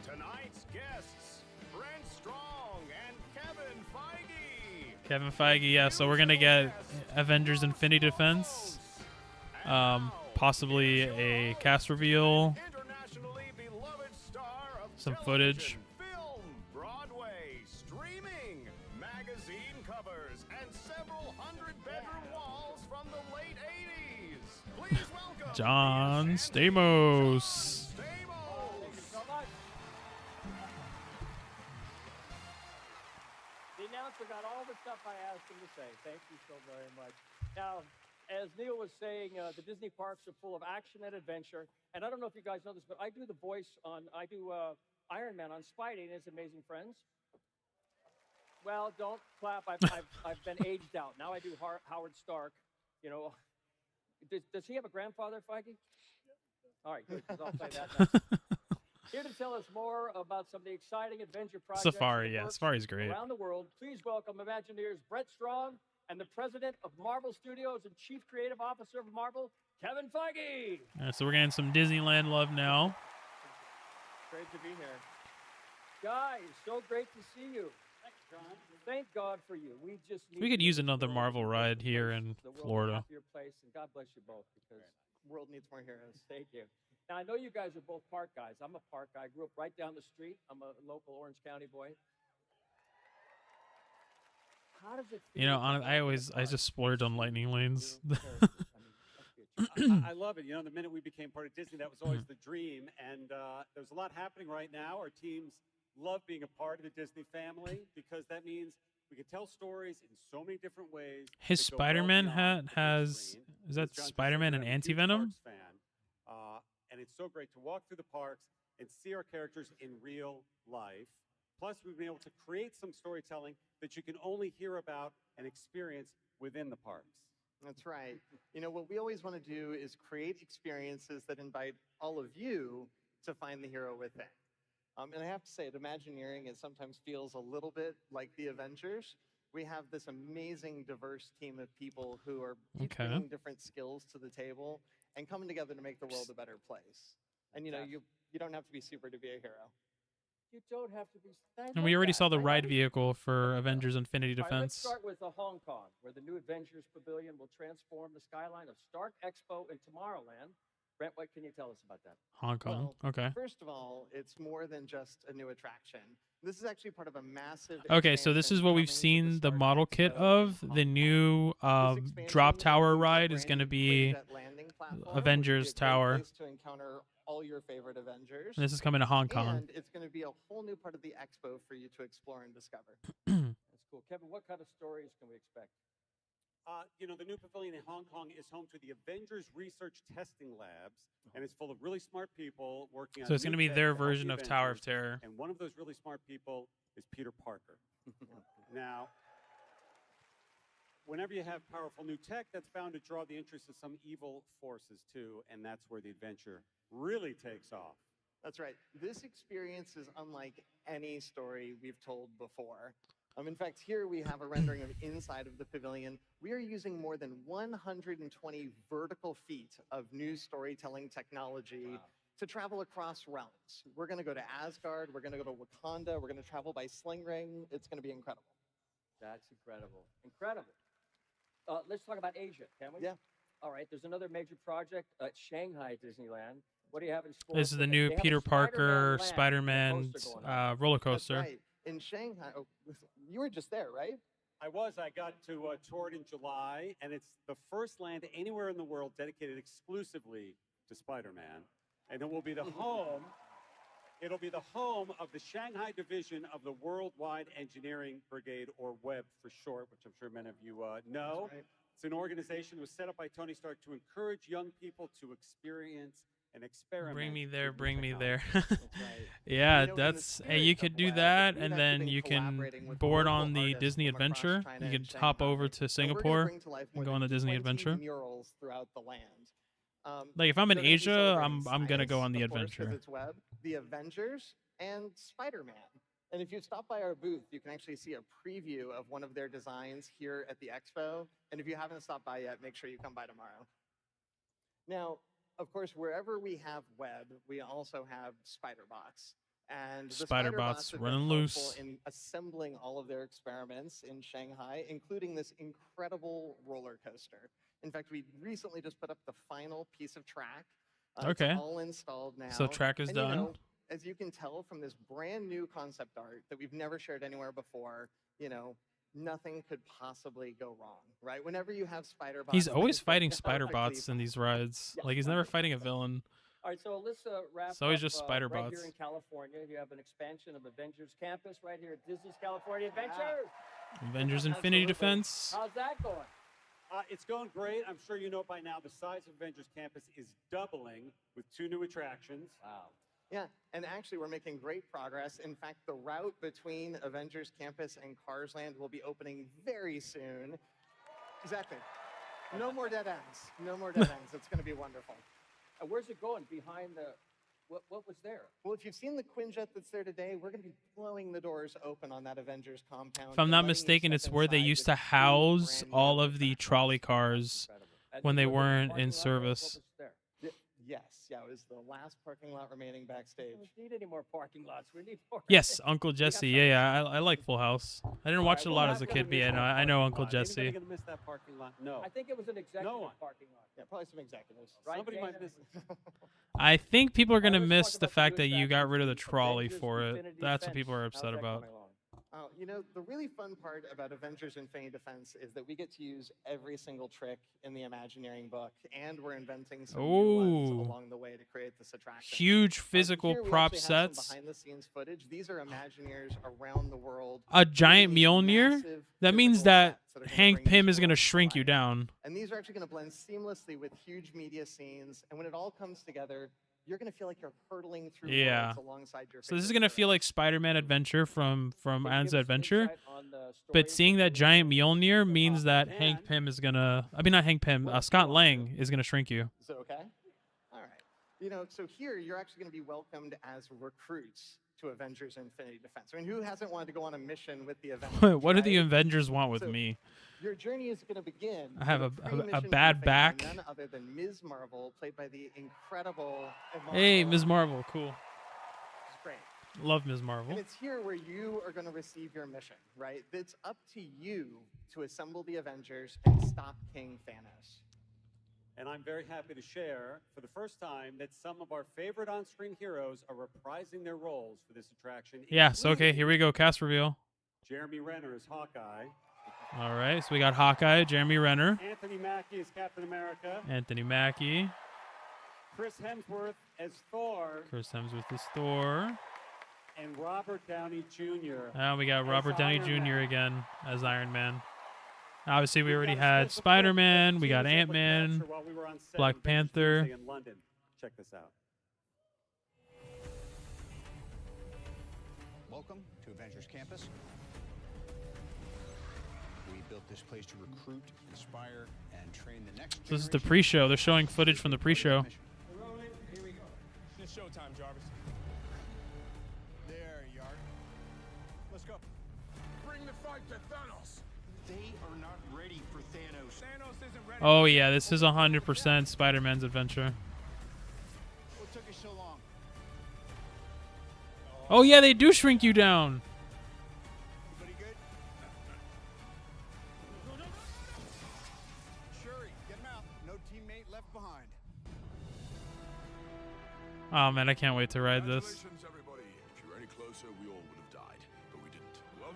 Tonight's guests, Brent Strong and Kevin Feige. Kevin Feige, yeah. So we're going to get Avengers Infinity Defense. Possibly a cast reveal. Internationally beloved star of Some footage. television, film, Broadway, streaming, magazine covers, and several hundred-bedroom walls from the late 80s. Please welcome John the Stamos. Thank you so much. The announcer got all the stuff I asked him to say. Thank you so very much. Now, as Neil was saying, the Disney parks are full of action and adventure. And I don't know if you guys know this, but I do the voice on, Iron Man on Spidey and His Amazing Friends. Well, don't clap. I've been aged out. Now I do Howard Stark. You know, does he have a grandfather, Feige? All right, good. 'Cause I'll play that next. Here to tell us more about some of the exciting adventure projects. Safari, and yeah. works Safari's great. around the world, please welcome Imagineers Brett Strong and the president of Marvel Studios and chief creative officer of Marvel, Kevin Feige. So we're getting some Disneyland love now. Great to be here. Guys, so great to see you. Thanks, John. Thank God for you. We just We need could to use make this another world Marvel a ride better here place, in the world a Florida. happier place, and God bless you both because the world needs more heroes. Thank you. Now, I know you guys are both park guys. I'm a park guy. I grew up right down the street. I'm a local Orange County boy. How does it feel? You know, to I just splurge on lightning lanes. I love it. You know, the minute we became part of Disney, that was always the dream. And there's a lot happening right now. Our teams love being a part of the Disney family because that means we can tell stories in so many different ways. His that go well Spider-Man beyond hat the big has, screen. is that As John just Spider-Man said, and I'm a huge Anti-Venom? Parks fan. And it's so great to walk through the parks and see our characters in real life. Plus, we've been able to create some storytelling that you can only hear about and experience within the parks. That's right. You know, what we always want to do is create experiences that invite all of you to find the hero within. And I have to say, at Imagineering, it sometimes feels a little bit like the Avengers. We have this amazing, diverse team of people who are each bringing different skills to the table and coming together to make the world a better place. And, you know, you don't have to be super to be a hero. You don't have to be. And we already saw the ride vehicle for Avengers Infinity All right, let's Defense. start with Hong Kong, where the new Avengers Pavilion will transform the skyline of Stark Expo in Tomorrowland. Brent, what can you tell us about that? Hong Kong. Well, Okay. First of all, it's more than just a new attraction. This is actually part of a massive. Okay, so this is what we've seen the model kit of. The new drop tower ride is going to be Avengers Tower. To encounter all your favorite Avengers. And this is coming to Hong Kong. And it's going to be a whole new part of the expo for you to explore and discover. That's cool. Kevin, what kind of stories can we expect? The new pavilion in Hong Kong is home to the Avengers Research Testing Labs, and it's full of really smart people working on. So it's going to be tech their to help version the of Tower of Avengers, Terror. And one of those really smart people is Peter Parker. Now, whenever you have powerful new tech, that's bound to draw the interest of some evil forces too, and that's where the adventure really takes off. That's right. This experience is unlike any story we've told before. In fact, here we have a rendering of inside of the pavilion. We are using more than 120 vertical feet of new storytelling technology to travel across realms. We're going to go to Asgard. We're going to go to Wakanda. We're going to travel by Sling Ring. It's going to be incredible. That's incredible. Incredible. Let's talk about Asia, can we? Yeah. All right. There's another major project at Shanghai Disneyland. What do you have in store? This is the new Peter Parker Spider-Man roller coaster. That's right. In Shanghai, you were just there, right? I got to tour it in July, and it's the first land anywhere in the world dedicated exclusively to Spider-Man. And it will be the home. It'll be the home of the Shanghai division of the Worldwide Engineering Brigade, or WEB for short, which I'm sure many of you know. Right. It's an organization that was set up by Tony Stark to encourage young people to experience and experiment. Bring me there, with new bring me there. technology. That's right. Yeah, You know, in the that's spirit you of could do Web, that, we've and actually then been you can collaborating with board local on the artists Disney from across Adventure. China You and can hop Shanghai. over to And we're gonna Singapore bring to life more and go on than the Disney 20 Adventure. murals throughout the land. Like if I'm in they're gonna be Asia, celebrating I'm gonna go science, on the of course, 'cause adventure. it's Web, the Avengers, and Spider-Man. And if you stop by our booth, you can actually see a preview of one of their designs here at the expo. And if you haven't stopped by yet, make sure you come by tomorrow. Now, of course, wherever we have Web, we also have Spider-Bots. And the Spider-Bots have been running helpful loose. in assembling all of their experiments in Shanghai, including this incredible roller coaster. In fact, we recently just put up the final piece of track. Okay. It's all installed now. So track is And, done. You know, as you can tell from this brand new concept art that we've never shared anywhere before, nothing could possibly go wrong, right? Whenever you have Spider-Bots, He's always things go fighting perfectly Spider-Bots in these rides. Yeah. Like he's never fighting a villain. All right, so let's wrap It's always up, just Right Spider-Bots. here in California, you have an expansion of Avengers Campus right here at Disney's California Adventure. Avengers Infinity Absolutely. Defense. How's that going? It's going great. I'm sure you know by now the size of Avengers Campus is doubling with 2 new attractions. Wow. Yeah, and actually we're making great progress. In fact, the route between Avengers Campus and Cars Land will be opening very soon. Exactly. No more dead ends. No more dead ends. It's going to be wonderful. Where's it going? Behind the what was there? Well, if you've seen the Quinjet that's there today, we're going to be blowing the doors open on that Avengers compound. If I'm and not letting you mistaken, step it's where they inside used with to two house brand new all of the attractions. trolley cars And when they was it the weren't parking in lot or service. What was there? Yes, yeah, it was the last parking lot remaining backstage. We don't need any more parking lots. We need more. Yes, Uncle Jesse. Yeah, I like Full House. I didn't watch it a we'll lot have as a to kid, but miss yeah, that I know Parking Uncle lot. Jesse. Anybody gonna miss that parking lot? No. I think it was an executive one. parking lot. Yeah, probably some executives. Right, Somebody might Dana? miss it. I think people are gonna Let's miss talk the about fact new that you got attractions, rid of the the trolley Avengers for it. Infinity That's what Defense. people are How's upset that about. coming along? The really fun part about Avengers Infinity Defense is that we get to use every single trick in the Imagineering book, and we're inventing some new ones Ooh. along the way to create this attraction. Huge physical Here we prop actually have some sets. behind-the-scenes footage. These are Imagineers around the world. A giant doing these Mjolnir? massive That means physical that sets that are gonna Hank bring Pym these is gonna worlds to shrink you life. down. And these are actually going to blend seamlessly with huge media scenes. And when it all comes together, you're going to feel like you're hurtling through Yeah. worlds alongside your So this is favorite gonna feel hero. like Spider-Man Adventure from Can you Islands give of us some Adventure. insight on the story But seeing that between giant the- Mjolnir means that man. Hank Pym is gonna. I mean, not Hank Pym. What Scott do you Lang want is gonna shrink you. Is it okay? All right. So here you're actually going to be welcomed as recruits to Avengers Infinity Defense. I mean, who hasn't wanted to go on a mission with the Avengers? What do the right? Avengers want with So- me? Your journey is going to begin. I have with a pre-mission bad briefing back. on None other than Ms. Marvel, played by the incredible. Hey, Marvel. Ms. Marvel, cool. It's great. Love Ms. And Marvel. it's here where you are going to receive your mission, right? It's up to you to assemble the Avengers and stop King Thanos. And I'm very happy to share, for the first time, that some of our favorite on-screen heroes are reprising their roles for this attraction. Yes. Okay. including Here we go. Cast reveal. Jeremy Renner as Hawkeye, All right. So we got Hawkeye, Jeremy Renner, Anthony Mackie as Captain America, Anthony Mackie. Chris Hemsworth as Thor, Chris Hemsworth is Thor. and Robert Downey Jr. We got as Robert Downey Iron Jr. Man. again as Iron Man. Obviously, we We've already got a had special Spider-Man. clip We got that we were able to Ant-Man, capture while we were on set Black of Avengers Panther. Doomsday in London. Check this out. Welcome to Avengers Campus. We built this place to recruit, inspire, and train the next So this is the generation. pre-show. They're showing footage from the pre-show. Here we go. It's showtime, Jarvis. There you are. Let's go. Bring the fight to Thanos. They are not ready for Thanos. Thanos isn't ready. Oh yeah, this is 100% Spider-Man's adventure. What took you so long? Oh yeah, they do shrink you down. Everybody good? Shuri, get him out. No teammate left behind. Oh man, I can't wait to ride this. Congratulations, everybody. If you were any closer, we all would have died, but we didn't. Well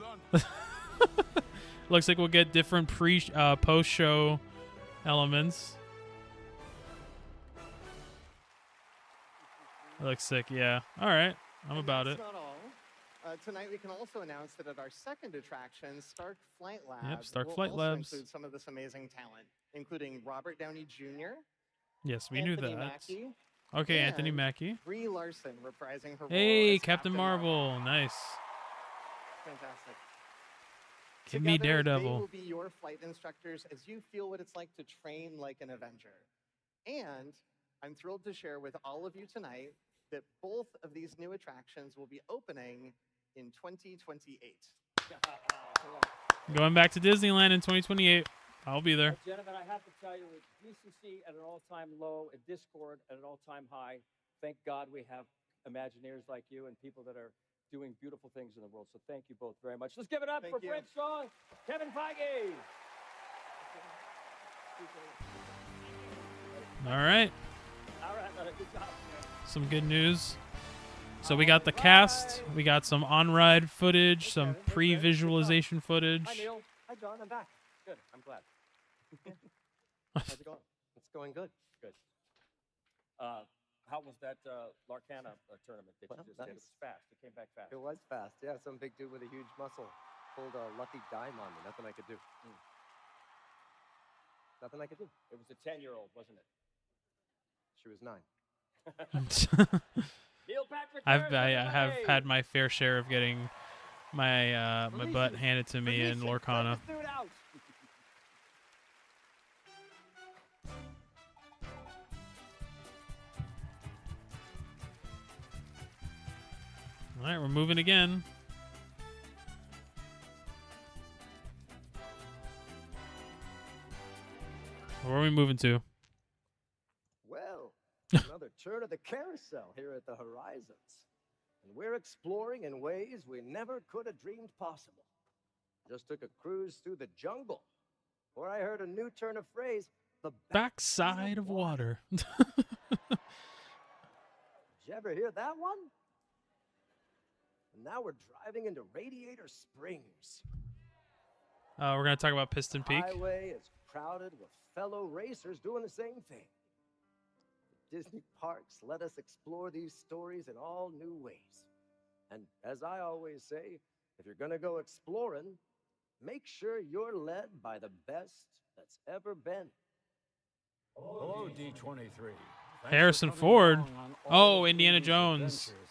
done. Looks like we'll get different post-show elements. That looks sick, yeah. All right, I'm And about that's it. not all. Tonight we can also announce that at our second attraction, Stark Flight Lab, Stark will Flight also Labs. include some of this amazing talent, including Robert Downey Jr., Yes, we Anthony knew that. Mackie, Okay, Anthony and Mackie. Brie Larson reprising her role Hey, as Captain Marvel. Nice. Fantastic. Give me Together, They Daredevil. will be your flight instructors as you feel what it's like to train like an Avenger. And I'm thrilled to share with all of you tonight that both of these new attractions will be opening in 2028. Going back to Disneyland in 2028. I'll be there. Gentlemen, I have to tell you, with decency at an all-time low and discord at an all-time high, thank God we have Imagineers like you and people that are doing beautiful things in the world. So thank you both very much. Let's give it up Thank for you. Brent Strong, Kevin Feige. All right. All right, good job. Some good news. So we got the cast. We got some on-ride footage, some pre-visualization footage. Hi, Neil. Hi, John. I'm back. Good. I'm glad. How's it going? It's going good. Good. How was that Larcana tournament that Well, you just did? It nice. was fast. It came back fast. It was fast. Yeah, some big dude with a huge muscle pulled a lucky dime on me. Nothing I could do. Nothing I could do. It was a 10-year-old, wasn't it? She was 9. Neil Patrick I Harris, have everybody. had my fair share of getting my my butt handed to me in Lorcana. Check this dude out. All right, we're moving again. Where are we moving to? Well, another turn of the carousel here at the Horizons. And we're exploring in ways we never could have dreamed possible. Just took a cruise through the jungle, where I heard a new turn of phrase, the Backside of water. Did you ever hear that one? And now we're driving into Radiator Springs. We're gonna talk about Piston Peak. Highway is crowded with fellow racers doing the same thing. The Disney parks let us explore these stories in all new ways. And as I always say, if you're gonna go exploring, make sure you're led by the best that's ever been. Hello, D23. Thanks Harrison for coming Ford. along on all Oh, of Indiana Disney's Jones. adventures.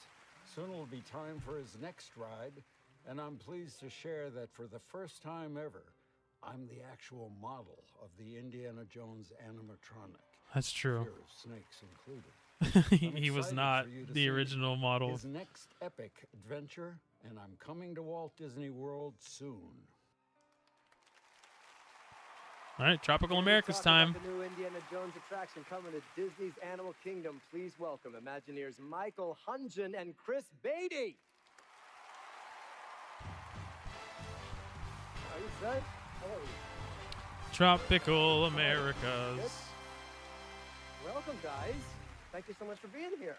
Soon will be time for his next ride, and I'm pleased to share that for the first time ever, I'm the actual model of the Indiana Jones animatronic. That's true. Fear of snakes included. I'm He was excited not for you to the see original model. His next epic adventure, and I'm coming to Walt Disney World soon. All right, Tropical Here to America's talk time. about the new Indiana Jones attraction coming to Disney's Animal Kingdom. Please welcome Imagineers Michael Hungen and Chris Beatty. Are you set? Hello. Tropical Americas. Welcome, guys. Thank you so much for being here.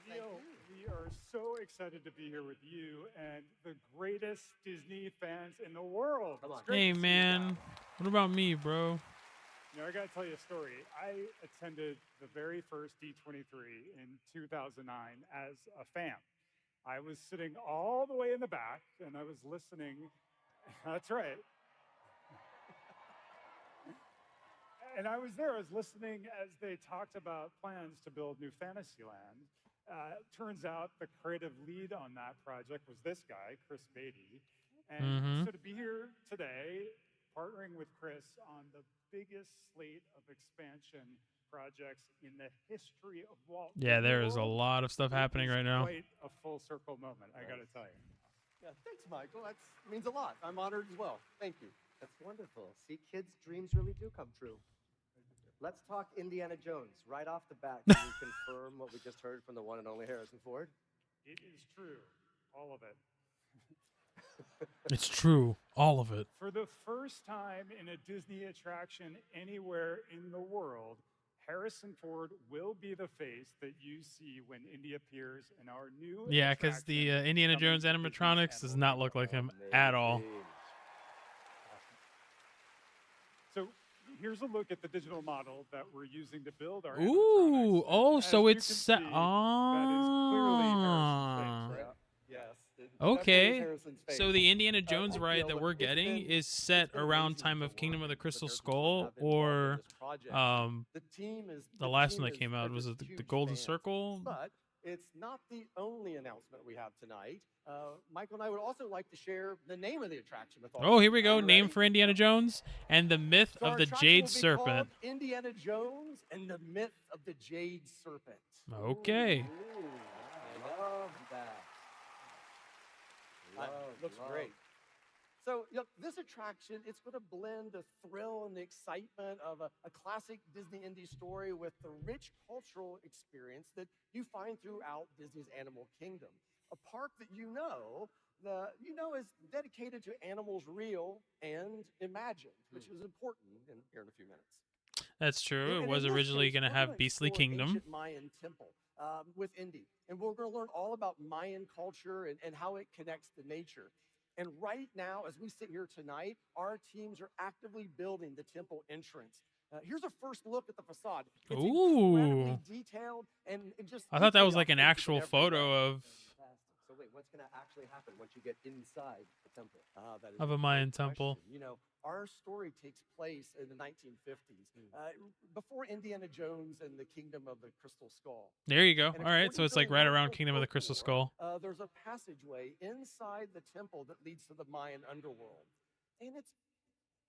Neil, we are so excited to be here with you and the greatest Disney fans in the world. Come on. It's great Hey to see you man, guys. what about me, bro? You know, I got to tell you a story. I attended the very first D23 in 2009 as a fan. I was sitting all the way in the back, and I was listening. That's right. And I was there. I was listening as they talked about plans to build New Fantasyland. Turns out the creative lead on that project was this guy, Chris Beatty. And so to be here today, partnering with Chris on the biggest slate of expansion projects in the history of Walt Yeah, Disney there is a World, lot of stuff happening is right now. Quite a full circle moment, I got to tell you. Yeah, thanks, Michael. That means a lot. I'm honored as well. Thank you. That's wonderful. See, kids' dreams really do come true. Let's talk Indiana Jones. Right off the bat, can you confirm what we just heard from the one and only Harrison Ford? It is true, all of it. It's true, all of it. For the first time in a Disney attraction anywhere in the world, Harrison Ford will be the face that you see when Indy appears in our new Yeah, because the Indiana Jones animatronics does not look like him at all. So here's a look at the digital model that we're using to build our Ooh, oh, As so you it's can set. see, that is clearly Harrison's face, right? Yes. Okay, so the Indiana Jones ride that we're getting is set around time of Kingdom of the Crystal Skull, or the last one that came out was it the Golden Circle? But it's not the only announcement we have tonight. Michael and I would also like to share the name of the attraction with all. Oh, here we go. Name for Indiana Jones and the myth of the Jade Serpent. Indiana Jones and the myth of the Jade Serpent. Okay. Ooh, I love that. Looks great. So, you know, this attraction, it's going to blend the thrill and the excitement of a classic Disney Indy story with the rich cultural experience that you find throughout Disney's Animal Kingdom. A park that you know is dedicated to animals real and imagined, which is important here in a few minutes. That's true. And It was in this originally case, going to we're gonna have Beastly explore Kingdom. ancient Mayan temple with Indy. And we're going to learn all about Mayan culture and how it connects to nature. And right now, as we sit here tonight, our teams are actively building the temple entrance. Here's a first look at the facade. It's incredibly Ooh. detailed and just. I thought that was chaos like an painted actual everywhere. photo of So wait, what's going to actually happen once you get inside the temple? That is a great Mayan temple. question. You know, our story takes place in the 1950s, before Indiana Jones and the Kingdom of the Crystal Skull. There you go. And All right, so according it's to like right around local Kingdom of the Crystal folklore, Skull. there's a passageway inside the temple that leads to the Mayan underworld, and it's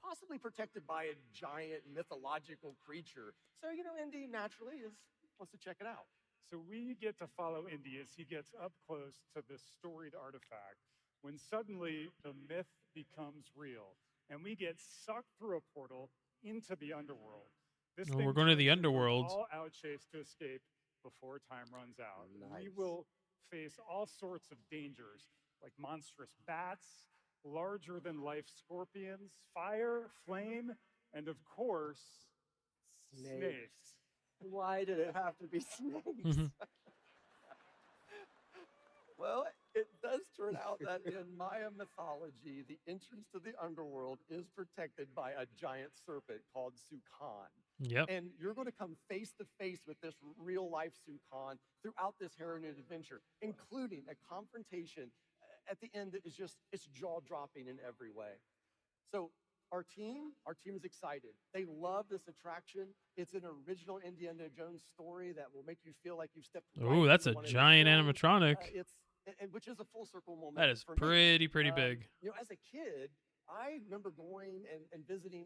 possibly protected by a giant mythological creature. So, you know, Indy naturally wants to check it out. So we get to follow Indy as he gets up close to this storied artifact when suddenly the myth becomes real and we get sucked through a portal into the underworld. This Oh, thing we're going to the turns into an underworld. all-out chase to escape before time runs out. We Nice. will face all sorts of dangers like monstrous bats, larger-than-life scorpions, fire, flame, and of course, snakes. Why did it have to be snakes? Well, it does turn out that in Maya mythology, the entrance to the underworld is protected by a giant serpent called Sukan. Yep. And you're going to come face to face with this real-life Sukan throughout this Heritage adventure, including a confrontation at the end that is just, it's jaw-dropping in every way. So our team is excited. They love this attraction. It's an original Indiana Jones story that will make you feel like you've stepped right Ooh, that's into a one of the giant films. animatronic. Which is a full circle moment. That is for me. pretty big. You know, as a kid, I remember going and visiting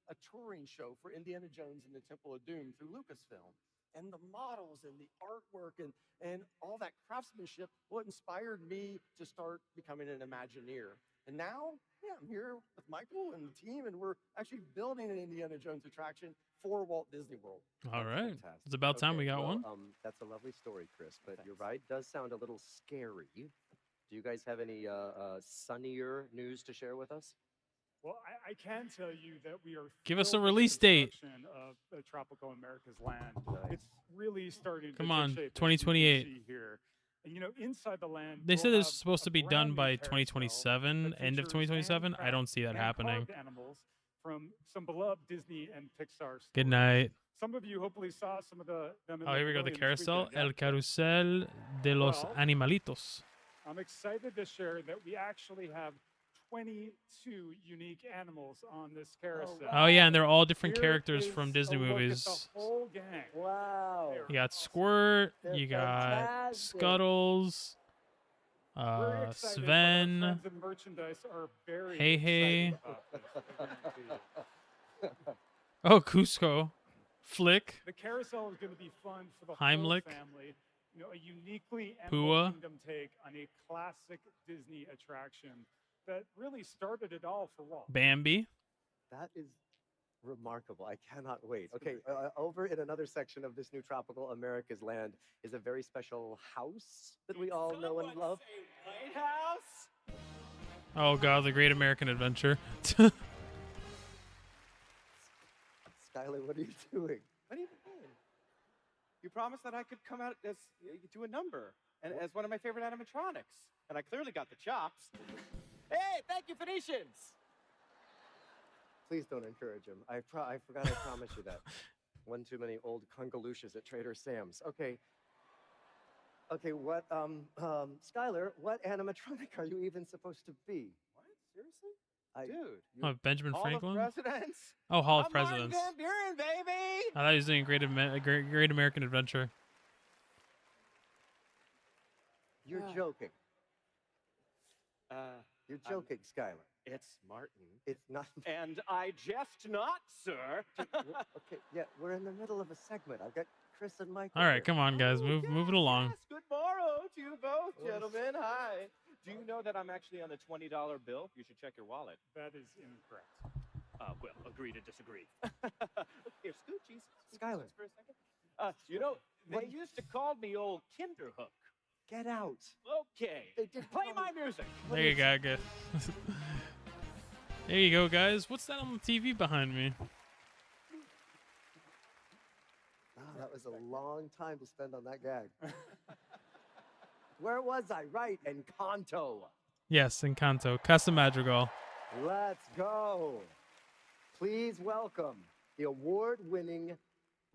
a touring show for Indiana Jones and the Temple of Doom through Lucasfilm. And the models and the artwork and all that craftsmanship, what inspired me to start becoming an Imagineer. And now, yeah, I'm here with Michael and the team, and we're actually building an Indiana Jones attraction for Walt Disney World. All right. It's about time we got one. That's a lovely story, Chris, but your ride does sound a little scary. Do you guys have any sunnier news to share with us? Well, I can tell you that we are. Give us a thrilled with the release date. construction of the Tropical America's Land. It's really starting to Come take on, shape, as you can 2028. see here. And you know, inside the land, They we'll said have it's supposed to a be brand done new by carousel 2027, that end of features 2027. I don't see that happening. hand-carved animals from some beloved Disney and Pixar stories. Good night. Some of you hopefully saw some of them in Oh, here we go. The pavilion this carousel. weekend, yeah? El Carrusel de los Well, Animalitos. I'm excited to share that we actually have 22 unique animals on this carousel. Oh, yeah, and they're all different Here characters is from Disney a look movies. At the whole gang. Wow. You got Squirt. They're You got fantastic. Scuttles. We're excited, but our Sven. friends in merchandise are very Hey, hey. excited about this. Oh, Cusco. Flick. The carousel is going to be fun for the Heimlich. whole family. You know, a uniquely Pua. Animal Kingdom take on a classic Disney attraction that really started it all for Walt. Bambi. That is remarkable. I cannot wait. Okay, over in another section of this new tropical America's Land is a very special house that we all know and love. Lighthouse. Oh, God, The Great American Adventure. Skylar, what are you doing? What do you mean? You promised that I could come out as do a number and as one of my favorite animatronics, and I clearly got the chops. Hey, thank you, Phoenicians. Please don't encourage him. I forgot I promised you that. One too many old congalucious at Trader Sam's. Okay. Okay, what, Skylar, what animatronic are you even supposed to be? What? Seriously? Dude. Oh, Benjamin Hall Franklin? of Presidents. Oh, Hall of I'm Martin Presidents. Van Buren, baby. I thought he was doing Great American Adventure. You're joking. You're I'm- joking, Skylar. It's Martin. It's not. And I jest not, sir. Okay, yeah, we're in the middle of a segment. I've got Chris and Mike. All right, come on, guys. Move it along. Yes, good morrow to you both, gentlemen. Hi. Do you know that I'm actually on the $20 bill? You should check your wallet. That is incorrect. Well, agree to disagree. Here, scoochies. Skylar. For a second. You know, they used to call me old Kinderhook. Get out. Okay. They did Play my music. There you go. Good. There you go, guys. What's that on the TV behind me? Wow, that was a long time to spend on that gag. Where was I? Right, Encanto. Yes, Encanto. Casa Madrigal. Let's go. Please welcome the award-winning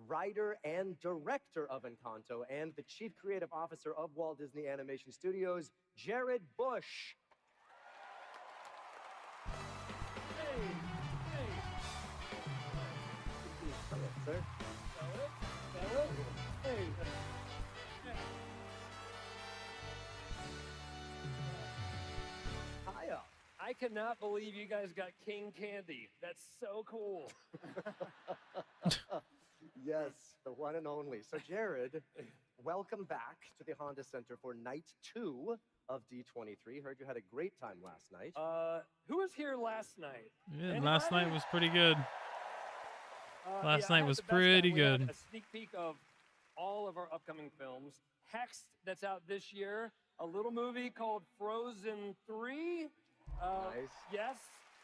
writer and director of Encanto and the chief creative officer of Walt Disney Animation Studios, Jared Bush. Sir. Hiya. I cannot believe you guys got King Candy. That's so cool. Yes, the one and only. So, Jared, welcome back to the Honda Center for night 2 of D23. Heard you had a great time last night. Who was here last night? Yeah, last night was pretty good. Last I night had was the best time. pretty We had good. a sneak peek of all of our upcoming films. Hex, that's out this year. A little movie called Frozen 3. Nice. Yes.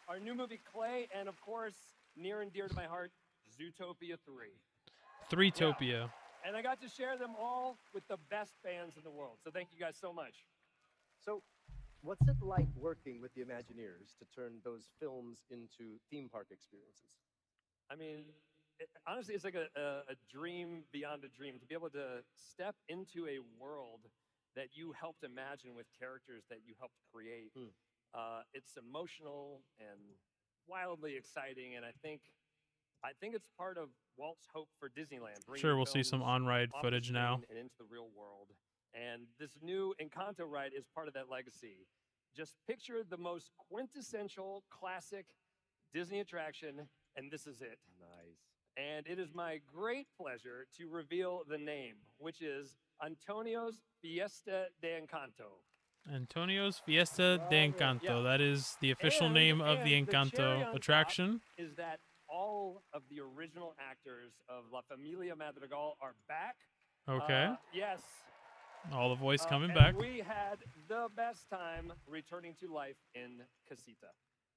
Our new movie, Clay. And, of course, near and dear to my heart, Zootopia 3. Threetopia. And I got to share them all with the best bands in the world. So thank you guys so much. So, what's it like working with the Imagineers to turn those films into theme park experiences? I mean, honestly, it's like a dream beyond a dream to be able to step into a world that you helped imagine with characters that you helped create. It's emotional and wildly exciting, and I think it's part of Walt's hope for Disneyland. Sure, we'll see some films on-ride off the footage now. screen and into the real world. And this new Encanto ride is part of that legacy. Just picture the most quintessential classic Disney attraction, and this is it. Nice. And it is my great pleasure to reveal the name, which is Antonio's Fiesta de Encanto. Antonio's Fiesta de Encanto. Yeah. That is the official And- name of the and cherry on Encanto top attraction. Is that all of the original actors of La Familia Madrigal are back? Okay. Yes. All the voice coming and back. We had the best time returning to life in Casita.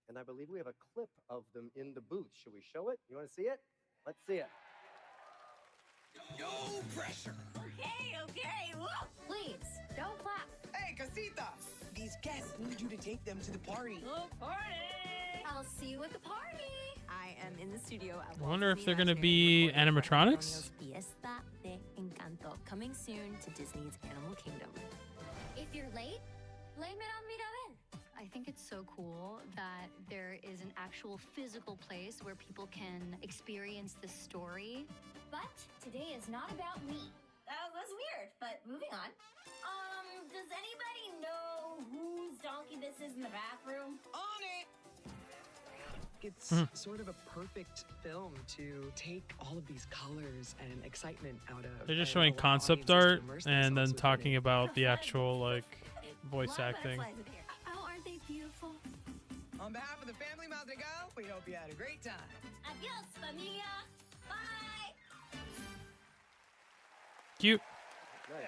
And I believe we have a clip of them in the booth. Should we show it? You want to see it? Let's see it. No pressure. Okay. Whoa. Please, don't clap. Hey, Casita! These guests need you to take them to the party. Oh, party! I'll see you at the party. I am in the studio at I wonder Walt if Disney they're going to Imagineering be recording for animatronics. Antonio's Fiesta de Encanto, coming soon to Disney's Animal Kingdom. If you're late, blame it on Mirabel. I think it's so cool that there is an actual physical place where people can experience the story. But today is not about me. That was weird, but moving on. Does anybody know whose donkey this is in the bathroom? On it! It's sort of a perfect film to take all of these colors and excitement out of. They're just and showing allow concept audiences to art immerse and then themselves talking within it. about the actual like voice acting. Oh, aren't they beautiful? On behalf of the family Madrigal, we hope you had a great time. Adios, familia. Bye. Cute. Nice.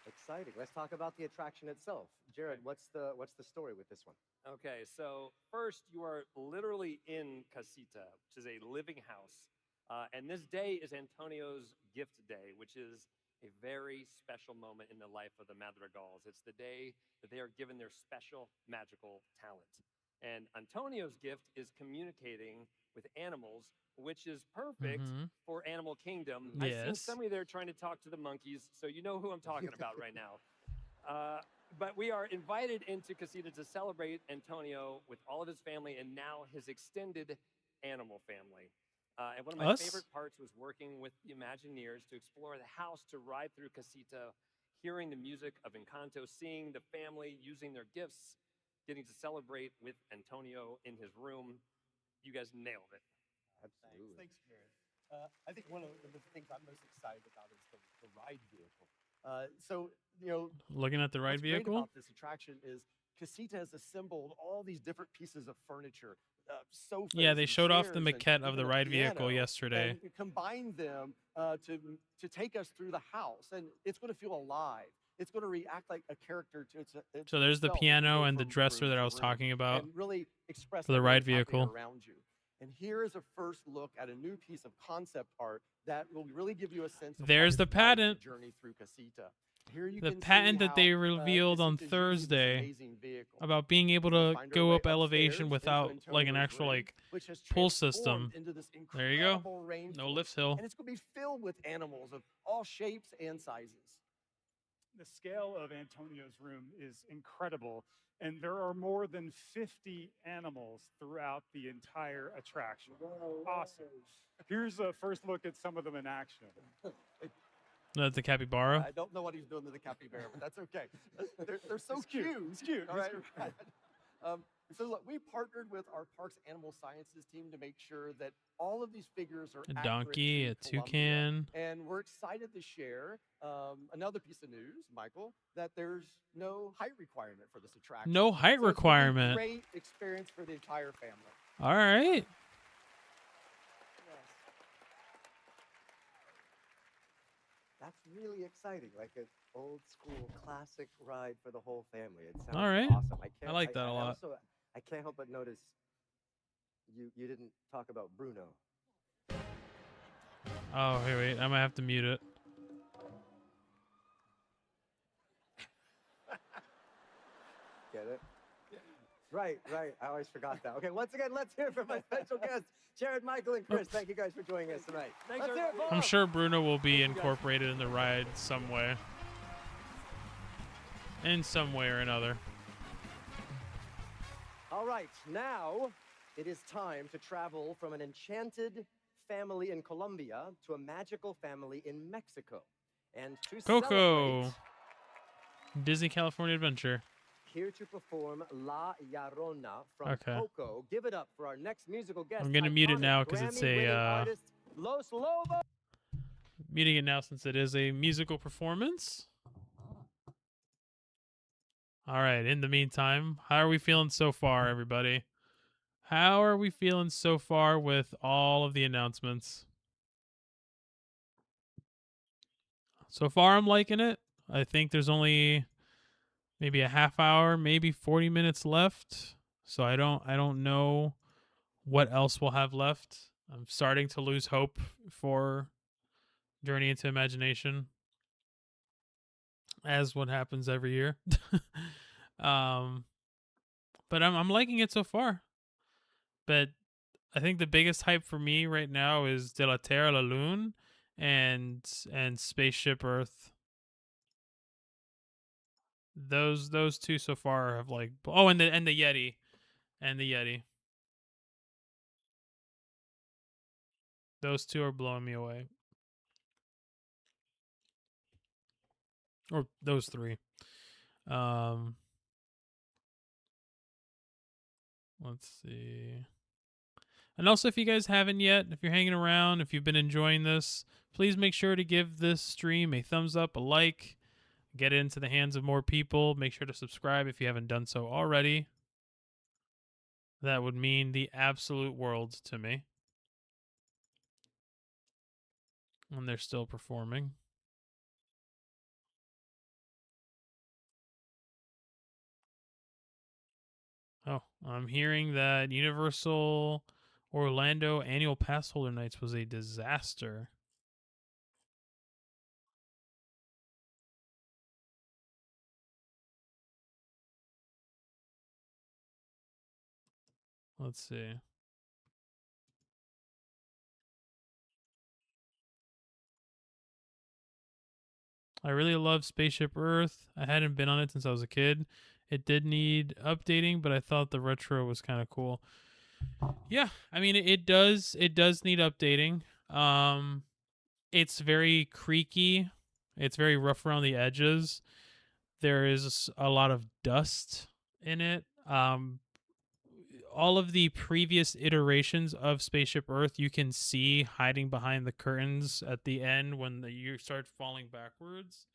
Exciting. Let's talk about the attraction itself. Jared, what's the story with this one? Okay, so first you are literally in Casita, which is a living house. And this day is Antonio's gift day, which is a very special moment in the life of the Madrigals. It's the day that they are given their special magical talent. And Antonio's gift is communicating with animals, which is perfect for Animal Kingdom. I've seen Yes. somebody there trying to talk to the monkeys, so you know who I'm talking about right now. But we are invited into Casita to celebrate Antonio with all of his family and now his extended animal family. And one of my favorite parts was working with the Imagineers to explore the house, to ride through Casita, hearing the music of Encanto, seeing the family using their gifts, getting to celebrate with Antonio in his room. You guys nailed it. Absolutely. Thanks, Jared. I think one of the things I'm most excited about is the ride vehicle. So, you know, Looking at the ride what's great vehicle. about this attraction is Casita has assembled all these different pieces of furniture, sofas. Yeah, they and showed off the chairs and maquette of even the a ride vehicle piano, yesterday. And combined them to take us through the house, and it's going to feel alive. It's going to react like a character to its. So there's the itself as you piano go and the from dresser room that to I was room talking about and really express for the everything ride happening vehicle. around you. And here is a first look at a new piece of concept art that will really give you a sense of There's how the it's like to patent. journey through Casita. Here you The can see patent that how, they revealed on Casita's using this Thursday amazing vehicle. about being able We'll to find our go way up elevation upstairs without into like an Antonio's actual room, like which has pull transformed system. into this There you go. incredible No rainforest. lift hill. And it's going to be filled with animals of all shapes and sizes. The scale of Antonio's room is incredible, and there are more than 50 animals throughout the entire attraction. Awesome. Here's a first look at some of them in action. That's the capybara. I don't know what he's doing to the capybara, but that's okay. They're so It's cute. cute. It's cute. All It's right. So look, we partnered with our Parks Animal Sciences team to make sure that all of these figures are A accurate donkey, to a Columbia. toucan. And we're excited to share another piece of news, Michael, that there's no height requirement for this attraction. No height So it's gonna be a requirement. Great experience for the entire family. All right. That's really exciting, like an old school classic ride for the whole family. It sounds All right. awesome. I like that a lot. Also, I can't help but notice you didn't talk about Bruno. Oh, hey, wait. I might have to mute it. Get it? Right. I always forgot that. Okay, once again, let's hear from my special guests, Jared, Michael, and Chris. Thank you guys for joining us tonight. Let's hear it for I'm them. sure Bruno will be incorporated in the ride some way. In some way or another. All right, now it is time to travel from an enchanted family in Colombia to a magical family in Mexico. And to Coco. celebrate, Disney California Adventure. here to perform La Llorona from Okay. Coco. Give it up for our next musical guest. I'm gonna mute it iconic now 'cause it's Grammy-winning a, artist, Los Lobos. Muting it now since it is a musical performance. All right. In the meantime, how are we feeling so far, everybody? How are we feeling so far with all of the announcements? So far, I'm liking it. I think there's only maybe a half hour, maybe 40 minutes left. So I don't know what else we'll have left. I'm starting to lose hope for Journey into Imagination, as what happens every year. But I'm liking it so far. But I think the biggest hype for me right now is De la Terre à la Lune and Spaceship Earth. Those two so far have like and the Yeti. And the Yeti. Those two are blowing me away. Or those three. Let's see. And also, if you guys haven't yet, if you're hanging around, if you've been enjoying this, please make sure to give this stream a thumbs up, a like, get it into the hands of more people. Make sure to subscribe if you haven't done so already. That would mean the absolute world to me. And they're still performing. Oh, I'm hearing that Universal Orlando annual pass holder nights was a disaster. Let's see. I really love Spaceship Earth. I hadn't been on it since I was a kid. It did need updating, but I thought the retro was kind of cool. Yeah, I mean it does need updating. It's very creaky. It's very rough around the edges. There is a lot of dust in it. All of the previous iterations of Spaceship Earth you can see hiding behind the curtains at the end when you start falling backwards.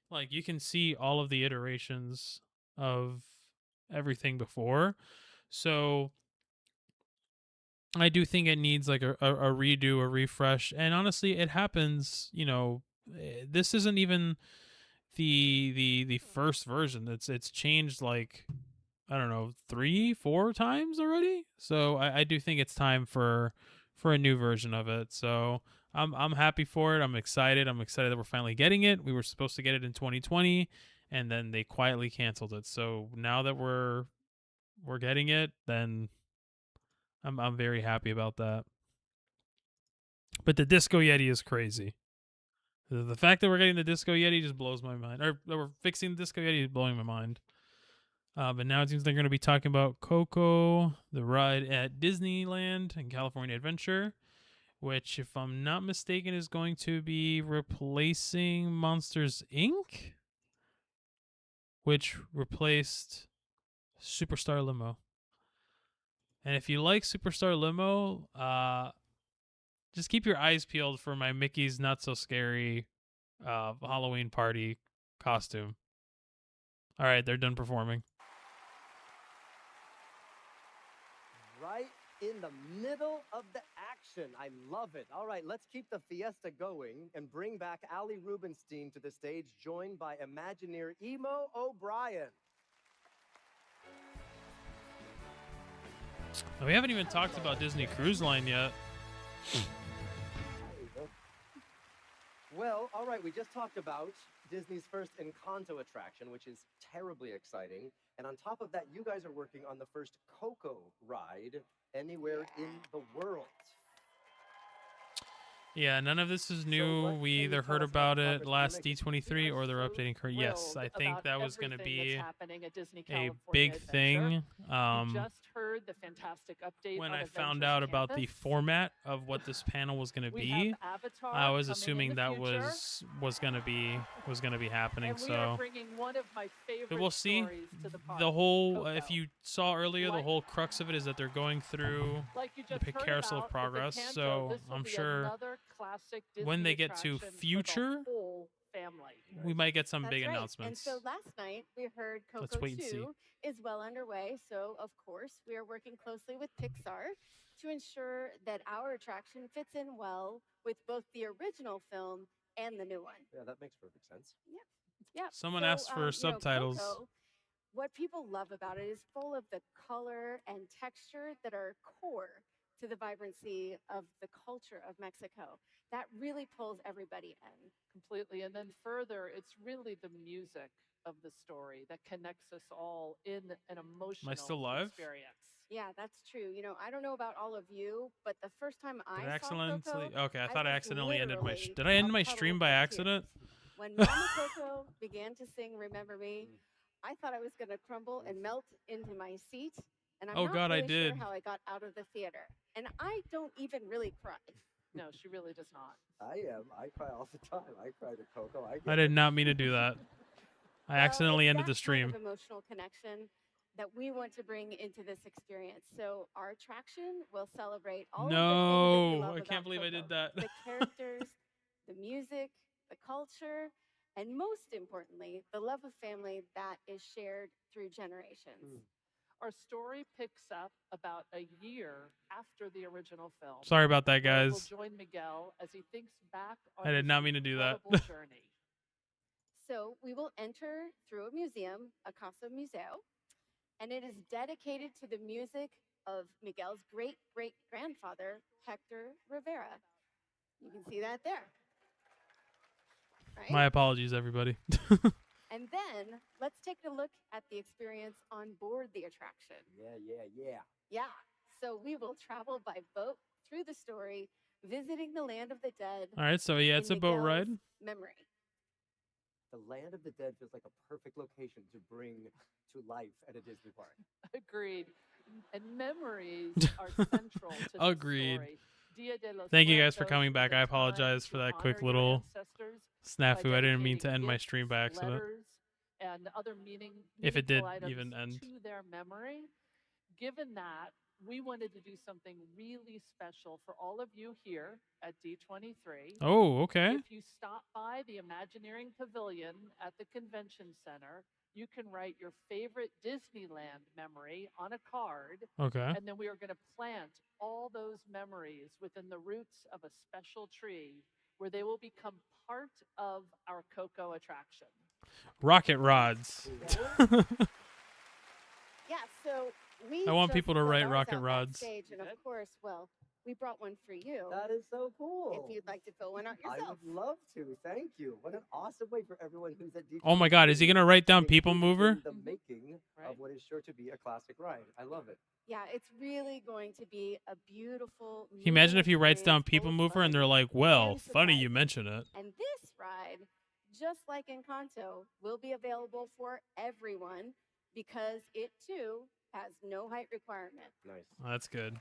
Like you can see all of the iterations of everything before. So I do think it needs like a redo, a refresh. And honestly, it happens, this isn't even the first version. It's changed like I don't know, 3-4 times already. So I do think it's time for a new version of it. So I'm happy for it. I'm excited. I'm excited that we're finally getting it. We were supposed to get it in 2020, and then they quietly canceled it. So now that we're getting it, then I'm very happy about that. But the Disco Yeti is crazy. The fact that we're getting the Disco Yeti just blows my mind. Or that we're fixing the Disco Yeti is blowing my mind. But now it seems they're going to be talking about Coco, the ride at Disneyland and California Adventure, which, if I'm not mistaken, is going to be replacing Monsters, Inc., which replaced Superstar Limo. And if you like Superstar Limo, just keep your eyes peeled for my Mickey's Not So Scary Halloween party costume. All right, they're done performing. Right in the middle of the action. I love it. All right, let's keep the fiesta going and bring back Ali Rubenstein to the stage, joined by Imagineer Emo O'Brien. We haven't even talked about Disney Cruise Line yet. Well, all right, we just talked about Disney's first Encanto attraction, which is terribly exciting. And on top of that, you guys are working on the first Coco ride anywhere in the world. Yeah, none of this is new. We either heard about it last D23 or they're updating her. Yes, I think that was going to be a big thing. Just heard the fantastic update when on I found out about the format of what this panel was going to be, I was assuming that was going to be happening. And we so are bringing one of my favorite but we'll see. The whole, if you saw earlier, the whole crux of it is that they're going through the carousel of progress. So I'm sure when they get to future, we might get some big announcements. And so last night we heard Let's Coco wait and see. 2 is well underway. So of course we are working closely with Pixar to ensure that our attraction fits in well with both the original film and the new one. Yeah, that makes perfect sense. Yeah. Someone asked for subtitles. Coco, what people love about it is full of the color and texture that are core to the vibrancy of the culture of Mexico. That really pulls everybody in. Completely. And then further, it's really the music of the story that connects us all in an emotional Am I still live? experience. Yeah, that's true. You know, I don't know about all of you, but the first time Did I I saw accidentally? Coco, Okay, I thought I was accidentally ended my. literally Did I end a my puddle stream by of accident? tears. When Mama Coco began to sing "Remember Me," I thought I was going to crumble and melt into my seat, and I'm Oh not God, I really sure did. how I got out of the theater. And I don't even really cry. No, she really does not. I am. I cry all the time. I cry to Coco. I I get did it. not mean to do that. I Well, accidentally it's ended the that kind stream. of emotional connection that we want to bring into this experience. So our attraction will celebrate all of the things that we No, love I about can't believe I Coco. did that. The characters, the music, the culture, and most importantly, the love of family that is shared through generations. Our story picks up about a year after the original film. Sorry about that, where We'll guys. join Miguel as he thinks back on I did his not mean to do that. incredible journey. So we will enter through a museum, a Casa Museo, and it is dedicated to the music of Miguel's great great grandfather, Hector Rivera. You can see that there. Right? My apologies, everybody. And then let's take a look at the experience on board the attraction. Yeah. Yeah. So we will travel by boat through the story, visiting the land of the dead. All right, so yeah, it's a in boat Miguel's ride. Memory. The land of the dead feels like a perfect location to bring to life at a Disney park. Agreed. And memories are central to this Agreed. story. Dia de los Thank you guys for Muertos coming is back. a I time apologize for to that quick honor your little ancestors snafu. by I didn't mean to dedicating end my gifts, stream by accident. letters, and other If it meaningful did items even end. to their memory. Given that, we wanted to do something really special for all of you here at D23. Oh, okay. If you stop by the Imagineering Pavilion at the Convention Center, you can write your favorite Disneyland memory on a card. Okay. And then we are going to plant all those memories within the roots of a special tree where they will become part of our Coco attraction. Rocket rods. Yeah, so we I want just people to built write ours rocket out rods. backstage, and of course, well, we brought one for you. That is so cool. If you'd like to fill one out I yourself. would love to. Thank you. What an awesome way for everyone who's at D23 Oh my God, is he gonna write down to be People included Mover? in the making of what is sure to be a classic ride. I love it. Yeah, it's really going to be a beautiful. Can you imagine if he writes down moving People experience full Mover of and they're fun like, well, and funny surprises. you mention it. And this ride, just like Encanto, will be available for everyone because it too has no height requirement. Nice. Oh, that's good.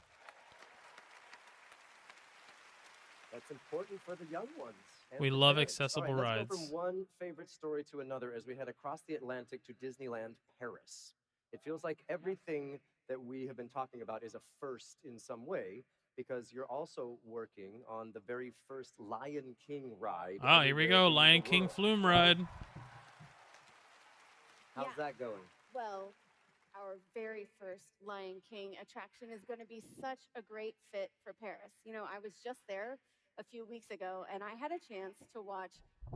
That's important for the young ones. and We for love parents. accessible All right, rides. Let's go from one favorite story to another as we head across the Atlantic to Disneyland Paris. It feels like everything that we have been talking about is a first in some way because you're also working on the very first Lion King ride. Oh, here we anywhere go. in the Lion King world. flume ride. How's that going? Well, our very first Lion King attraction is going to be such a great fit for Paris. You know, I was just there a few weeks ago and I had a chance to watch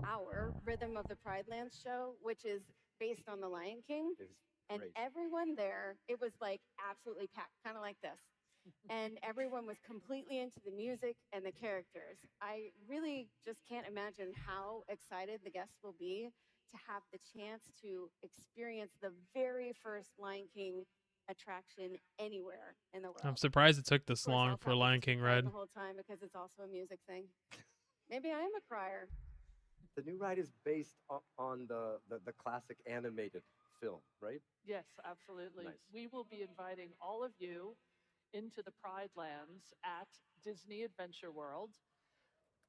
our Rhythm of the Pride Lands show, which is based on the Lion King. And great. everyone there, it was like absolutely packed, kind of like this. And everyone was completely into the music and the characters. I really just can't imagine how excited the guests will be to have the chance to experience the very first Lion King attraction anywhere in the world. I'm surprised it took this Of course, long I'll for a probably Lion just King cry ride. the whole time because it's also a music thing. Maybe I am a crier. The new ride is based on the classic animated film, right? Yes, absolutely. Nice. We will be inviting all of you into the Pride Lands at Disney Adventure World.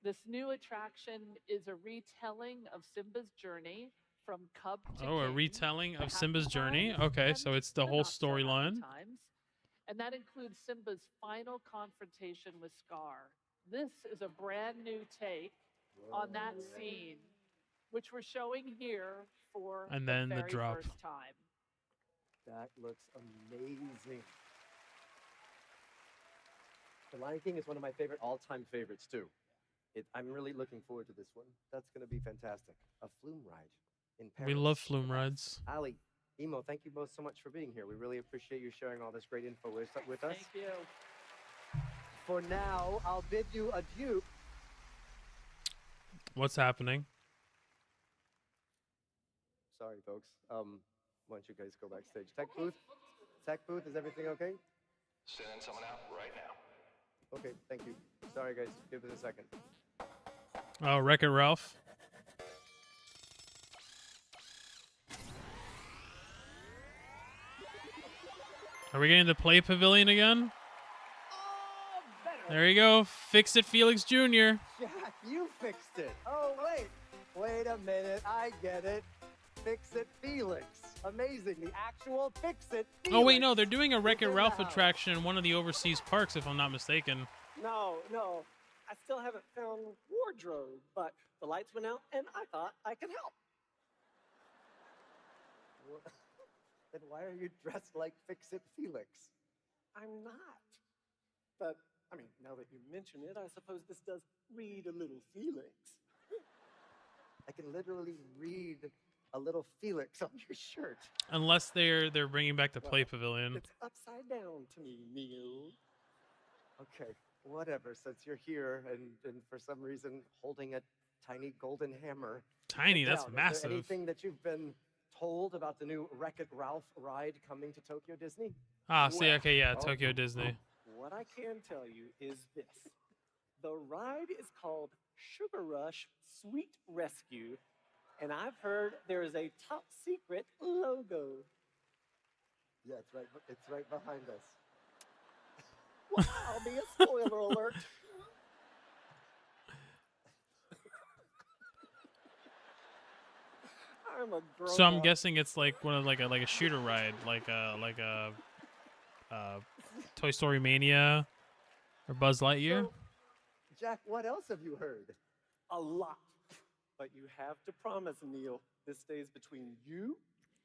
This new attraction is a retelling of Simba's journey from cub to Oh, a king, retelling the of Simba's happy journey? times Okay, and so it's the the whole not so happy storyline. times. And that includes Simba's final confrontation with Scar. This is a brand new take on that scene, which we're showing here for And then the very drop. first time. That looks amazing. The Lion King is one of my favorite all-time favorites too. I'm really looking forward to this one. That's going to be fantastic. A flume ride in Paris. We love flume rides. Ali, Emo, thank you both so much for being here. We really appreciate you sharing all this great info with us. Thank you. For now, I'll bid you adieu. What's happening? Sorry, folks. Why don't you guys go backstage? Tech booth, is everything okay? Sending someone out right now. Okay, thank you. Sorry, guys. Give it a second. Oh, Wreck-It Ralph. Are we getting the play pavilion again? There you go. Fix it, Felix Jr. Jack, you fixed it. Oh, wait a minute. I get it. Fix it, Felix. Amazing. The actual Fix It, Felix. Oh, wait, no. They're doing a Wreck-It is in Ralph the house. attraction in one of the overseas parks, if I'm not mistaken. No, I still haven't found wardrobe, but the lights went out and I thought I could help. Then why are you dressed like Fix It, Felix? I'm not. But, I mean, now that you mention it, I suppose this does read a little Felix. I can literally read a little Felix on your shirt. Unless they're bringing back the play pavilion. It's upside down to me, Neil. Okay, whatever. Since you're here and for some reason holding a tiny golden hammer. Tiny, sit that's down. Is massive. there anything that you've been told about the new Wreck-It Ralph ride coming to Tokyo Disney? Ah, see, okay, yeah, Oh. Tokyo Disney. What I can tell you is this. The ride is called Sugar Rush Sweet Rescue, and I've heard there is a top secret logo. Yeah, it's right behind us. Well, I'll be a spoiler alert. I'm a grown So I'm up. guessing it's like one of like a shooter ride, like a Toy Story Mania or Buzz Lightyear. So, Jack, what else have you heard? A lot. But you have to promise, Neil, this stays between you,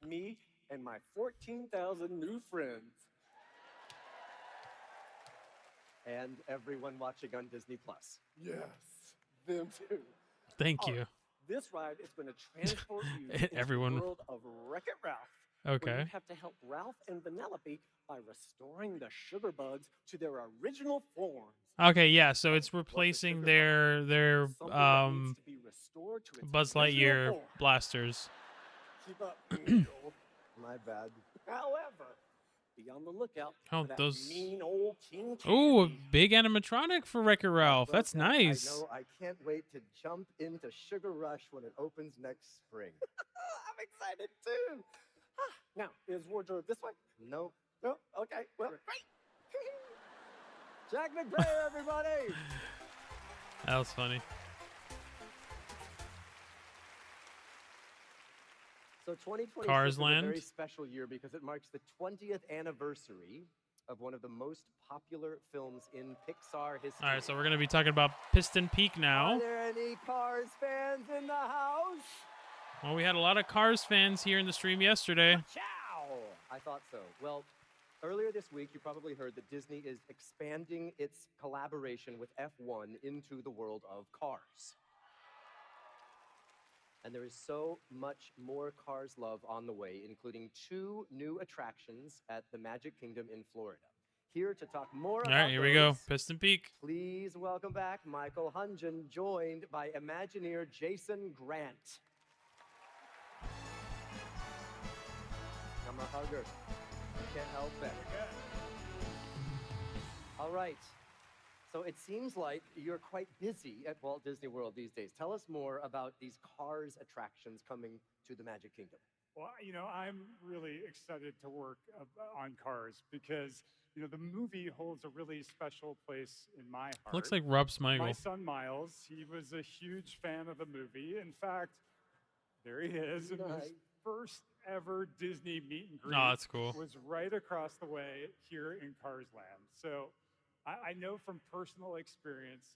me, and my 14,000 new friends. And everyone watching on Disney Plus. Yes, them too. Thank All you. right, this ride is going to transport you into Everyone. the world of Wreck-It Ralph. Okay. Where you have to help Ralph and Vanellope by restoring the sugar bugs to their original forms. Okay, yeah, so it's replacing their Something that needs to be restored to its Buzz original Lightyear form. blasters. Keep up, Neil. My bad. However, be on the lookout Oh, for that those- mean old King Ooh, a Candy. big animatronic for Wreck-It Ralph. Well, That's Jack, nice. I know. I can't wait to jump into Sugar Rush when it opens next spring. I'm excited too. Now, is wardrobe this way? Nope. No? Okay, well, great. Jack McBrayer, everybody! That was funny. So 2026 Cars is a Land? very special year because it marks the 20th anniversary of one of the most popular films in Pixar history. All right, so we're going to be talking about Piston Peak now. Are there any Cars fans in the house? Well, we had a lot of Cars fans here in the stream yesterday. Ciao! I thought so. Well, earlier this week, you probably heard that Disney is expanding its collaboration with F1 into the world of cars. And there is so much more Cars love on the way, including 2 new attractions at the Magic Kingdom in Florida. Here to talk more All about right, here we go. those, Piston Peak. please welcome back Michael Hunjan, joined by Imagineer Jason Grant. I'm a hugger. I can't help it. All right. So it seems like you're quite busy at Walt Disney World these days. Tell us more about these Cars attractions coming to the Magic Kingdom. Well, I'm really excited to work on Cars because, the movie holds a really special place in my heart. Looks like Rob My Smigel. son Miles, he was a huge fan of the movie. In fact, there he is. And his first ever Disney meet and greet that's cool. was right across the way here in Cars Land. So I know from personal experience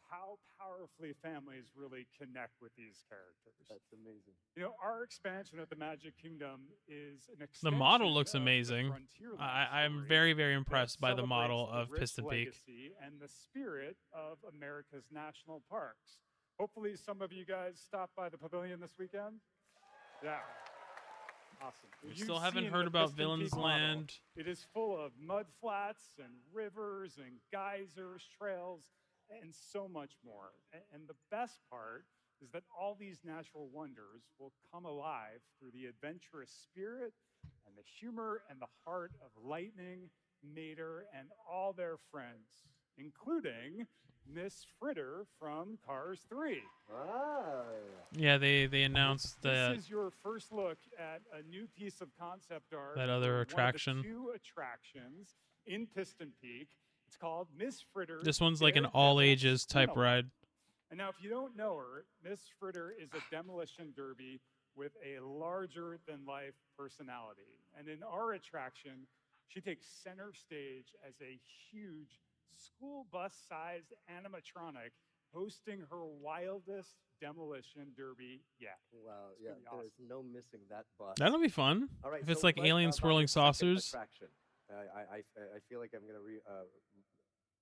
how powerfully families really connect with these characters. That's amazing. Our expansion at the Magic Kingdom is an The extension model looks of the amazing. Frontierland I'm story very, very that impressed by the model celebrates of the rich Piston Peak. legacy and the spirit of America's national parks. Hopefully some of you guys stop by the pavilion this weekend. Yeah. Awesome. We You've still haven't seen heard the about Piston Villains Peak model. Land. It is full of mud flats and rivers and geysers, trails, and so much more. And the best part is that all these natural wonders will come alive through the adventurous spirit and the humor and the heart of Lightning Mater, and all their friends, including Miss Fritter from Cars 3. Yeah, they announced that This is your first look at a new piece of concept art. that other for attraction. One of the 2 attractions in Piston Peak. It's called Miss Fritter. This one's like an all ages type ride. And now, if you don't know her, Miss Fritter is a demolition derby with a larger-than-life personality. And in our attraction, she takes center stage as a huge school bus-sized animatronic hosting her wildest demolition derby yet. Wow, It's yeah, gonna be awesome. there's no missing that bus. That'll be fun. All right, If it's so like what alien about swirling the second saucers. attraction? I feel like I'm gonna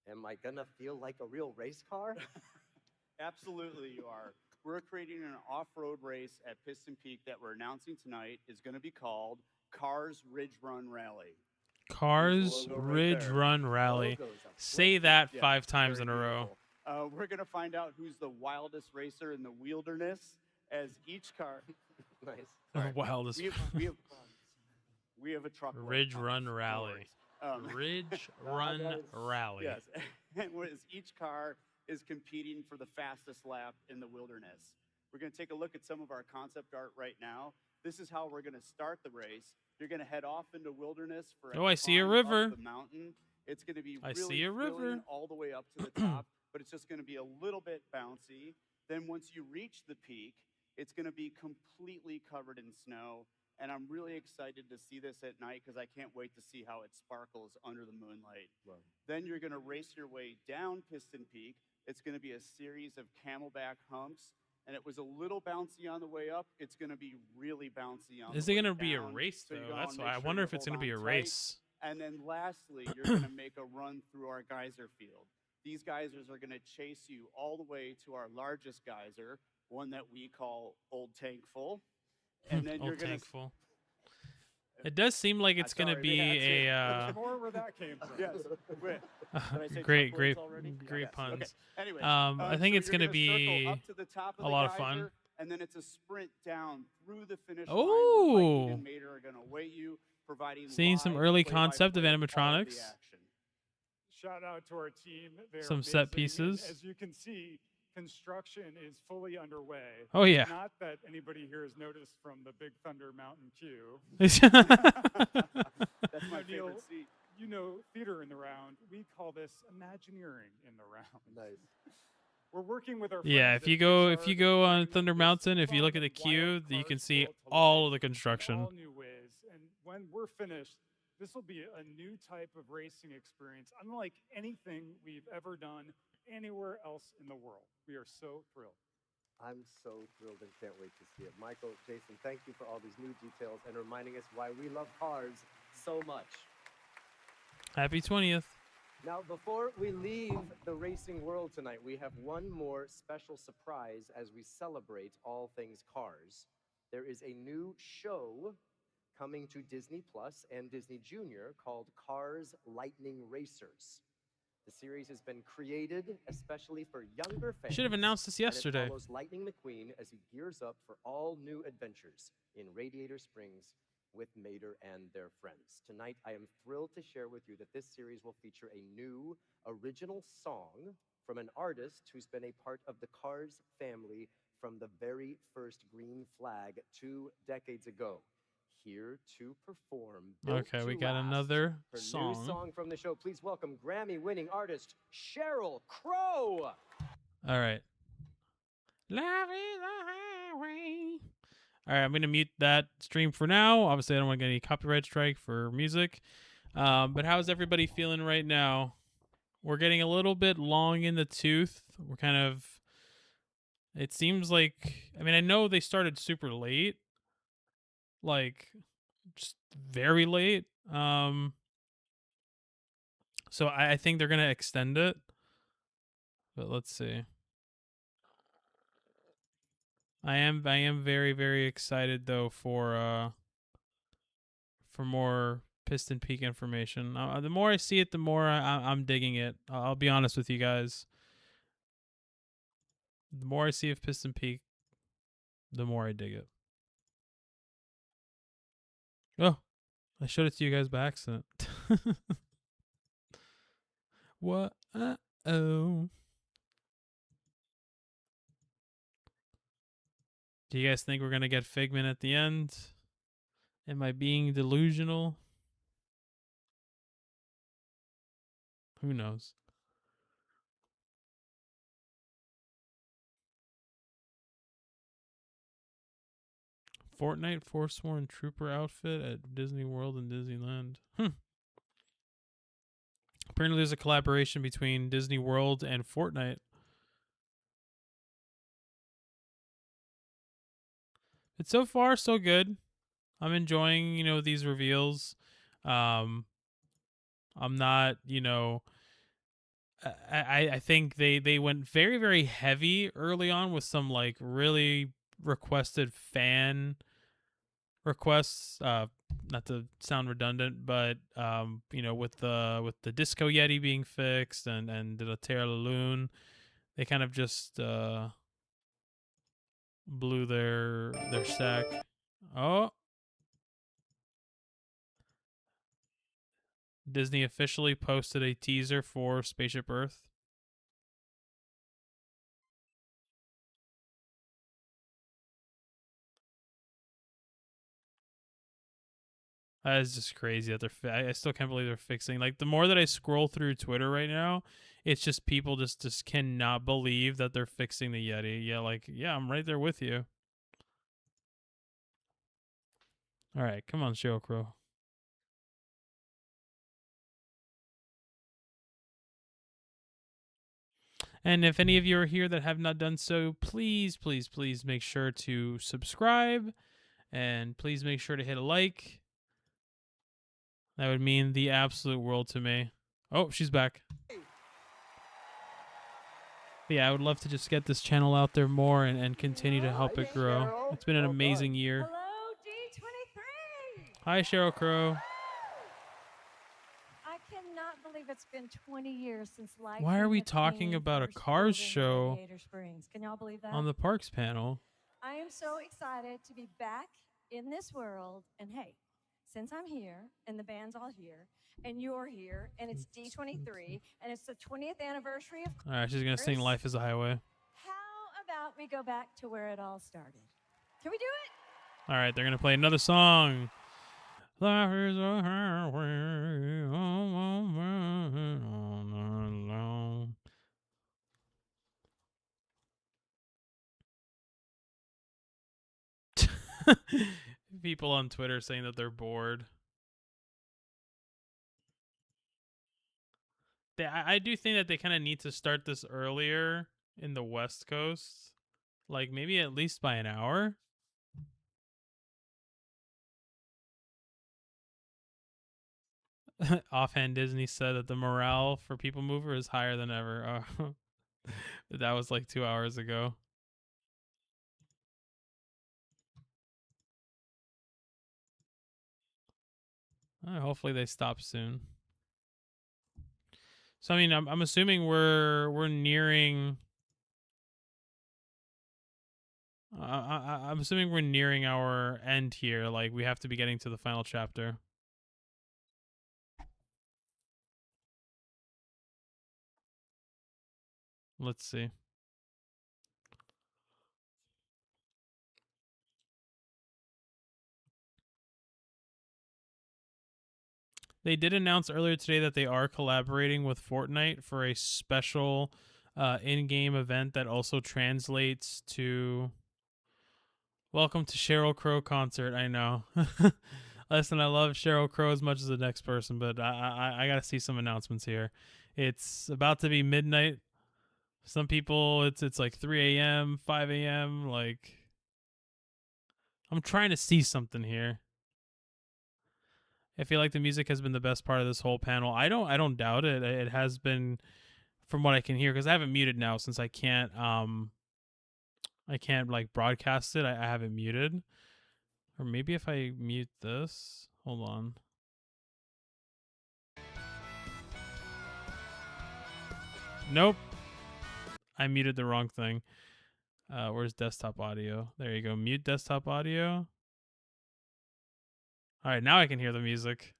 am I gonna feel like a real race car? Absolutely, you are. We're creating an off-road race at Piston Peak that we're announcing tonight is going to be called Cars Ridge Run Rally. Cars logo right Ridge there. Run Rally. Logos are Say that Yeah, 5 times in very a row. beautiful. We're going to find out who's the wildest racer in the wilderness as each car. Nice. The wildest. We have a truck. Ridge Run Rally. Ridge Run Rally. Yes. And as each car is competing for the fastest lap in the wilderness. We're going to take a look at some of our concept art right now. This is how we're going to start the race. You're going to head off into wilderness for Oh, I see a climb up river. the mountain. It's going to be I really see a river. thrilling all the way up to the top, but it's just going to be a little bit bouncy. Then once you reach the peak, it's going to be completely covered in snow. And I'm really excited to see this at night because I can't wait to see how it sparkles under the moonlight. Wow. Then you're going to race your way down Piston Peak. It's going to be a series of camelback humps. And it was a little bouncy on the way up. It's going to be really bouncy on Is the it way going to be a down. race, So you though? wanna That's make why I sure wonder you if it's hold going to be a on tight. race. And then lastly, you're going to make a run through our geyser field. These geysers are going to chase you all the way to our largest geyser, one that we call Old Tankful. And then you're Old going to Tankful. It does seem like it's going to be a More where that came from. Yes. Wait. Did I say great, truck great, words already? great Yes. puns. Okay. Anyway, I think so it's you're going to gonna circle be up to the top of a the lot of geyser, fun. and then it's a sprint down through the finish line. Oh. where Lightning and Mater are going to await you, providing Seeing some live early play-by-play concept of all the animatronics. action. Shout out to our team. They're Some set amazing. And pieces. as you can see, construction is fully underway. Oh, yeah. Not that anybody here has noticed from the Big Thunder Mountain queue. That's my Neil, favorite seat. You know, theater in the round. We call this Imagineering in the round. Nice. We're working with our Yeah, friends if you at go Pixar on Thunder Mountain, if you look at the queue, you can see all of the construction. all new ways. And when we're finished, this will be a new type of racing experience, unlike anything we've ever done anywhere else in the world. We are so thrilled. I'm so thrilled and can't wait to see it. Michael, Jason, thank you for all these new details and reminding us why we love cars so much. Happy 20th. Now, before we leave the racing world tonight, we have one more special surprise as we celebrate all things cars. There is a new show coming to Disney Plus and Disney Junior called Cars Lightning Racers. The series has been created especially for younger fans. Should have announced this and yesterday. it follows Lightning McQueen as he gears up for all new adventures in Radiator Springs with Mater and their friends. Tonight, I am thrilled to share with you that this series will feature a new original song from an artist who's been a part of the Cars family from the very first Green Flag 2 decades ago. Here to perform. Built Okay, we to got Last, another her song. new song from the show. Please welcome Grammy-winning artist Sheryl Crow. All right. Love is a highway. All right, I'm going to mute that stream for now. Obviously, I don't want to get any copyright strike for music. But how's everybody feeling right now? We're getting a little bit long in the tooth. We're kind of... It seems like... I mean, I know they started super late. Like, just very late. So I think they're going to extend it. But let's see. I am very, very excited though for more Piston Peak information. The more I see it, the more I'm digging it. I'll be honest with you guys. The more I see of Piston Peak, the more I dig it. Oh, I showed it to you guys by accident. What? Oh. Do you guys think we're gonna get Figment at the end? Am I being delusional? Who knows? Fortnite Forsworn Trooper outfit at Disney World and Disneyland. Apparently there's a collaboration between Disney World and Fortnite. But so far, so good. I'm enjoying, these reveals. I'm not, I think they went very, very heavy early on with some like really requested fan requests. Not to sound redundant, but with the Disco Yeti being fixed and the Terra Lune, they kind of just blew their stack. Oh, Disney officially posted a teaser for Spaceship Earth. That is just crazy that I still can't believe they're fixing. Like, the more that I scroll through Twitter right now, it's just people just cannot believe that they're fixing the Yeti. Yeah, I'm right there with you. All right, come on, Sheryl Crow. And if any of you are here that have not done so, please, please, please make sure to subscribe, and please make sure to hit a like. That would mean the absolute world to me. Oh, she's back. But yeah, I would love to just get this channel out there more and continue to help it grow. It's been an amazing year. Hello, D23. Hi, Sheryl Crow. I cannot believe it's been 20 years since life. Why are we talking about a Cars show Can y'all believe that? on the Parks panel? I am so excited to be back in this world. And hey, since I'm here and the band's all here and you're here and it's D23 and it's the 20th anniversary of All right, she's going to sing Life is a Highway. How about we go back to where it all started? Can we do it? All right, they're going to play another song. Life is a highway. People on Twitter saying that they're bored. I do think that they kind of need to start this earlier in the West Coast. Like, maybe at least by an hour. Offhand, Disney said that the morale for People Mover is higher than ever. Oh. That was like 2 hours ago. Hopefully they stop soon. So I mean, I'm assuming we're nearing. I'm assuming we're nearing our end here. Like, we have to be getting to the final chapter. Let's see. They did announce earlier today that they are collaborating with Fortnite for a special in-game event that also translates to Welcome to Sheryl Crow concert. I know. Listen, I love Sheryl Crow as much as the next person, but I got to see some announcements here. It's about to be midnight. Some people, it's like 3 a.m., 5 a.m. Like, I'm trying to see something here. I feel like the music has been the best part of this whole panel. I don't doubt it. It has been, from what I can hear, because I have it muted now since I can't like broadcast it. I have it muted. Or maybe if I mute this, hold on. Nope. I muted the wrong thing. Where's desktop audio? There you go. Mute desktop audio. All right, now I can hear the music.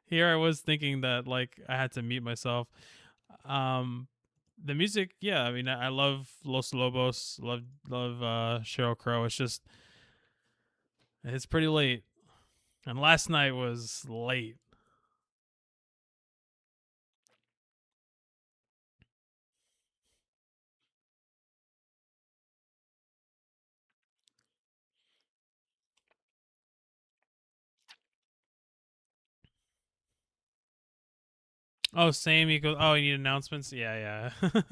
Here I was thinking that like I had to mute myself. The music, yeah, I mean I love Los Lobos, love Sheryl Crow. It's pretty late. And last night was late. Oh, same equals. Oh, you need announcements? Yeah, yeah.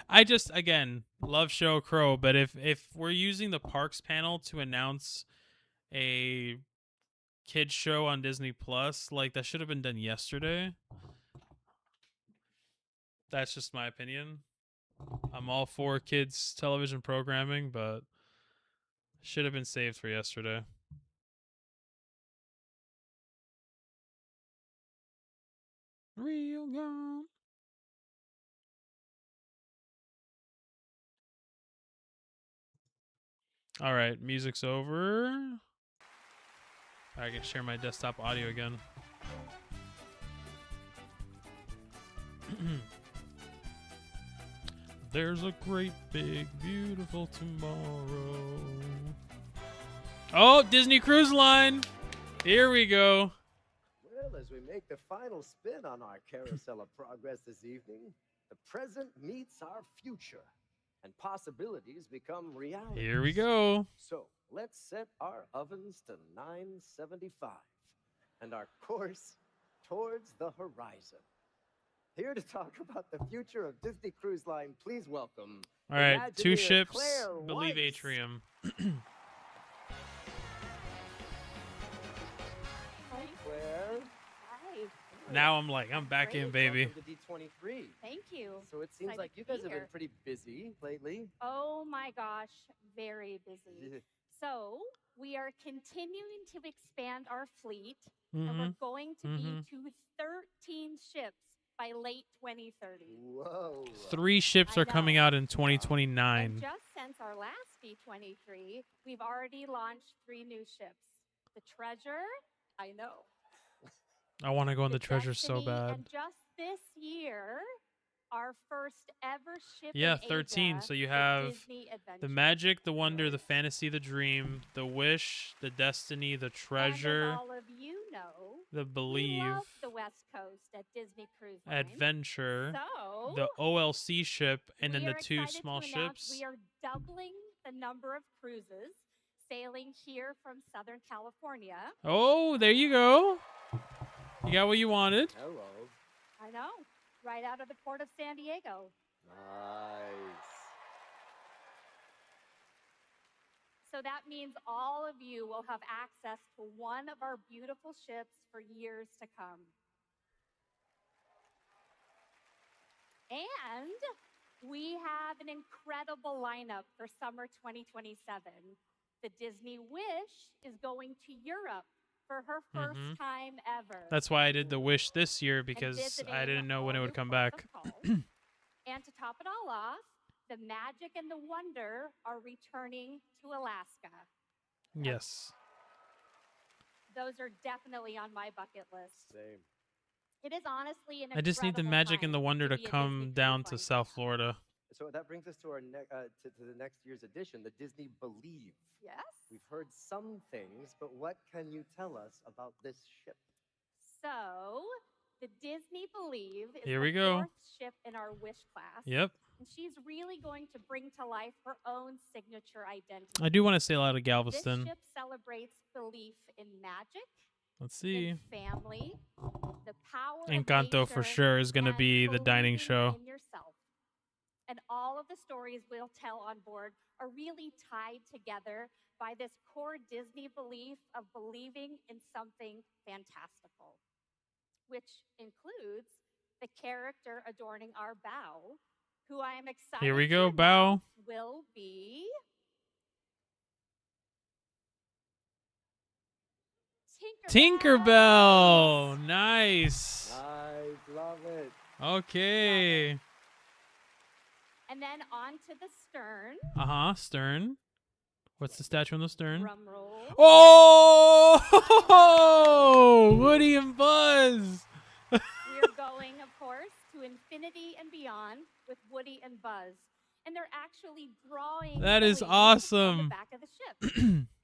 I just again love Sheryl Crow, but if we're using the Parks panel to announce a kids show on Disney Plus, like that should have been done yesterday. That's just my opinion. I'm all for kids television programming, but should have been saved for yesterday. Real gone. All right, music's over. I can share my desktop audio again. There's a great big beautiful tomorrow. Oh, Disney Cruise Line. Here we go. Well, as we make the final spin on our carousel of progress this evening, the present meets our future, and possibilities become reality. Here we go. So let's set our ovens to 975 and our course towards the horizon. Here to talk about the future of Disney Cruise Line, please welcome. All right, Imagineer 2 ships, Claire believe Weiss. Atrium. Claire. Hi. Now I'm like, I'm back in, baby. Welcome to D23. Thank you. So it seems Excited like to you be guys have been here. pretty busy lately. Oh my gosh, very busy. Yeah. So we are continuing to expand our fleet, and we're Mhm. going to be to 13 ships by late 2030. Whoa. 3 ships I are coming know. out in 2029. And just since our last D23, we've already launched 3 new ships. The Treasure, I know. I want to go on the treasure so Destiny, bad. And just this year, our first ever ship Yeah, in 13. Asia, So you the have Disney Adventure. the magic, the wonder, the fantasy, the dream, the wish, the destiny, the treasure, And as all of you know, the we believe, love the West Coast at Disney Cruise Line. adventure, So the OLC ship, and then we the are 2 excited small to announce ships. We are doubling the number of cruises sailing here from Southern California. Oh, there you go. You got what you wanted. Hello. I know, right out of the port of San Diego. Nice. So that means all of you will have access to one of our beautiful ships for years to come. And we have an incredible lineup for summer 2027. The Disney Wish is going to Europe for her first Mhm. time ever. That's why I did the wish this year, and because visiting I didn't know when it all would new come ports back. of call. And to top it all off, the magic and the wonder are returning to Alaska. Yes. Those are definitely on my bucket list. Same. It is honestly an I just need the incredible magic and the time wonder to be a come Disney down Cruise to Line South Florida. So that brings us to our to the next year's edition, the Disney Believe. Yes. We've heard some things, but what can you tell us about this ship? So, the Disney Believe is Here the we go. 4th ship in our Wish class. Yep. And she's really going to bring to life her own signature identity. I do want to say a lot of This Galveston. ship celebrates belief in magic, Let's see. in family, the power of Encanto for nature, sure is going to and be the dining believing show. in yourself. And all of the stories we'll tell on board are really tied together by this core Disney belief of believing in something fantastical, which includes the character adorning our bow, who I am excited Here we to go, bow. announce will be Tinkerbell. Nice. Nice, love it. And then on to the stern. Stern. What's the statue on the stern? Drum roll. Oh, Woody and Buzz. We're going, of course, to infinity and beyond with Woody and Buzz. And they're actually drawing That is Woody on awesome. the back of the ship.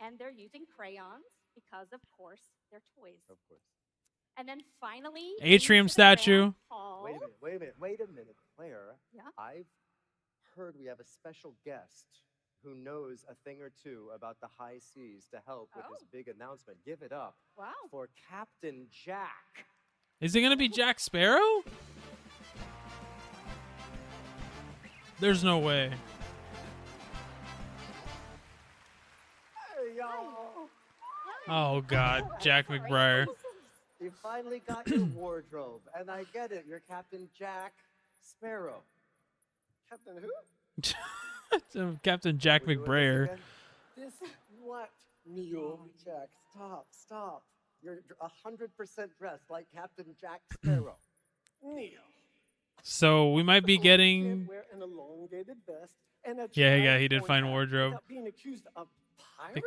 And they're using crayons because, of course, they're toys. Of course. And then finally, Atrium into the grand statue. hall. Wait a minute, Claire. Yeah? I've heard we have a special guest who knows a thing or two about the high seas to help with this big announcement. Give it up Wow. for Captain Jack. Is it going to be Jack Sparrow? There's no way. Hey, y'all. Oh, God. Jack McBrayer. You finally got your wardrobe, and I get it. You're Captain Jack Sparrow. Captain who? Captain Jack McBrayer. This what? Neil. Jack, stop. You're 100% dressed like Captain Jack Sparrow. Neil. So we might be getting... Wear an elongated vest and a Yeah, he did find wardrobe. without being accused of piracy?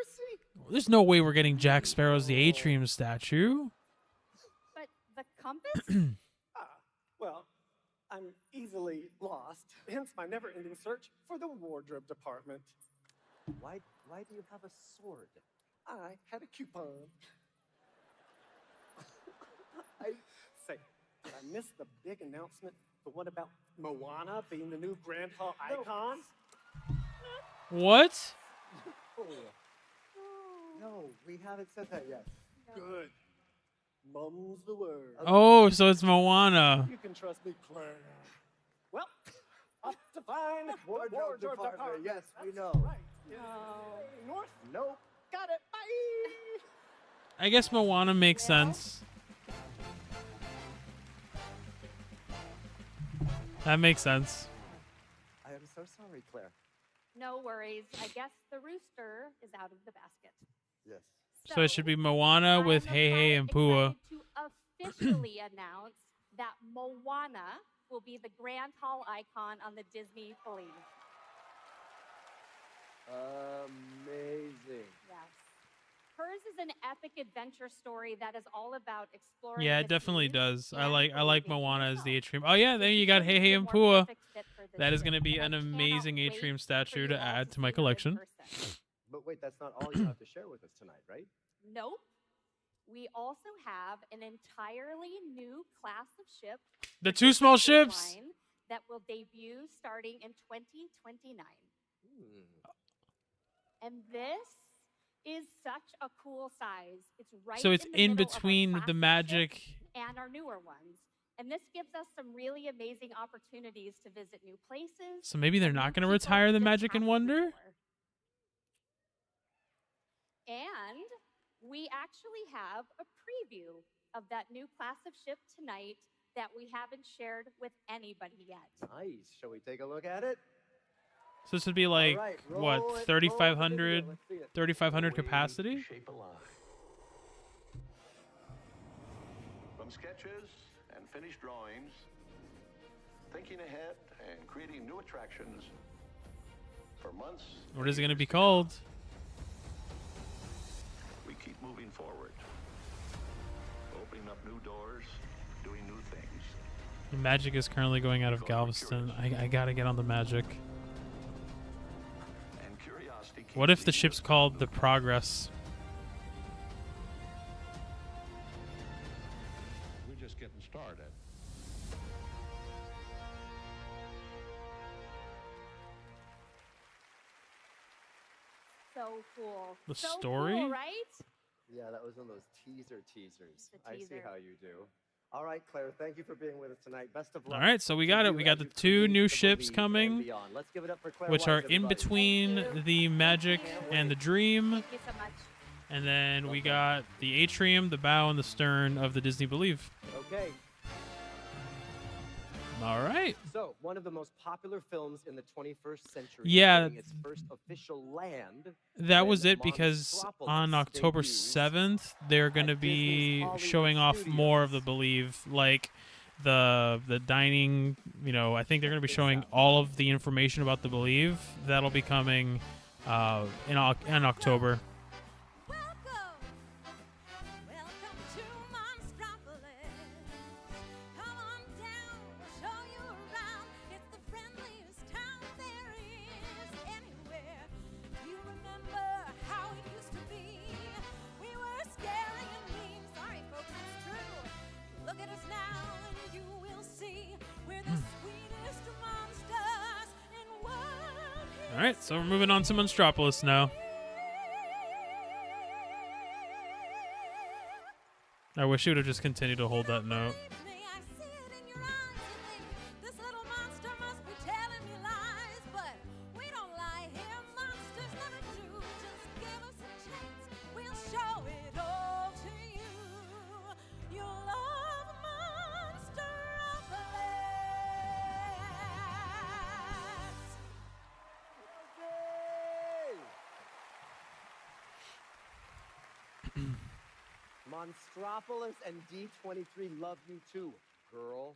There's no way we're getting Jack Sparrow's the Atrium statue. But the compass? Well, I'm easily lost, hence my never-ending search for the wardrobe department. Why do you have a sword? I had a coupon. I missed the big announcement, the one about Moana being the new Grand Hall icon. What? No, we haven't said that yet. Good. Mum's the word. Oh, so it's Moana. You can trust me, Claire. Well, up to find Wardrobe department. Yes, we know. Right. North? Nope. Got it. Bye. I guess Moana makes sense. That makes sense. I am so sorry, Claire. No worries. I guess the rooster is out of the basket. Yes. So it should be Moana with Hey Hey and Pua. To officially announce that Moana will be the Grand Hall icon on the Disney Believe. Amazing. Yes. Hers is an epic adventure story that is all about exploring. Yeah, it the definitely seas does. I and like believing Moana as the yourself. Atrium. Oh yeah, there you got Hey Hey and More Pua. perfect fit for this That is trip, going to be and I an cannot amazing wait Atrium for statue you to all add to see my them in collection. person. But wait, that's not all you have to share with us tonight, right? Nope. We also have an entirely new class of ship. The two small ships. line that will debut starting in 2029. And this is such a cool size. It's right So it's in, the in middle of our between the classic Magic. ships and our newer ones. And this gives us some really amazing opportunities to visit new places. So maybe they're not going to retire the Magic and Wonder? And we actually have a preview of that new class of ship tonight that we haven't shared with anybody yet. Nice. Shall we take a look at it? So this would be like, right, roll what, it, roll the 3,500 video, let's see it. 3,500 capacity? Shape alive. From sketches and finished drawings, thinking ahead and creating new attractions for months. What is it going to be called? We keep moving forward, opening up new doors, doing new things. The Magic is currently going out of Galveston. I got to get on the Magic. And curiosity keeps What if the leading ship's us called the Progress? We're just getting started. So cool. The so story? cool, right? Yeah, that was one of those teasers. The I see teaser. how you do. All right, Claire, thank you for being with us tonight. Best of luck. All right, so we got to it. you We got as the you two create new the ships Believe and coming, beyond. Let's give it up for Claire which Weiss, are in everybody. between the Magic and the Dream. Thank you so much. And then we got the Atrium, the bow, and the stern of the Disney Believe. Okay. All right. So, one of the most popular films in the 21st century. Yeah. Getting its first official land. That was when it because Monstropolis on October debuts 7th, they're going to be showing off more of the Believe, like the dining, I think they're going to be showing all of the information about the Believe. That'll be coming in October. All right, so we're moving on to Monstropolis now. I wish you would have just continued to hold that note. Monstropolis and D23 love you too, girl.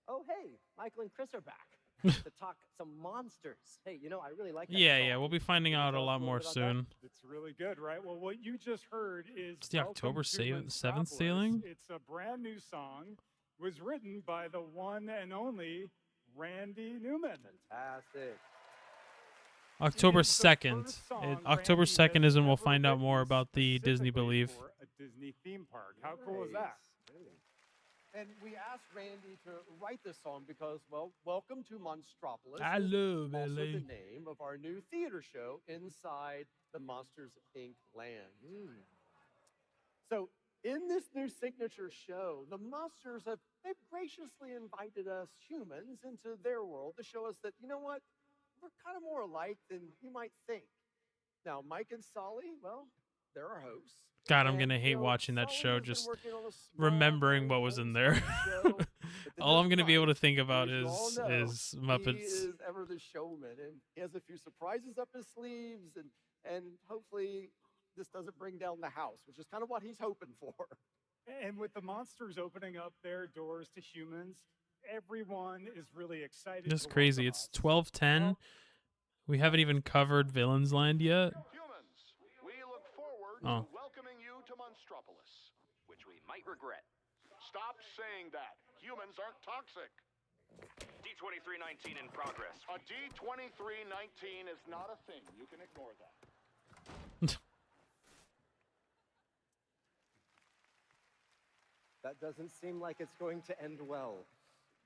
Oh, hey, Michael and Chris are back to talk some monsters. Hey, you know, I really like that song. We'll be finding out a lot more soon. It's really good, right? Well, what you just heard is It's the October 7th sailing. It's a brand new song. It was written by the one and only Randy Newman. Fantastic. October 2nd. October 2nd is when we'll find out more about the Disney Believe. A Disney theme park. How cool is that? And we asked Randy to write this song because, well, welcome to Monstropolis. Hello, also Billy. the name of our new theater show inside the Monsters, Inc. land. So in this new signature show, the monsters they've graciously invited us humans into their world to show us that, you know what, we're kind of more alike than you might think. Now, Mike and Sully, well, they're our hosts. God, I'm gonna hate watching that show, just remembering what was in there. All I'm gonna be able to think about is Muppets. He is ever the showman, and he has a few surprises up his sleeves, and hopefully this doesn't bring down the house, which is kind of what he's hoping for. And with the monsters opening up their doors to humans, everyone is really excited. Just crazy. It's 12:10. We haven't even covered Villains Land yet. We look forward Oh. to welcoming you to Monstropolis. Which we might regret. Stop saying that. Humans aren't toxic. D2319 in progress. A D2319 is not a thing. You can ignore that. That doesn't seem like it's going to end well.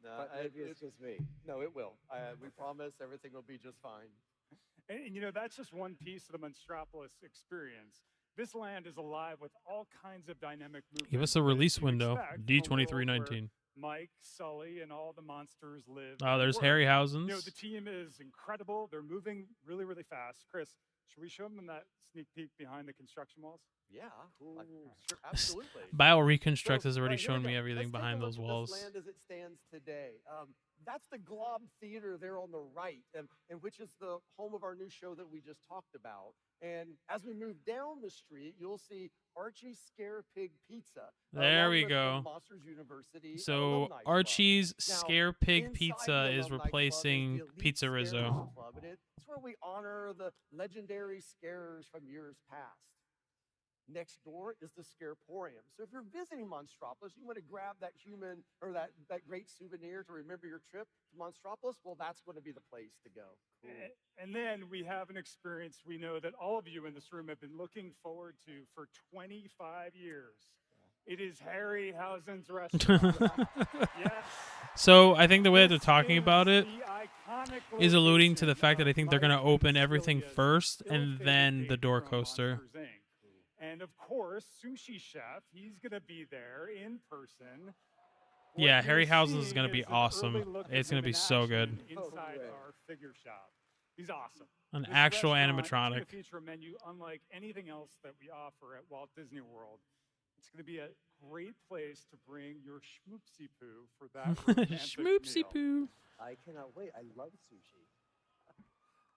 No, But maybe it's just me. No, it will. We promise everything will be just fine. And you know, that's just one piece of the Monstropolis experience. This land is alive with all kinds of dynamic movements. Give us a that release you'd window. expect from a world D2319. where Mike, Sully, and all the monsters live. Oh, and there's work. Harryhausen's. You know, the team is incredible. They're moving really, really fast. Chris, should we show them that sneak peek behind the construction walls? Yeah, sure, absolutely. BioReconstruct has already here shown we me go. everything Let's take a behind look those at walls. This land as it stands today. That's the Glob Theater there on the right, and which is the home of our new show that we just talked about. And as we move down the street, you'll see Archie's Scare Pig Pizza. There along we with the go. Monsters University So Alumni Club. Archie's Now, Scare Pig inside Pizza the is Alumni Club replacing the Elite Pizza Scarers Rizzo. Club, and it's where we honor the legendary scarers from years past. Next door is the Scareporium. So if you're visiting Monstropolis, you want to grab that human or that great souvenir to remember your trip to Monstropolis, well, that's going to be the place to go. Cool. And then we have an experience we know that all of you in this room have been looking forward to for 25 years. It is Harryhausen's restaurant. Yes. So I think the way that they're talking about it The iconic is alluding to the location fact that I think they're going to Mike open and everything Sylvia's first and ill-fated then the date door from coaster. Monsters, Inc. And of course, Sushi Chef, he's going to be there in person. What Yeah, you're Harryhausen's is seeing going to be is an awesome. early look at It's going to him be in so good. action Inside our figure shop. He's awesome. An This actual restaurant is animatronic. going to feature a menu unlike anything else that we offer at Walt Disney World. It's going to be a great place to bring your schmoopsy poo for that romantic Schmoopsy meal. poo. I cannot wait. I love sushi.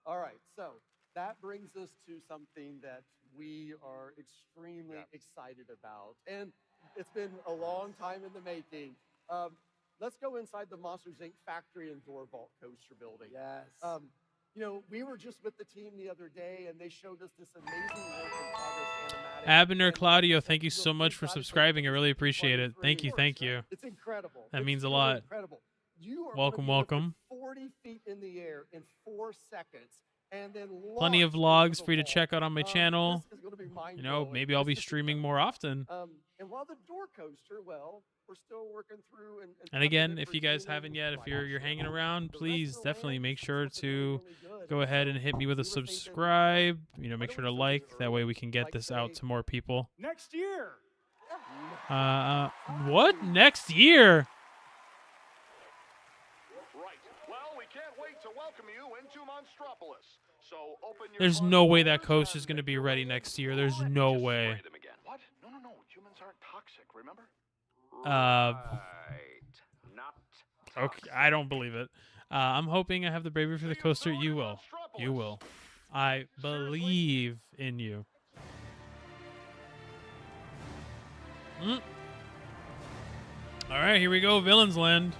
All right, so that brings us to something that we are extremely excited about. And it's been a long time in the making. Let's go inside the Monsters, Inc. factory and door vault coaster building. Yes. You know, we were just with the team the other day, and they showed us this amazing work in progress animatic. Abner and Claudio, it's thank you like, so look, much we've for gotta take subscribing. I this really to appreciate it. 23. Thank you, thank you. It's incredible. That It's means a truly lot. Incredible. You are Welcome, gonna be welcome. lifted 40 feet in the air in 4 seconds, and then Plenty of launched into vlogs the for you to wall. check out on my channel. This is gonna be You know, mind-blowing. maybe I'll be This is streaming incredible. more often. And while the door coaster, well, we're still working through and And again, if you guys haven't yet, if you're hanging around, please definitely make sure to go ahead and hit me with a subscribe. You know, make sure to like. That way we can get this out to more people. Next year. What? Next year? Right. Well, we can't wait to welcome you into Monstropolis. So open your There's front no way that doors coaster's and going to be make ready your way next year. There's no way. them again. What? No. Humans aren't toxic, remember? Not Okay, I don't believe it. I'm hoping I have the bravery for the coaster. You will. You will. I believe in you. All right, here we go. Villains Land.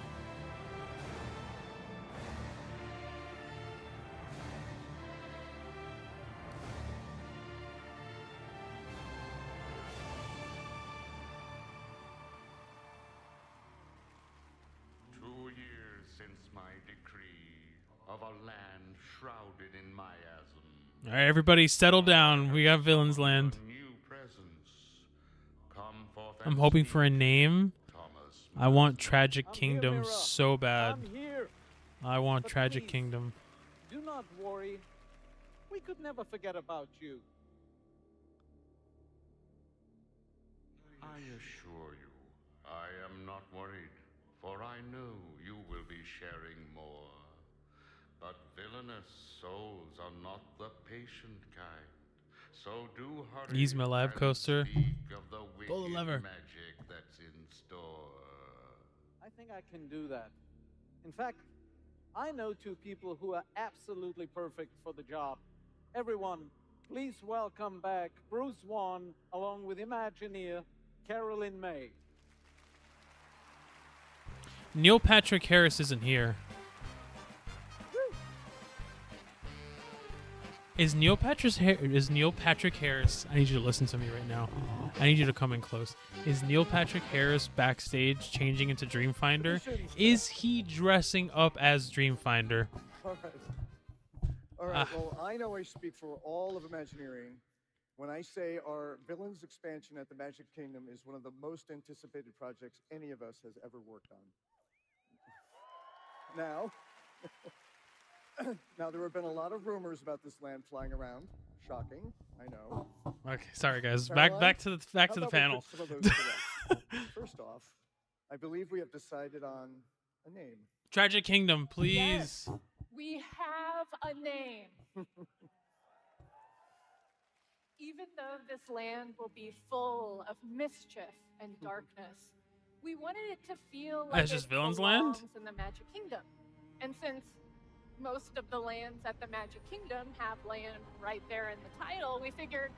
Since my decree of a land shrouded in miasm. All right, everybody settle down. We got Villains Land. I'm hoping for a name. I want Tragic Kingdom so bad. I'm here. I want But Tragic please, Kingdom. Do not worry. We could never forget about you. I assure you, I am not worried, for I know you will be sharing more. But villainous souls are not the patient kind. So do hurry. Ease my lab and coaster. speak of the Pull the wicked lever. magic that's in store. I think I can do that. In fact, I know 2 people who are absolutely perfect for the job. Everyone, please welcome back Bruce Wan along with Imagineer Carolyn May. Neil Patrick Harris isn't here. Is Neil Patrick Harris? I need you to listen to me right now. I need you to come in close. Is Neil Patrick Harris backstage changing into Dreamfinder? Is he dressing up as Dreamfinder? All right. All right. Well, I know I speak for all of Imagineering when I say our Villains expansion at the Magic Kingdom is one of the most anticipated projects any of us has ever worked on. Now, there have been a lot of rumors about this land flying around. Shocking, I know. Okay, sorry guys. Caroline, Back to the how panel. about we put some of those to rest? First off, I believe we have decided on a name. Tragic Kingdom, please. We have a name. Even though this land will be full of mischief and darkness, we wanted it to feel like It's just it Villains Land? belongs in the Magic Kingdom. And since most of the lands at the Magic Kingdom have land right there in the title, we figured,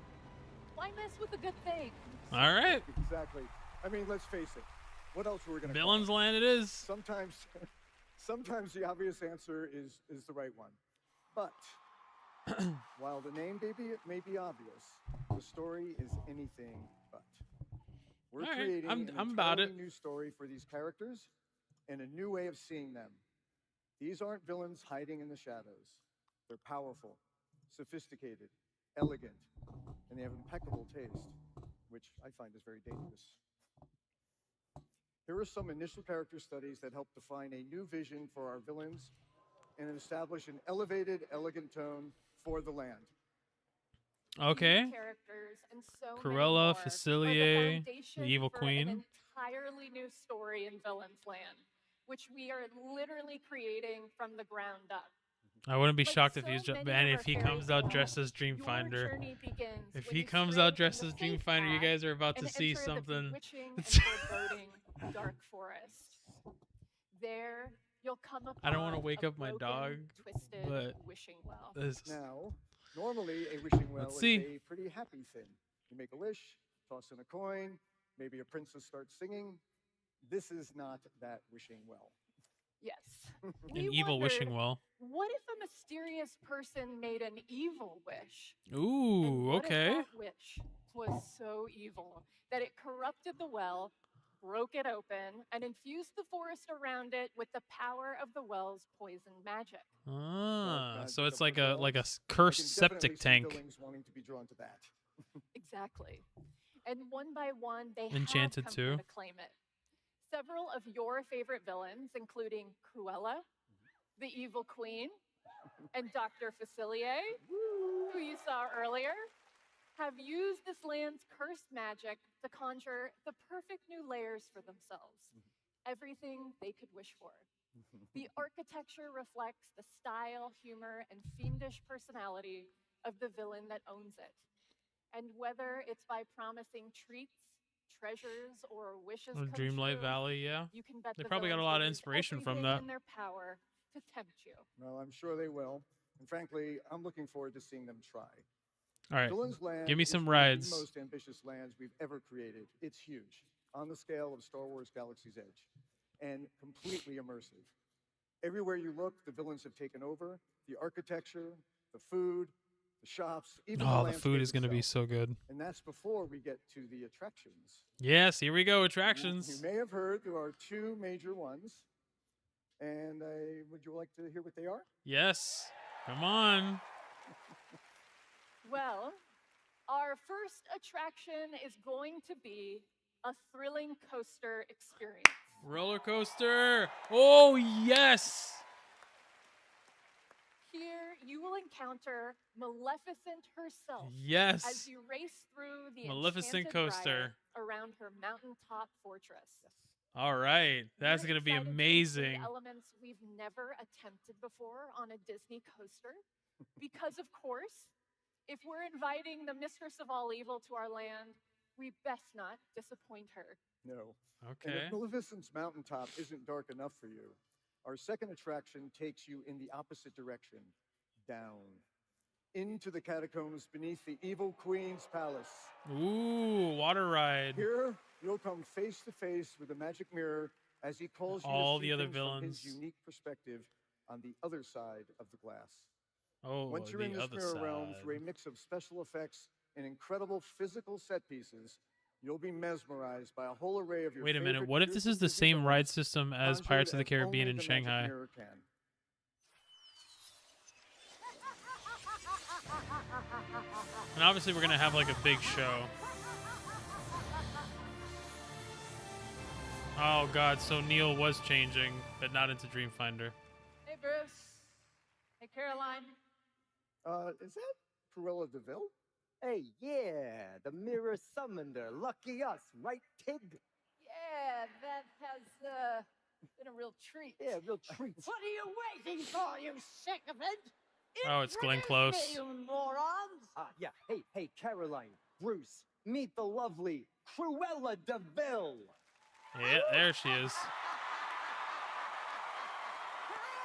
why mess with a good thing? All right. Exactly. I mean, let's face it. What else were we going to Villains Land it is. Sometimes the obvious answer is the right one. But while the name may be obvious, the story is anything but. We're All right, creating I'm an about entirely it. new story for these characters and a new way of seeing them. These aren't villains hiding in the shadows. They're powerful, sophisticated, elegant, and they have impeccable taste, which I find is very dangerous. Here are some initial character studies that help define a new vision for our villains and establish an elevated, elegant tone for the land. Okay. These characters and so Cruella, many more Facilier, are the foundation Evil for Queen. An entirely new story in Villains Land, which we are literally creating from the ground up. I wouldn't be Like shocked if so he's many man. of If our he fairy comes out tales, dressed as your Dreamfinder. journey begins If when he you comes stray out dressed from as the faith Dreamfinder, you path guys are about to and see enter the something. bewitching and foreboding dark forest. There, you'll come upon I don't want to wake a up my broken, dog, twisted but wishing well. this. Now, normally a wishing well Let's is see. a pretty happy thing. You make a wish, toss in a coin, maybe a princess starts singing. This is not that wishing well. Yes. An We evil wishing wondered, well. what if a mysterious person made an evil wish? Ooh, What if okay. that wish was so evil that it corrupted the well, broke it open, and infused the forest around it with the power of the well's poison magic? Ah, so Magic it's of like the a like a wells. I cursed can septic definitely see tank. villains wanting to be drawn to that. Exactly. And one by one, they Enchanted have come too. here to claim it. Several of your favorite villains, including Cruella, the Evil Queen, and Dr. Facilier, who you saw earlier, have used this land's cursed magic to conjure the perfect new layers for themselves. Everything they could wish for. The architecture reflects the style, humor, and fiendish personality of the villain that owns it. And whether it's by promising treats, treasures, or wishes Or come Dreamlight true, Valley, yeah. you can bet They the probably got a villains lot will of use inspiration from everything that. in their power to tempt you. Well, I'm sure they will. And frankly, I'm looking forward to seeing them try. All right. Villain's Land Give me is some one of rides. the most ambitious lands we've ever created. It's huge, on the scale of Star Wars Galaxy's Edge, and completely immersive. Everywhere you look, the villains have taken over. The architecture, the food, the shops, even Oh, the landscape food is going to be itself. so good. And that's before we get to the attractions. Yes, here we go. You Attractions. may have heard there are two major ones. And would you like to hear what they are? Yes. Come on. Well, our first attraction is going to be a thrilling coaster experience. Roller coaster. Oh, yes. Here, you will encounter Maleficent herself Yes. as you race through the Maleficent enchanted coaster. riot around her mountaintop fortress. All right. That's We're going to be excited to amazing. include elements we've never attempted before on a Disney coaster. Because, of course, if we're inviting the mistress of all evil to our land, we best not disappoint her. No. And Okay. if Maleficent's mountaintop isn't dark enough for you, our second attraction takes you in the opposite direction, down, into the catacombs beneath the Evil Queen's palace. Ooh, water ride. Here, you'll come face to face with the magic mirror as he calls you All to see the other things from villains. his unique perspective on the other side of the glass. Oh, Once you're the in this other mirror realm side. through a mix of special effects and incredible physical set pieces, you'll be mesmerized by a whole array of your Wait a minute. favorite What if this is the fearsome same villains ride system as conjured Pirates of the as Caribbean only in the magic Shanghai? mirror can. And obviously we're going to have like a big show. Oh, God. So Neil was changing, but not into Dreamfinder. Hey, Bruce. Hey, Caroline. Is that Cruella DeVille? Hey, yeah, the mirror summoned her. Lucky us, right, Tig? Yeah, that has been a real treat. Yeah, real treat. What are you waiting for, you sycophant? Oh, it's Glenn Close. Me, you morons! Yeah. Hey, Caroline, Bruce, meet the lovely Cruella DeVille. Yeah, there she is.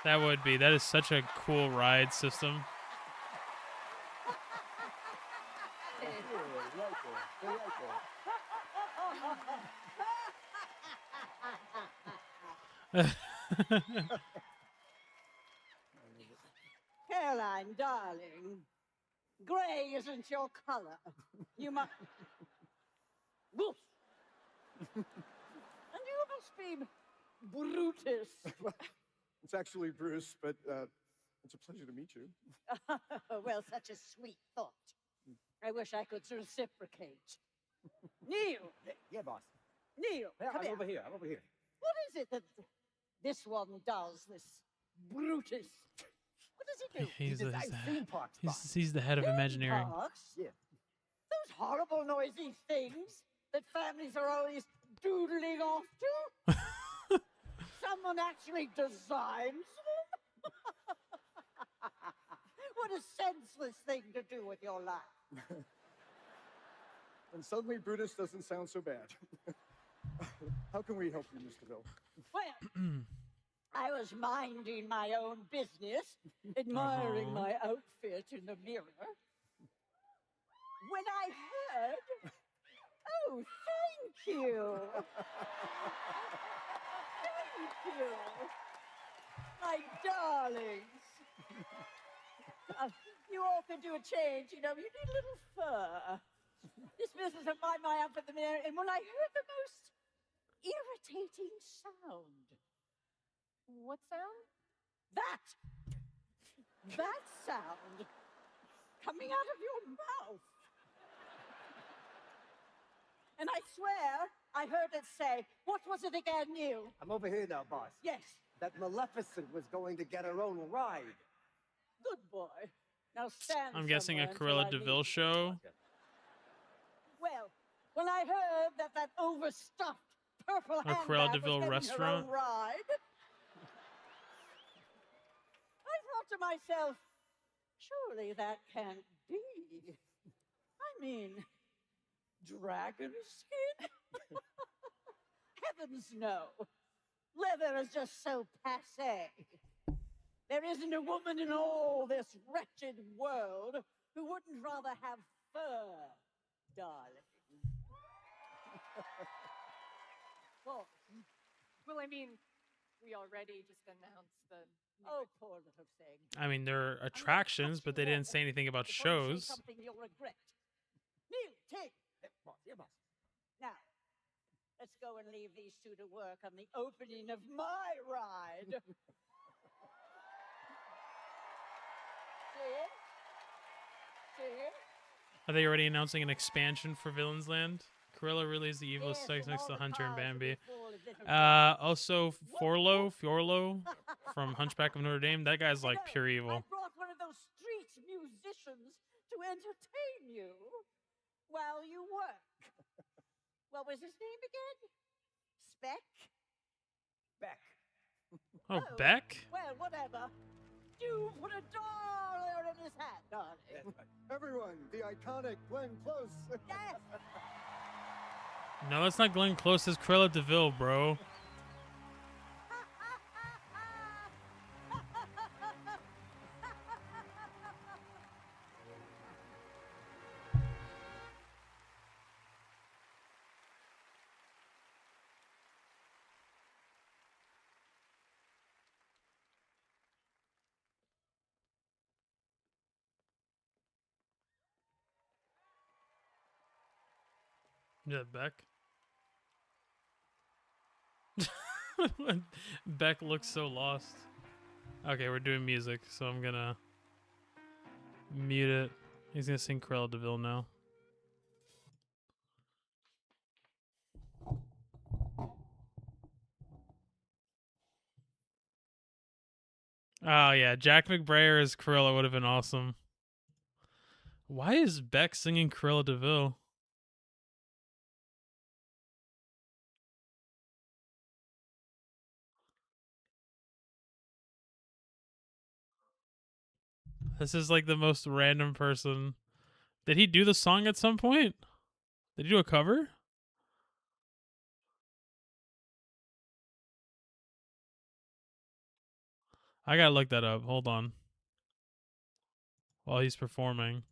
That would be. That is such a cool ride system. Caroline, darling, gray isn't your color. You must... Woof. And you must be Brutus. It's actually Bruce, but it's a pleasure to meet you. Well, such a sweet thought. I wish I could reciprocate. Neil! Yeah, boss. Neil, Yeah, come I'm over here. I'm over here. What is it that this one does, this Brutus? What does he do? He's the, designs theme parks, boss. he's the head of Imagineering. Parks? Yeah. Those horrible noisy things that families are always doodling off to? Someone actually designs them? What a senseless thing to do with your life. And suddenly Brutus doesn't sound so bad. How can we help you, Mr. Bill? Well, I was minding my own business, admiring my outfit in the mirror, when I heard, oh, thank you. Thank you. my darlings. You all could do a change, you know. You need a little fur. This business of my up at the minute, and when I heard the most irritating sound. What sound? That sound coming out of your mouth. And I swear I heard it say, what was it again, you? I'm over here now, boss. Yes. That Maleficent was going to get her own ride. Good boy. Now stand I'm guessing a somewhere until Cruella I DeVille need you. show. Well, when I heard that overstuffed purple A handbag Cruella was DeVille getting restaurant? her own ride, I thought to myself, surely that can't be. I mean, dragon skin? Heavens no. Leather is just so passé. There isn't a woman in all this wretched world who wouldn't rather have fur, darling. Well, I mean, we already just announced the. Oh, poor little thing. I mean, there are attractions, but they didn't say anything about Before you say shows. something you'll regret. Kneel, take. Boss, yeah, boss. Now, let's go and leave these two to work on the opening of my ride. See? Are they already announcing an expansion for Villains Land? Cruella really is the evil sex next to Hunter and Bambi. Also, Fiorlo from Hunchback of Notre Dame. That guy's like pure evil. I brought one of those street musicians to entertain you while you work. What was his name again? Speck? Beck. Oh, Beck? Well, whatever. You put a dollar in his hat, darling. Everyone, the iconic Glenn Close. Yes. No, that's not Glenn Close. That's Cruella DeVille, bro. Yeah, Beck. Beck looks so lost. Okay, we're doing music, so I'm gonna mute it. He's gonna sing Cruella DeVille now. Oh yeah, Jack McBrayer as Cruella would have been awesome. Why is Beck singing Cruella DeVille? This is like the most random person. Did he do the song at some point? Did he do a cover? I gotta look that up. Hold on. While he's performing.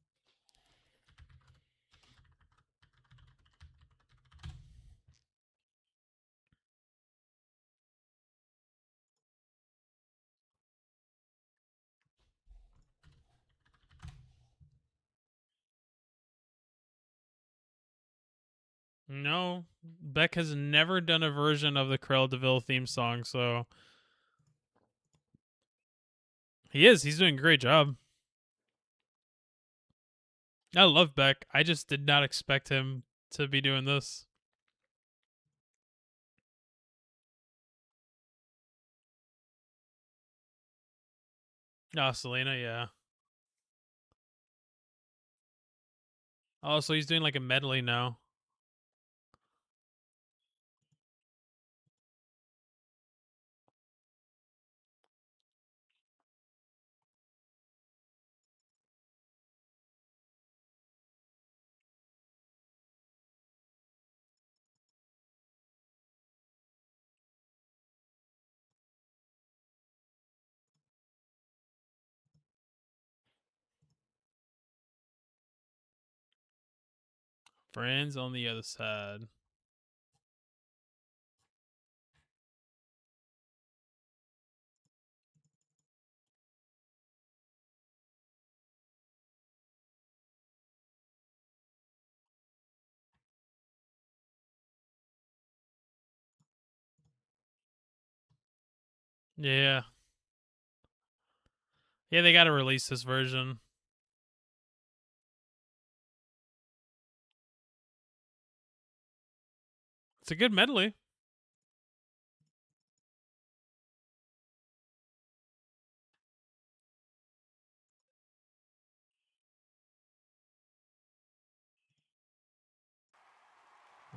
No, Beck has never done a version of the Cruella DeVille theme song, so he's doing a great job. I love Beck. I just did not expect him to be doing this. Oh, Selena, yeah. Oh, so he's doing like a medley now. Friends on the other side. Yeah. Yeah, they got to release this version. It's a good medley.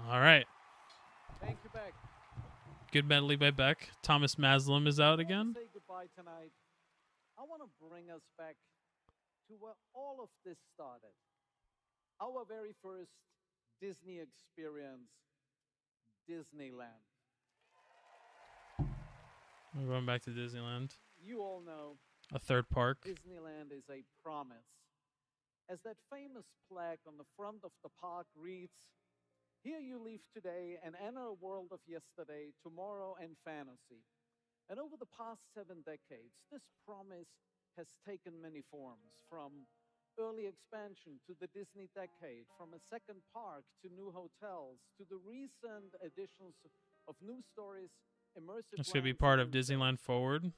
All right. Thank you, Beck. Good medley by Beck. Thomas Maslam is out I again. say goodbye tonight. I want to bring us back to where all of this started. Our very first Disney experience, Disneyland. We're going back to Disneyland. You all know A third park. Disneyland is a promise. As that famous plaque on the front of the park reads, "Here you leave today and enter a world of yesterday, tomorrow, and fantasy." And over the past 7 decades, this promise has taken many forms, from early expansion to the Disney decade, from a second park to new hotels, to the recent additions of new stories, immersive It's going to be lands, part and of new Disneyland Forward.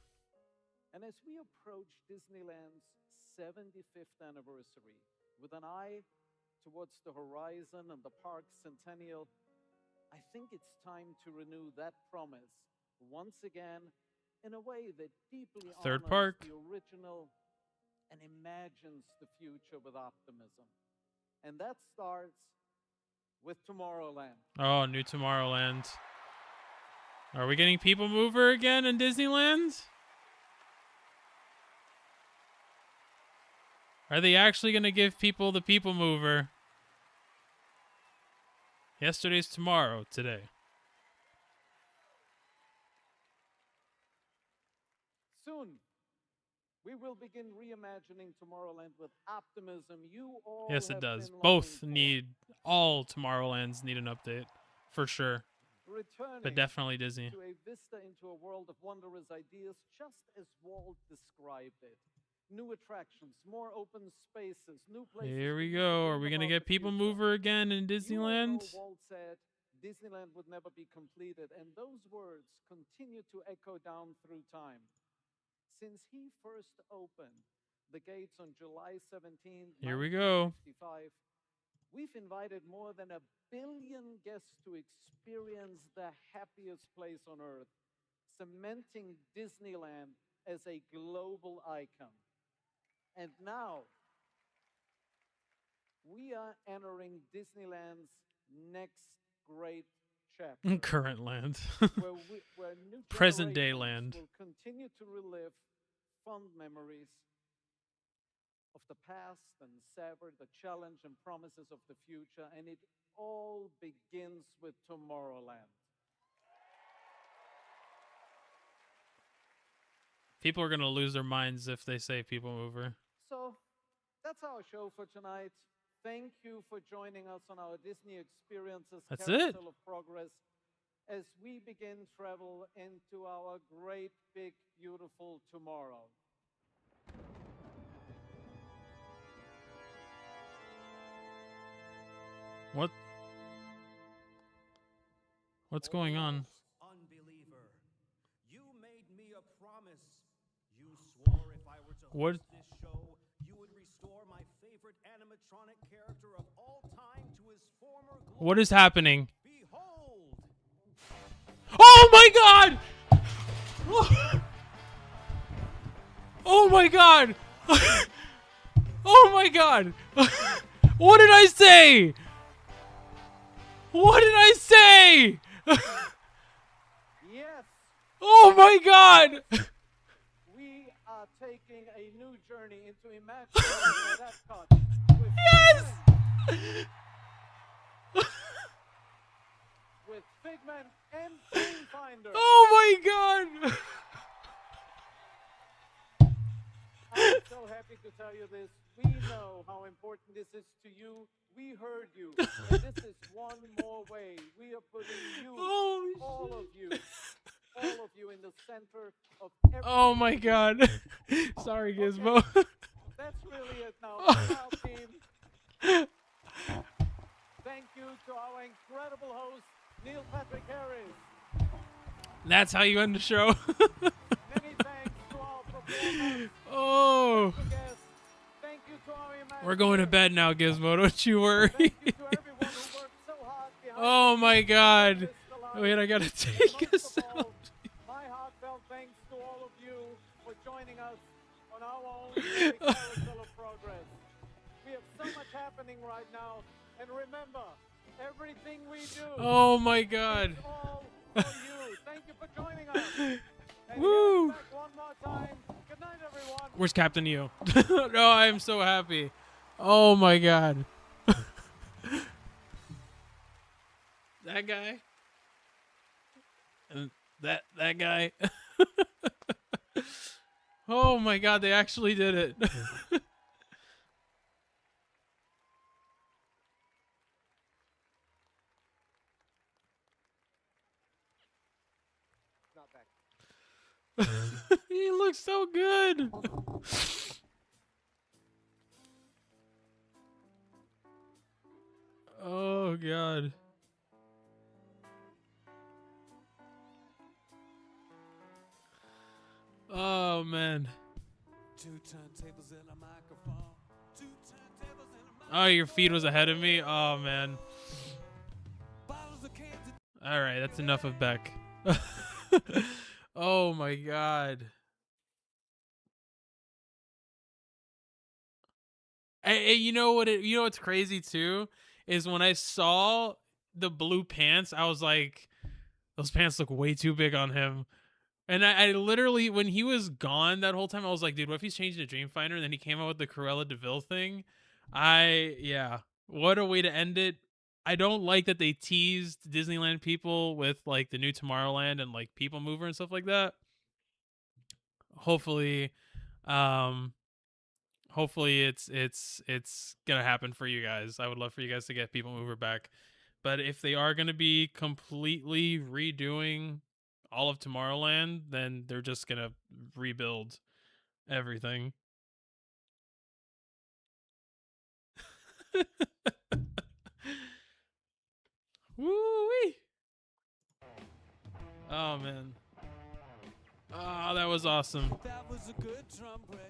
and as we approach Disneyland's 75th anniversary, with an eye towards the horizon and the park's centennial, I think it's time to renew that promise once again in a way that deeply Third honors park. the original and imagines the future with optimism. And that starts with Tomorrowland. Oh, new Tomorrowland. Are we getting People Mover again in Disneyland? Are they actually going to give people the People Mover? Yesterday's tomorrow, today. Soon, we will begin reimagining Tomorrowland with optimism you all Yes, it have does. been Both longing for. need, all Tomorrowlands need an update, for sure. Returning But definitely Disney. to a vista into a world of wondrous ideas, just as Walt described it. New attractions, more open spaces, new places. Here for we you to go. Are dream we going to about get the People future. Mover again in You all know Disneyland? Walt said Disneyland would never be completed, and those words continue to echo down through time. Since he first opened the gates on July 17th, Here we go. 1955, we've invited more than 1 billion guests to experience the happiest place on earth, cementing Disneyland as a global icon. And now, we are entering Disneyland's next great chapter. Current land. where new Present day generations land. will continue to relive fond memories of the past and savor the challenge and promises of the future. And it all begins with Tomorrowland. People are going to lose their minds if they say People Mover. So that's our show for tonight. Thank you for joining us on our Disney Experiences That's Carousel it. of Progress as we begin travel into our great, big, beautiful tomorrow. What? What's going on? Unbeliever, you made me a promise. You swore if I were to What? host this show, you would restore my favorite animatronic character of all time to his former glory. What is happening? Behold! Oh my god! Oh my god! Oh my god! What did I say? What did I say? Yes, Oh my god! we are taking a new journey into imaginary at Epcot. Yes! With Figment and Dreamfinder. Oh my god! I'm so happy to tell you this. We know how important this is to you. We heard you. And this is one more way. We are putting you, all of you in the center of everything. Oh my god. Sorry, Gizmo. That's really it now. Now, team. Thank you to our incredible host, Neil Patrick Harris. That's how you end the show. Oh. We're going to bed now, Gizmo. Don't you worry. Oh my God. Wait, I gotta take a selfie. My heartfelt thanks to all of you for joining us on our own unique carousel of progress. We have so much happening right now, and remember, everything we do. Oh my God. It's all for you. Thank you for joining us. And Woo. here's back one more time. Good night, everyone. Where's Captain EO? No, I am so happy. Oh my God. That guy. And that guy. Oh my God, they actually did it. Not back. He looks so good. Oh God. Oh man. Two turntables and a microphone. Two turntables and a microphone. Oh, your feed was ahead of me. Oh man. All right, that's enough of Beck. Oh my God. You know what? You know what's crazy too is when I saw the blue pants, I was like, those pants look way too big on him. And I literally, when he was gone that whole time, I was like, dude, what if he's changing to Dreamfinder? And then he came out with the Cruella DeVille thing. Yeah, what a way to end it. I don't like that they teased Disneyland people with like the new Tomorrowland and like People Mover and stuff like that. Hopefully, hopefully it's gonna happen for you guys. I would love for you guys to get People Mover back. But if they are gonna be completely redoing all of Tomorrowland, then they're just gonna rebuild everything. Woo-wee. Oh man. Oh, that was awesome. That was a good drum break.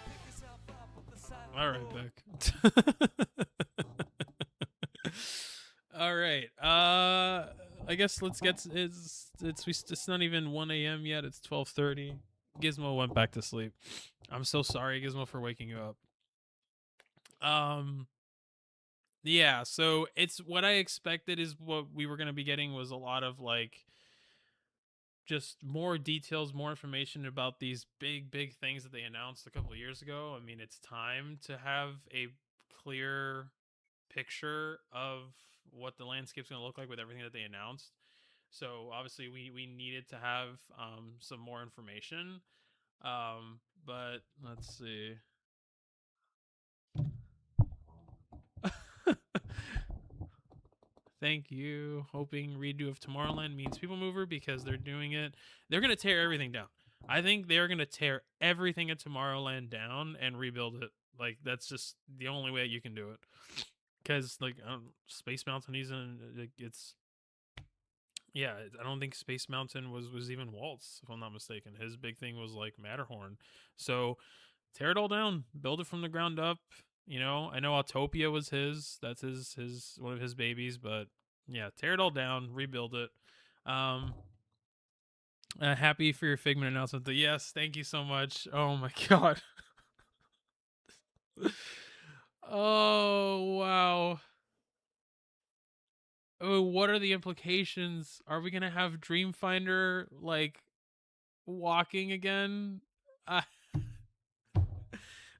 Pick yourself up on the side All of right, the Beck. All right. I guess let's get it's not even 1 a.m. yet. It's 12:30. Gizmo went back to sleep. I'm so sorry, Gizmo, for waking you up. Yeah, so it's what I expected is what we were going to be getting was a lot of like just more details, more information about these big things that they announced a couple of years ago. I mean, it's time to have a clear picture of what the landscape's going to look like with everything that they announced. So obviously we needed to have some more information. But let's see. Thank you. Hoping redo of Tomorrowland means People Mover because they're doing it. They're going to tear everything down. I think they're going to tear everything at Tomorrowland down and rebuild it. Like, that's just the only way you can do it. Because, like, Space Mountain isn't, it's, yeah, I don't think Space Mountain was even Walt's, if I'm not mistaken. His big thing was, like, Matterhorn. So, tear it all down. Build it from the ground up. You know, I know Autopia was his. That's his one of his babies, but yeah, tear it all down, rebuild it. Happy for your Figment announcement. Yes, thank you so much. Oh my God. Oh wow. Oh, what are the implications? Are we gonna have Dreamfinder like walking again?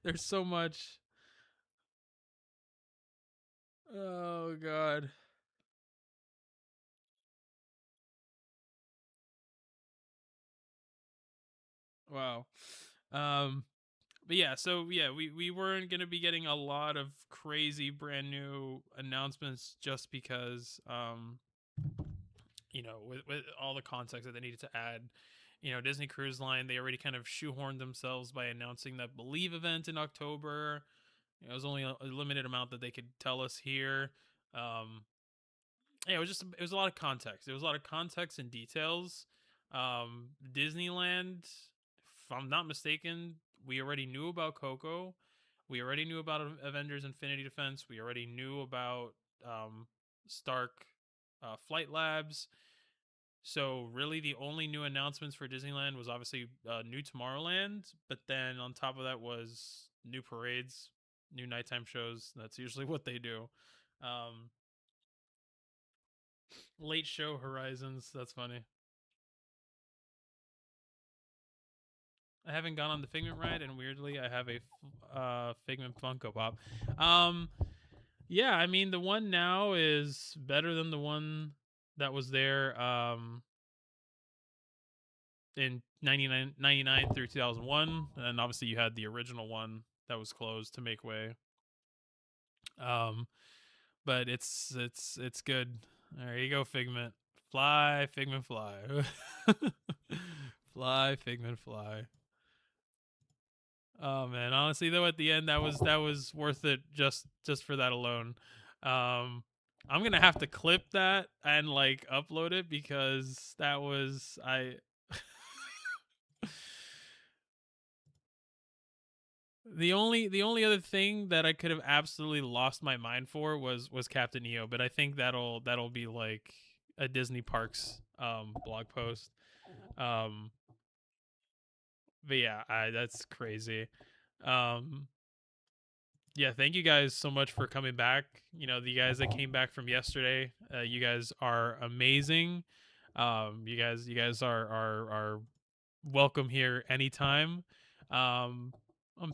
There's so much. Oh God. Wow. But yeah, so yeah, we weren't gonna be getting a lot of crazy brand new announcements just because you know, with all the context that they needed to add. You know, Disney Cruise Line, they already kind of shoehorned themselves by announcing that Believe event in October. It was only a limited amount that they could tell us here. yeah, it was a lot of context. There was a lot of context and details. Disneyland, if I'm not mistaken, we already knew about Coco. We already knew about Avengers Infinity Defense. We already knew about Stark Flight Labs. So really, the only new announcements for Disneyland was obviously new Tomorrowland, but then on top of that was new parades, new nighttime shows. That's usually what they do. Late show horizons. That's funny. I haven't gone on the Figment ride, and weirdly, I have a Figment Funko Pop. Yeah, I mean, the one now is better than the one that was there in 99 through 2001, and obviously you had the original one that was closed to make way. But it's good. There you go, Figment. Fly, Figment, fly. Fly, Figment, fly. Oh man, honestly though, at the end that was worth it just for that alone. I'm gonna have to clip that and like upload it because that was the only other thing that I could have absolutely lost my mind for was Captain EO, but I think that'll be like a Disney Parks blog post. But yeah, that's crazy. Yeah, thank you guys so much for coming back. You know, the guys that came back from yesterday, you guys are amazing. You guys are welcome here anytime. I'm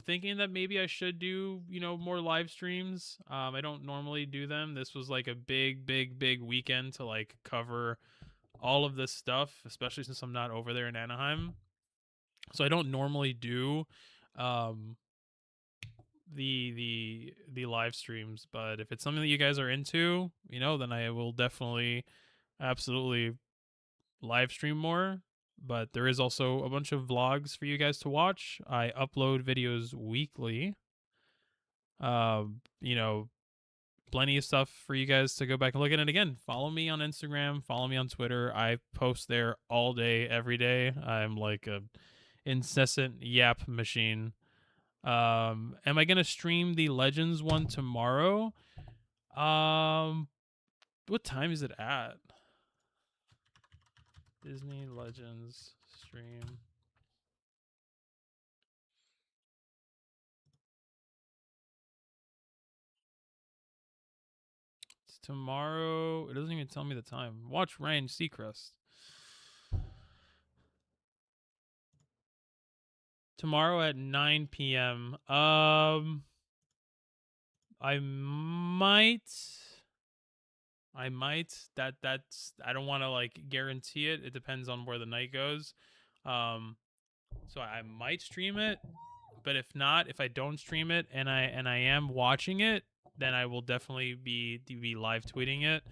thinking that maybe I should do, more live streams. I don't normally do them. This was like a big weekend to like cover all of this stuff, especially since I'm not over there in Anaheim. So I don't normally do the live streams, but if it's something that you guys are into, then I will definitely absolutely live stream more. But there is also a bunch of vlogs for you guys to watch. I upload videos weekly. You know, plenty of stuff for you guys to go back and look at it again. Follow me on Instagram, follow me on Twitter. I post there all day, every day. I'm like a incessant yap machine. Am I gonna stream the Legends one tomorrow? What time is it at? Disney Legends stream. It's tomorrow. It doesn't even tell me the time. Watch Ryan Seacrest. Tomorrow at 9 p.m. I might. That's I don't want to like guarantee it. It depends on where the night goes. So I might stream it, but if not, if I don't stream it and I am watching it, then I will definitely be live tweeting it.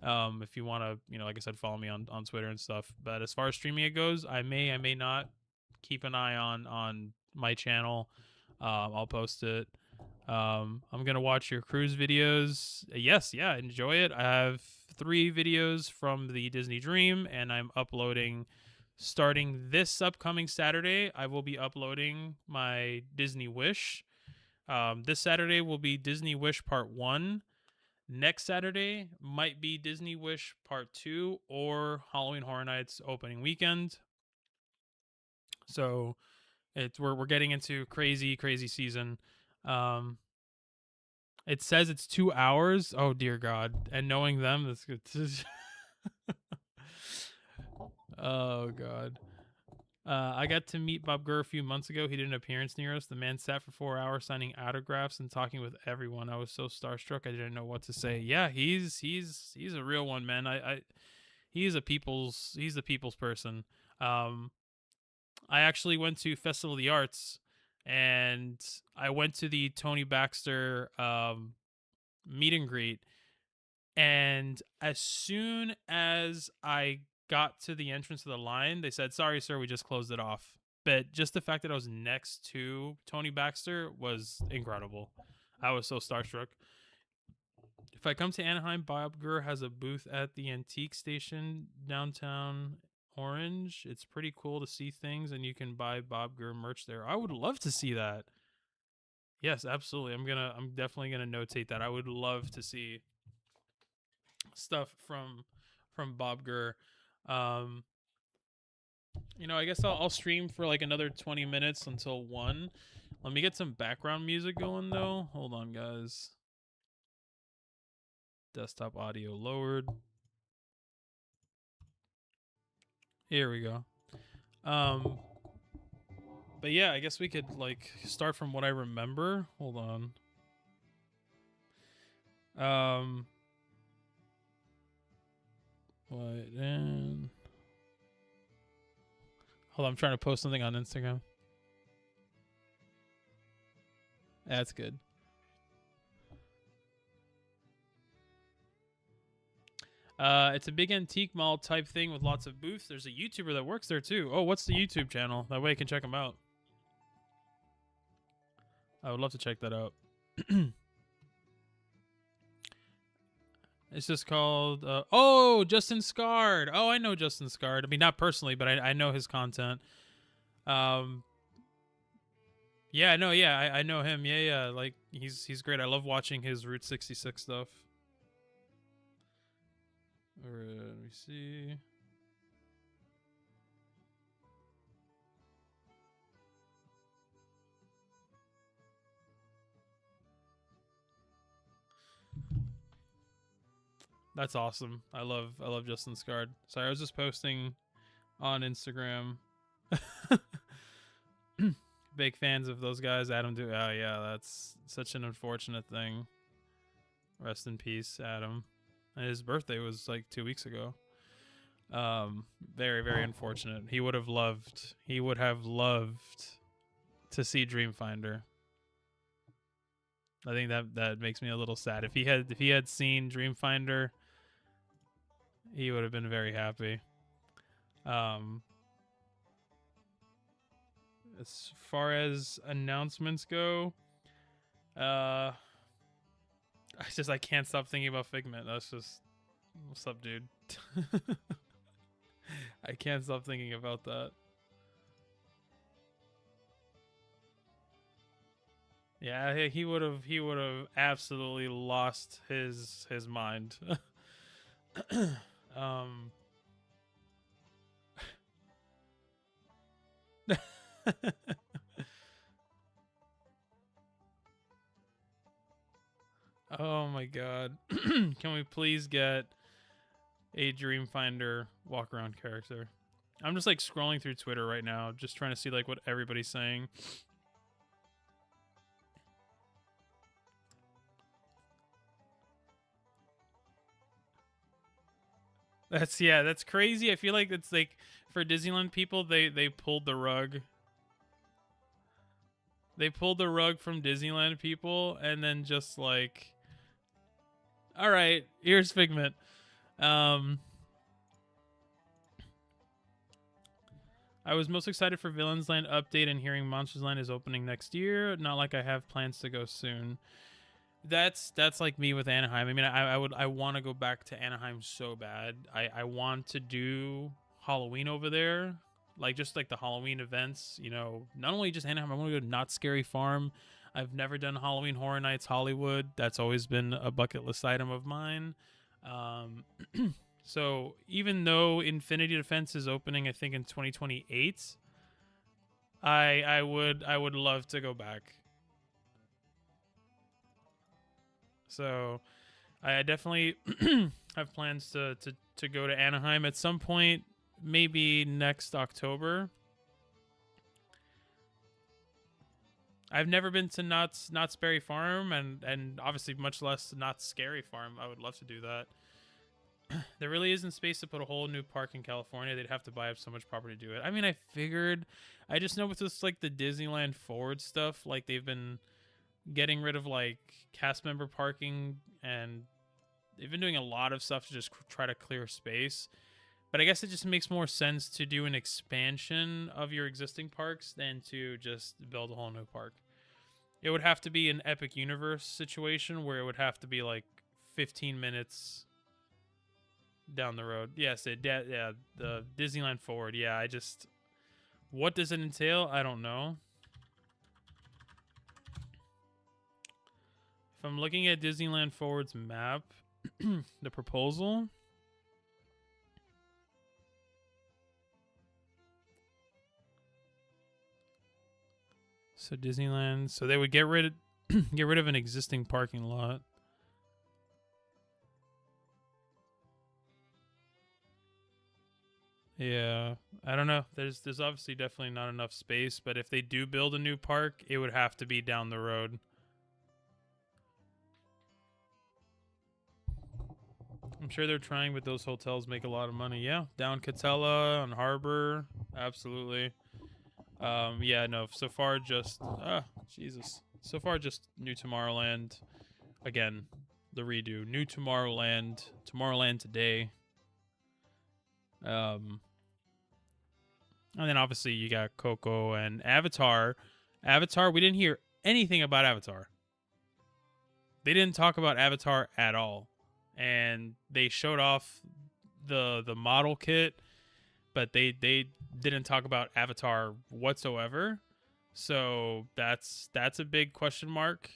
If you want to, like I said, follow me on Twitter and stuff. But as far as streaming it goes, I may not. Keep an eye on my channel. I'll post it. I'm gonna watch your cruise videos. Yes, yeah, enjoy it. I have 3 videos from the Disney Dream, and I'm uploading starting this upcoming Saturday. I will be uploading my Disney Wish. This Saturday will be Disney Wish Part 1. Next Saturday might be Disney Wish Part 2 or Halloween Horror Nights opening weekend. So we're getting into crazy season. It says it's 2 hours. Oh dear God! And knowing them, that's good. Oh God. I got to meet Bob Gurr a few months ago. He did an appearance near us. The man sat for 4 hours signing autographs and talking with everyone. I was so starstruck. I didn't know what to say. Yeah, he's a real one, man. He's the people's person. I actually went to Festival of the Arts, and I went to the Tony Baxter meet and greet. And as soon as I got to the entrance of the line, they said, "Sorry, sir, we just closed it off." But just the fact that I was next to Tony Baxter was incredible. I was so starstruck. If I come to Anaheim, Bob Gurr has a booth at the Antique Station downtown Orange. It's pretty cool to see things, and you can buy Bob Gurr merch there. I would love to see that. Yes, absolutely. I'm definitely gonna notate that. I would love to see stuff from Bob Gurr. I guess I'll stream for like another 20 minutes until 1. Let me get some background music going though. Hold on, guys. Desktop audio lowered. Here we go. But yeah, I guess we could like start from what I remember. Hold on. What in? Hold on, I'm trying to post something on Instagram. That's good. It's a big antique mall type thing with lots of booths. There's a YouTuber that works there too. Oh, what's the YouTube channel? That way I can check him out. I would love to check that out. It's just called, Justin Scard. Oh, I know Justin Scard. I mean, not personally, but I know his content. Yeah, I know him. Yeah. Like, he's great. I love watching his Route 66 stuff. All right, let me see. That's awesome. I love Justin Scard. Sorry, I was just posting on Instagram. Big fans of those guys. Adam do. Oh yeah, that's such an unfortunate thing. Rest in peace, Adam. And his birthday was like 2 weeks ago. Very, very unfortunate. He would have loved to see Dreamfinder. I think that makes me a little sad. If he had seen Dreamfinder, he would have been very happy. As far as announcements go, I can't stop thinking about Figment. That's just, what's up, dude? I can't stop thinking about that. Yeah, he would have absolutely lost his mind. Oh my god. Can we please get a Dreamfinder walk around character? I'm just like scrolling through Twitter right now, just trying to see like what everybody's saying. That's crazy. I feel like it's like for Disneyland people, they pulled the rug. They pulled the rug from Disneyland people and then just like, all right, here's Figment. I was most excited for Villains Land update and hearing Monsters Land is opening next year. Not like I have plans to go soon. That's like me with Anaheim. I mean, I want to go back to Anaheim so bad. I want to do Halloween over there, like just like the Halloween events. You know, not only just Anaheim. I want to go to Not Scary Farm. I've never done Halloween Horror Nights Hollywood. That's always been a bucket list item of mine. So even though Infinity Defense is opening, I think in 2028, I would love to go back. So I definitely have plans to go to Anaheim at some point, maybe next October. I've never been to Knott's Berry Farm and obviously much less Knott's Scary Farm. I would love to do that. There really isn't space to put a whole new park in California. They'd have to buy up so much property to do it. I mean, I figured. I just know with this like the Disneyland Forward stuff, like they've been getting rid of like cast member parking and they've been doing a lot of stuff to just try to clear space. But I guess it just makes more sense to do an expansion of your existing parks than to just build a whole new park. It would have to be an Epic Universe situation where it would have to be like 15 minutes down the road. Yes, yeah, the Disneyland Forward. Yeah, what does it entail? I don't know. If I'm looking at Disneyland Forward's map, the proposal. So Disneyland, so they would get rid of an existing parking lot. Yeah, I don't know. There's obviously definitely not enough space, but if they do build a new park, it would have to be down the road. I'm sure they're trying, but those hotels make a lot of money. Yeah, down Catella on Harbor, absolutely. Yeah, no. So far, just Jesus. So far, just New Tomorrowland. Again, the redo. New Tomorrowland. Tomorrowland today. And then obviously you got Coco and Avatar. Avatar, we didn't hear anything about Avatar. They didn't talk about Avatar at all. And they showed off the model kit, but they didn't talk about Avatar whatsoever. So that's a big question mark.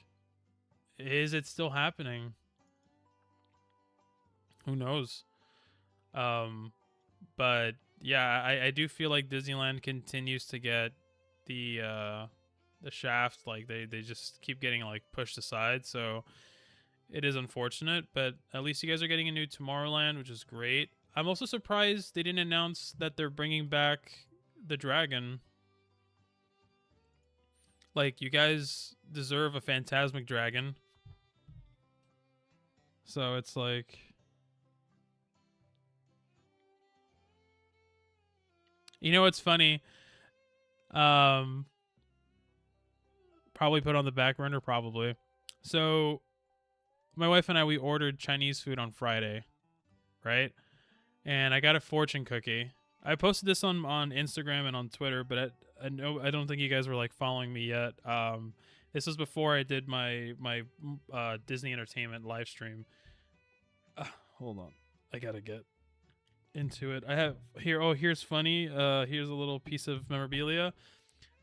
Is it still happening? Who knows? But yeah, I do feel like Disneyland continues to get the shaft. Like they just keep getting like pushed aside. So it is unfortunate, but at least you guys are getting a new Tomorrowland, which is great. I'm also surprised they didn't announce that they're bringing back the dragon. Like, you guys deserve a Phantasmic dragon. So it's like... You know what's funny? Probably put on the back burner, probably. So, my wife and I, we ordered Chinese food on Friday, right? And I got a fortune cookie. I posted this on Instagram and on Twitter, but I don't think you guys were like following me yet. This was before I did my Disney Entertainment live stream. Hold on, I gotta get into it. I have here. Oh, here's funny. Here's a little piece of memorabilia.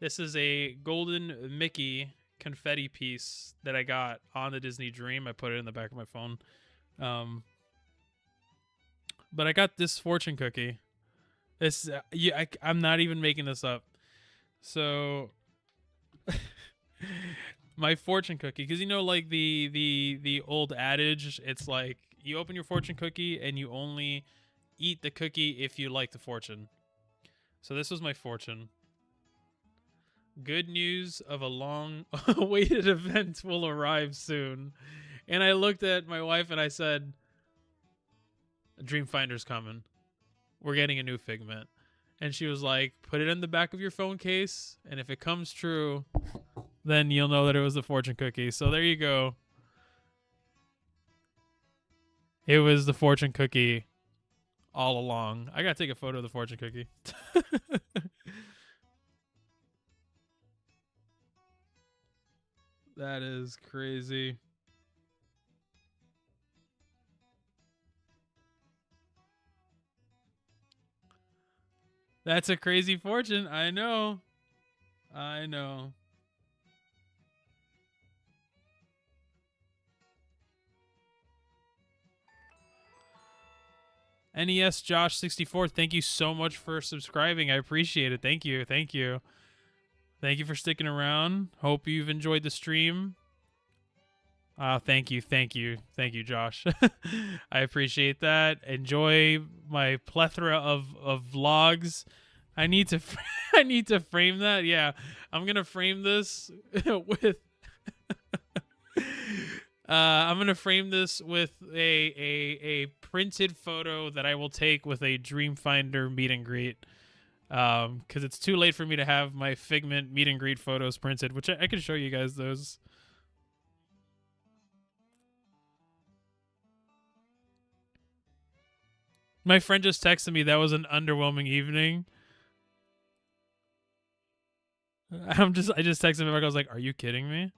This is a golden Mickey confetti piece that I got on the Disney Dream. I put it in the back of my phone. But I got this fortune cookie. This I'm not even making this up. So my fortune cookie, because you know, like the old adage, it's like you open your fortune cookie and you only eat the cookie if you like the fortune. So this was my fortune. Good news of a long-awaited event will arrive soon. And I looked at my wife and I said, Dreamfinder's coming. We're getting a new Figment. And she was like, put it in the back of your phone case, and if it comes true, then you'll know that it was the fortune cookie. So there you go. It was the fortune cookie all along. I gotta take a photo of the fortune cookie. That is crazy. That's a crazy fortune. I know. I know. NES Josh 64, thank you so much for subscribing. I appreciate it. Thank you. Thank you. Thank you for sticking around. Hope you've enjoyed the stream. Thank you. Thank you. Thank you, Josh. I appreciate that. Enjoy my plethora of vlogs. I need to I need to frame that. Yeah. I'm going to frame this with I'm going to frame this with a printed photo that I will take with a Dreamfinder meet and greet. Because it's too late for me to have my Figment meet and greet photos printed, which I can show you guys those. My friend just texted me that was an underwhelming evening. I just texted him back. I was like, "Are you kidding me?"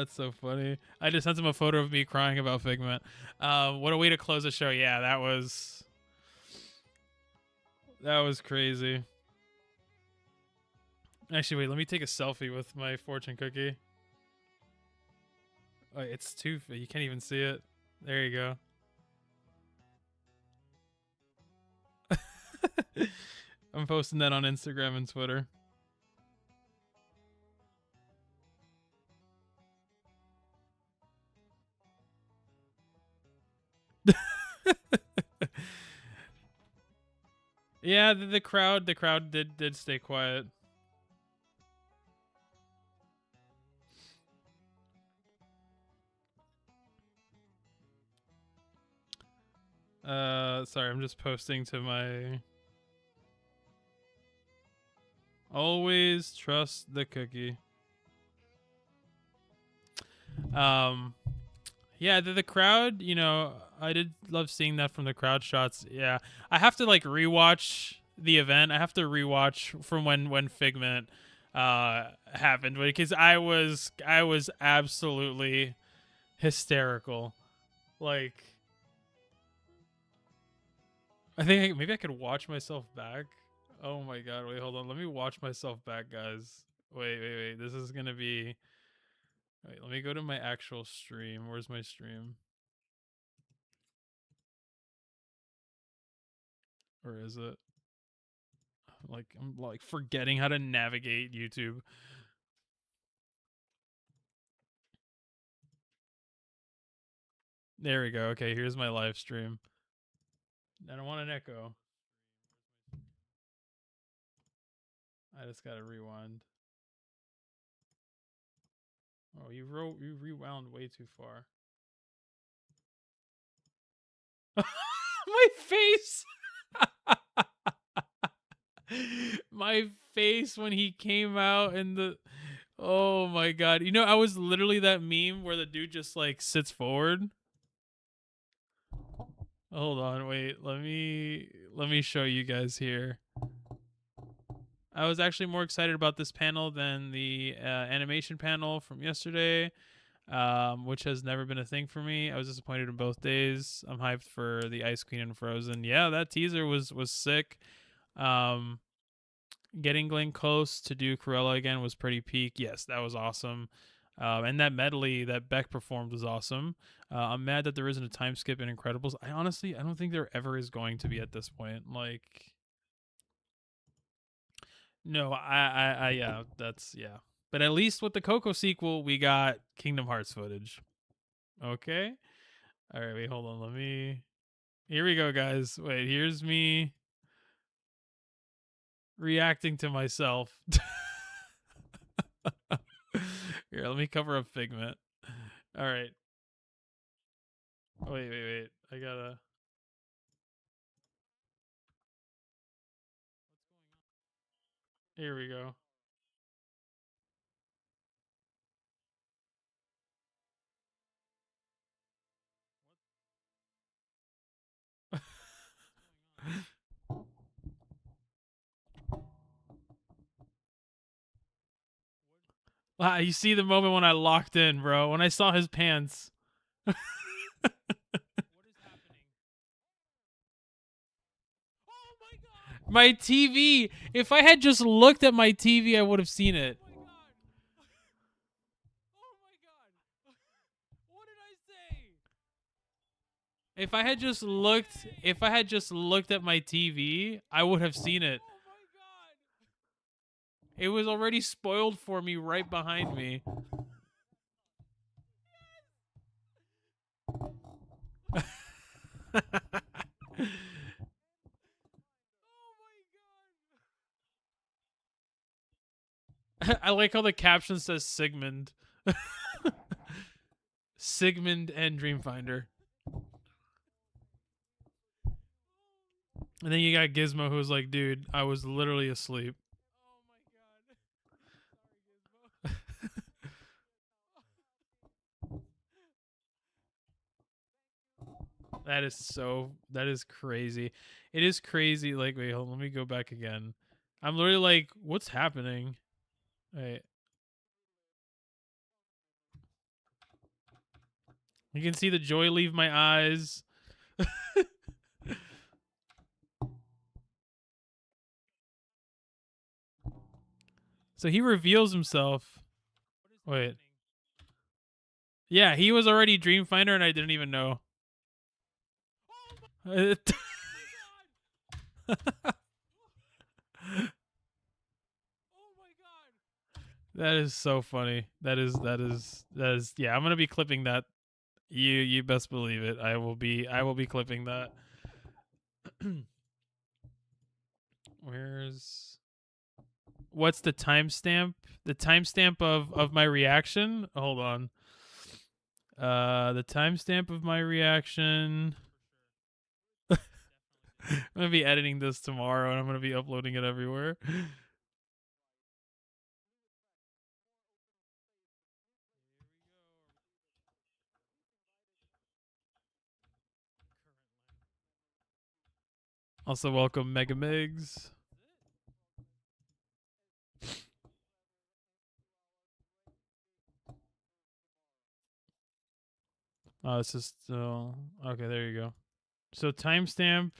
That's so funny. I just sent him a photo of me crying about Figment. What a way to close the show. Yeah, that was crazy. Actually, wait, let me take a selfie with my fortune cookie. Oh, it's too, you can't even see it. There you go. I'm posting that on Instagram and Twitter. Yeah, the crowd did stay quiet. Sorry, I'm just posting to my. Always trust the cookie. Yeah, the crowd, you know, I did love seeing that from the crowd shots. Yeah, I have to like rewatch the event. I have to rewatch from when Figment happened, because I was absolutely hysterical. Like, I think maybe I could watch myself back. Oh my god, wait, hold on. Let me watch myself back, guys. Wait. This is gonna be. Wait, let me go to my actual stream. Where's my stream? Or is it? Like, I'm like forgetting how to navigate YouTube. There we go. Okay, here's my live stream. I don't want an echo. I just gotta rewind. Oh, you rewound way too far. My face. My face when he came out in the. Oh my god. You know, I was literally that meme where the dude just like sits forward. Hold on, wait. Let me show you guys here. I was actually more excited about this panel than the animation panel from yesterday, which has never been a thing for me. I was disappointed in both days. I'm hyped for the Ice Queen and Frozen. Yeah, that teaser was sick. Getting Glenn Close to do Cruella again was pretty peak. Yes, that was awesome. And that medley that Beck performed was awesome. I'm mad that there isn't a time skip in Incredibles. I don't think there ever is going to be at this point. Like, no, yeah, that's, yeah. But at least with the Coco sequel, we got Kingdom Hearts footage. Okay. All right, wait, hold on. Here we go, guys. Wait, here's me reacting to myself. Here, let me cover up Figment. All right. Wait. I gotta. Here we go. Wow, you see the moment when I locked in, bro. When I saw his pants. My TV. If I had just looked at my TV, I would have seen it. If I had just looked at my TV, I would have seen it. It was already spoiled for me right behind me. I like how the caption says Sigmund. Sigmund and Dreamfinder. And then you got Gizmo, who's like, dude, I was literally asleep. That is crazy. It is crazy. Like, wait, hold on, let me go back again. I'm literally like, what's happening? Wait. You can see the joy leave my eyes. So he reveals himself. Wait. Yeah, he was already Dreamfinder and I didn't even know. That is so funny. That is yeah, I'm going to be clipping that. You best believe it. I will be clipping that. What's the timestamp? The timestamp of my reaction? Hold on. The timestamp of my reaction. I'm gonna be editing this tomorrow and I'm gonna be uploading it everywhere. Also, welcome Mega Migs. Oh, it's just okay. There you go. So timestamp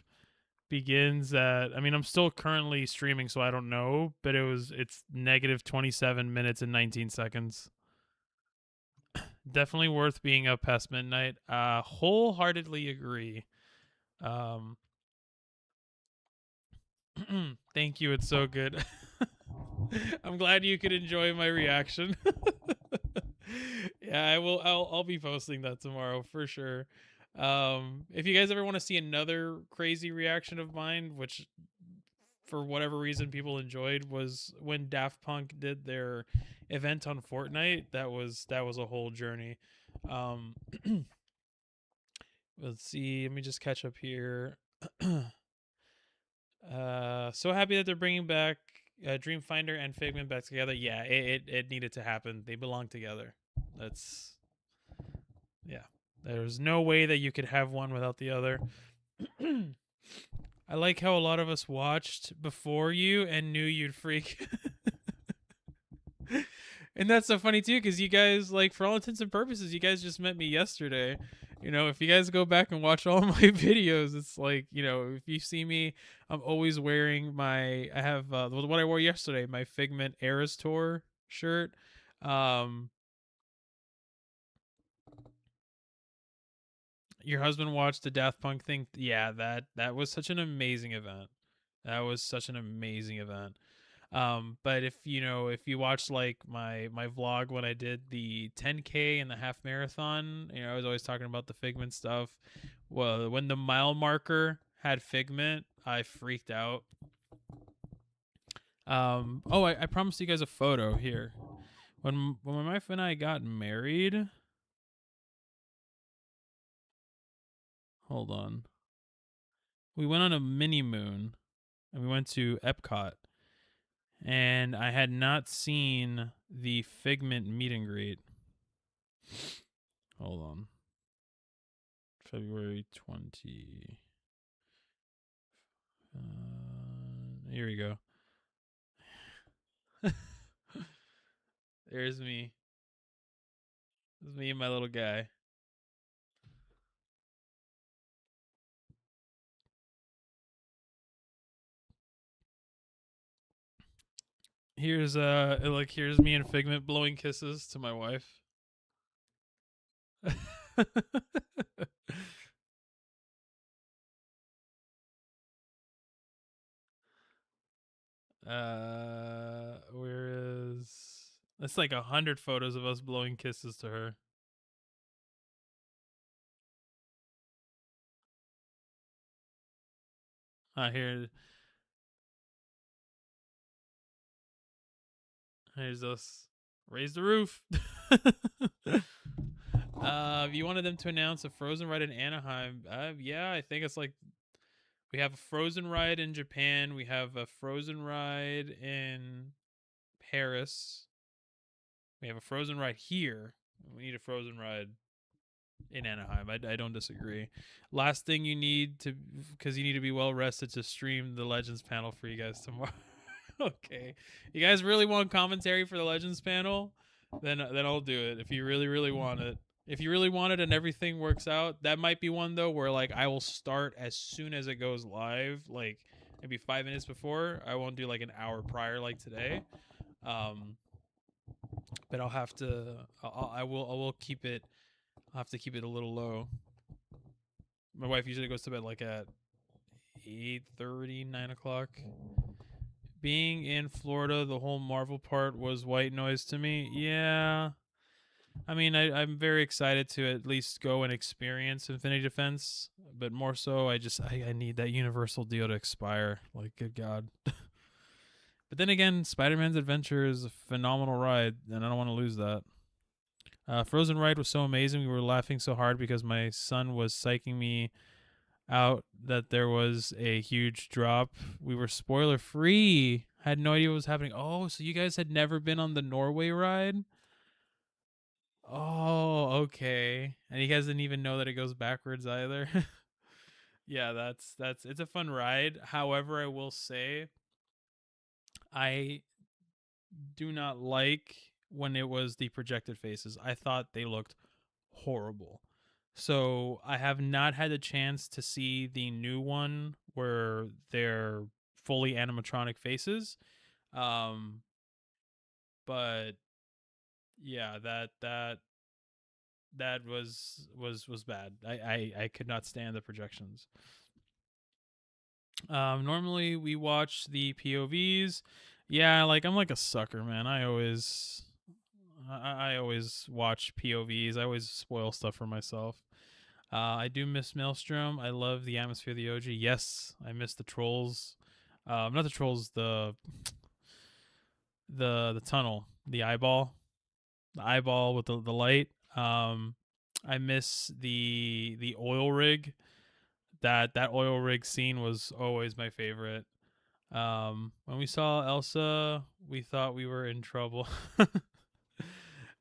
begins at. I mean, I'm still currently streaming, so I don't know, but it's negative 27 minutes and 19 seconds. Definitely worth being up past midnight. Wholeheartedly agree. Thank you. It's so good. I'm glad you could enjoy my reaction. Yeah, I will. I'll be posting that tomorrow for sure. If you guys ever want to see another crazy reaction of mine, which for whatever reason people enjoyed, was when Daft Punk did their event on Fortnite. That was a whole journey. Let's see. Let me just catch up here. So happy that they're bringing back Dreamfinder and Figment back together. Yeah, it needed to happen. They belong together. That's yeah. There's no way that you could have one without the other. I like how a lot of us watched before you and knew you'd freak. And that's so funny too, because you guys, like, for all intents and purposes, you guys just met me yesterday. You know, if you guys go back and watch all my videos, it's like, you know, if you see me, I'm always wearing I have what I wore yesterday, my Figment Eras Tour shirt. Your husband watched the Daft Punk thing. Yeah, that was such an amazing event. That was such an amazing event. But if you watch like my vlog when I did the 10K and the half marathon, I was always talking about the Figment stuff. Well, when the mile marker had Figment, I freaked out. Oh, I promised you guys a photo here. When my wife and I got married, hold on. We went on a mini moon and we went to Epcot. And I had not seen the Figment meet and greet. Hold on. February 20. Here we go. There's me. This is me and my little guy. Here's here's me and Figment blowing kisses to my wife. Where is that's like 100 photos of us blowing kisses to her. Here. Here's us. Raise the roof. If you wanted them to announce a Frozen ride in Anaheim, yeah, I think it's like we have a Frozen ride in Japan. We have a Frozen ride in Paris. We have a Frozen ride here. We need a Frozen ride in Anaheim. I don't disagree. Last thing you need to, because you need to be well rested to stream the Legends panel for you guys tomorrow. Okay. You guys really want commentary for the Legends panel? Then I'll do it if you really want it. If you really want it and everything works out, that might be one though where like I will start as soon as it goes live, like maybe 5 minutes before. I won't do like an hour prior like today. But I'll have to I will keep it. I'll have to keep it a little low. My wife usually goes to bed like at 8:30, 9 o'clock. Being in Florida, the whole Marvel part was white noise to me. Yeah. I mean, I'm very excited to at least go and experience Infinity Defense, but more so, I need that Universal deal to expire. Like, good God. But then again, Spider-Man's Adventure is a phenomenal ride, and I don't want to lose that. Frozen Ride was so amazing. We were laughing so hard because my son was psyching me out that there was a huge drop. We were spoiler free. Had no idea what was happening. Oh, so you guys had never been on the Norway ride? Oh, okay. And you guys didn't even know that it goes backwards either. Yeah, that's it's a fun ride. However, I will say I do not like when it was the projected faces. I thought they looked horrible. So I have not had a chance to see the new one where they're fully animatronic faces. Um, but yeah, that was bad. I could not stand the projections. Normally we watch the POVs. Yeah, like I'm like a sucker, man. I always watch POVs. I always spoil stuff for myself. I do miss Maelstrom. I love the atmosphere of the OG. Yes, I miss the trolls. Not the trolls. The tunnel, the eyeball with the light. I miss the oil rig. That oil rig scene was always my favorite. When we saw Elsa, we thought we were in trouble.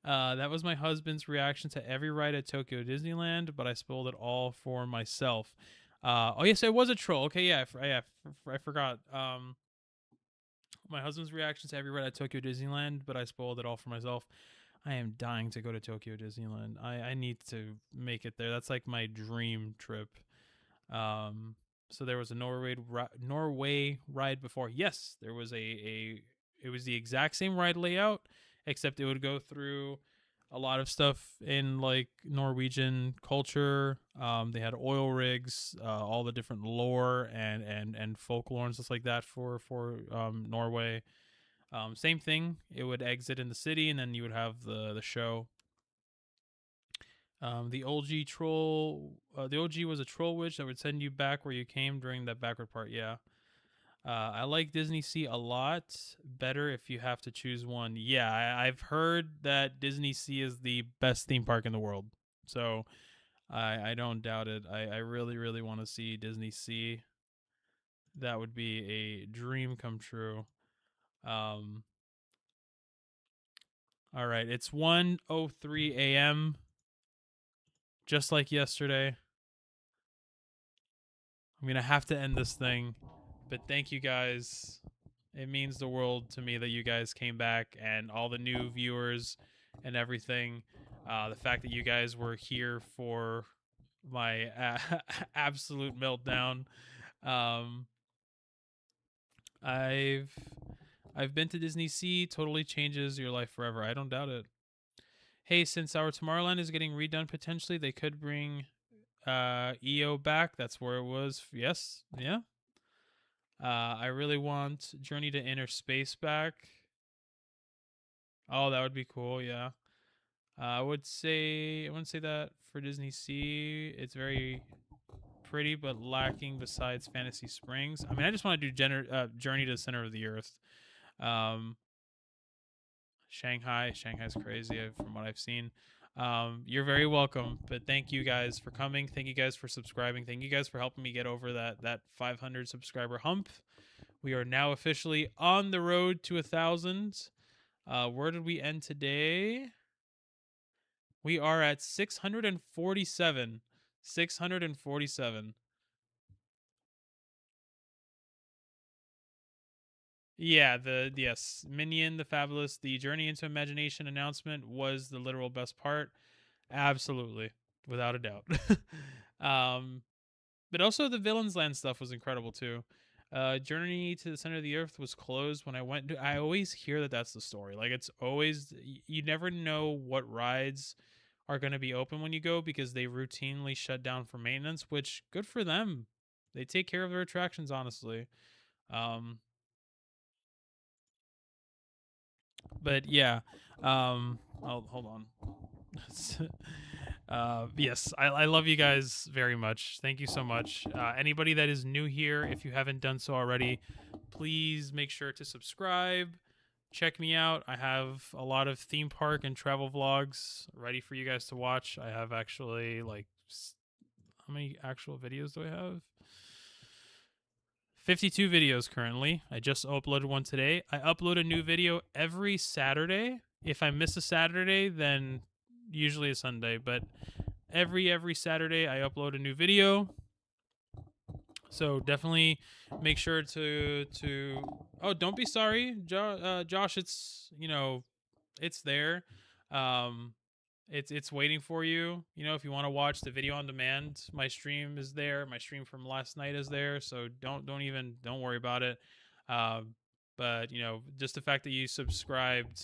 That was my husband's reaction to every ride at Tokyo Disneyland, but I spoiled it all for myself. Oh yes, it was a troll. Okay, yeah, I forgot. My husband's reaction to every ride at Tokyo Disneyland, but I spoiled it all for myself. I am dying to go to Tokyo Disneyland. I need to make it there. That's like my dream trip. So there was a Norway ride before. Yes, there was it was the exact same ride layout, except it would go through a lot of stuff in like Norwegian culture. They had oil rigs, all the different lore and folklore and stuff like that for Norway. Same thing. It would exit in the city, and then you would have the show. The OG was a troll witch that would send you back where you came during that backward part. Yeah. I like Disney Sea a lot better if you have to choose one. Yeah, I've heard that Disney Sea is the best theme park in the world. So I don't doubt it. I really want to see Disney Sea. That would be a dream come true. All right, it's 1:03 a.m. just like yesterday. I'm going to have to end this thing, but thank you guys. It means the world to me that you guys came back and all the new viewers and everything. The fact that you guys were here for my absolute meltdown. I've been to Disney Sea. Totally changes your life forever. I don't doubt it. Hey, since our Tomorrowland is getting redone potentially, they could bring EO back. That's where it was. Yes. Yeah. I really want Journey to Inner Space back. Oh, that would be cool. Yeah. I wouldn't say that for Disney Sea. It's very pretty, but lacking besides Fantasy Springs. I mean, I just want to do Journey to the Center of the Earth. Shanghai's crazy from what I've seen. You're very welcome, but thank you guys for coming. Thank you guys for subscribing. Thank you guys for helping me get over that 500 subscriber hump. We are now officially on the road to 1,000. Where did we end today? We are at 647. 647. Yeah, yes, Minion, the Fabulous, the Journey into Imagination announcement was the literal best part. Absolutely, without a doubt. um, but also the Villains Land stuff was incredible too. Journey to the Center of the Earth was closed when I went. I always hear that that's the story. Like it's always you never know what rides are going to be open when you go because they routinely shut down for maintenance. Which good for them. They take care of their attractions honestly. Um, but yeah, oh, hold on. Yes, I love you guys very much. Thank you so much. Anybody that is new here, if you haven't done so already, please make sure to subscribe. Check me out. I have a lot of theme park and travel vlogs ready for you guys to watch. I have actually like how many actual videos do I have? 52 videos currently. I just uploaded one today. I upload a new video every Saturday. If I miss a Saturday, then usually a Sunday, but every Saturday I upload a new video. So definitely make sure to oh, don't be sorry, Josh, it's, you know, it's there. Um it's waiting for you. You know, if you want to watch the video on demand, my stream is there. My stream from last night is there. So don't worry about it. But you know, just the fact that you subscribed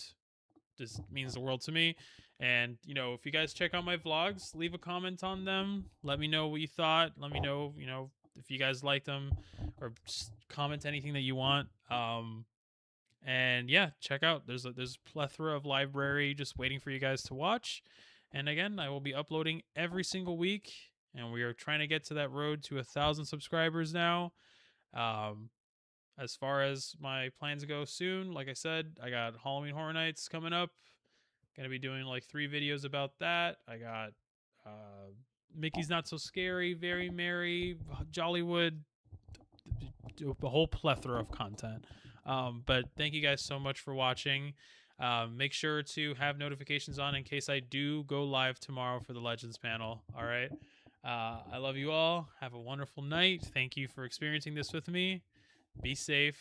just means the world to me. And you know, if you guys check out my vlogs, leave a comment on them. Let me know what you thought. Let me know, you know, if you guys liked them, or just comment anything that you want. And yeah, check out. There's a plethora of library just waiting for you guys to watch. And again, I will be uploading every single week, and we are trying to get to that road to 1,000 subscribers now. As far as my plans go soon, like I said, I got Halloween Horror Nights coming up. Gonna be doing like 3 videos about that. I got Mickey's Not So Scary, Very Merry, Jollywood, a whole plethora of content. But thank you guys so much for watching. Make sure to have notifications on in case I do go live tomorrow for the Legends panel. All right. I love you all. Have a wonderful night. Thank you for experiencing this with me. Be safe.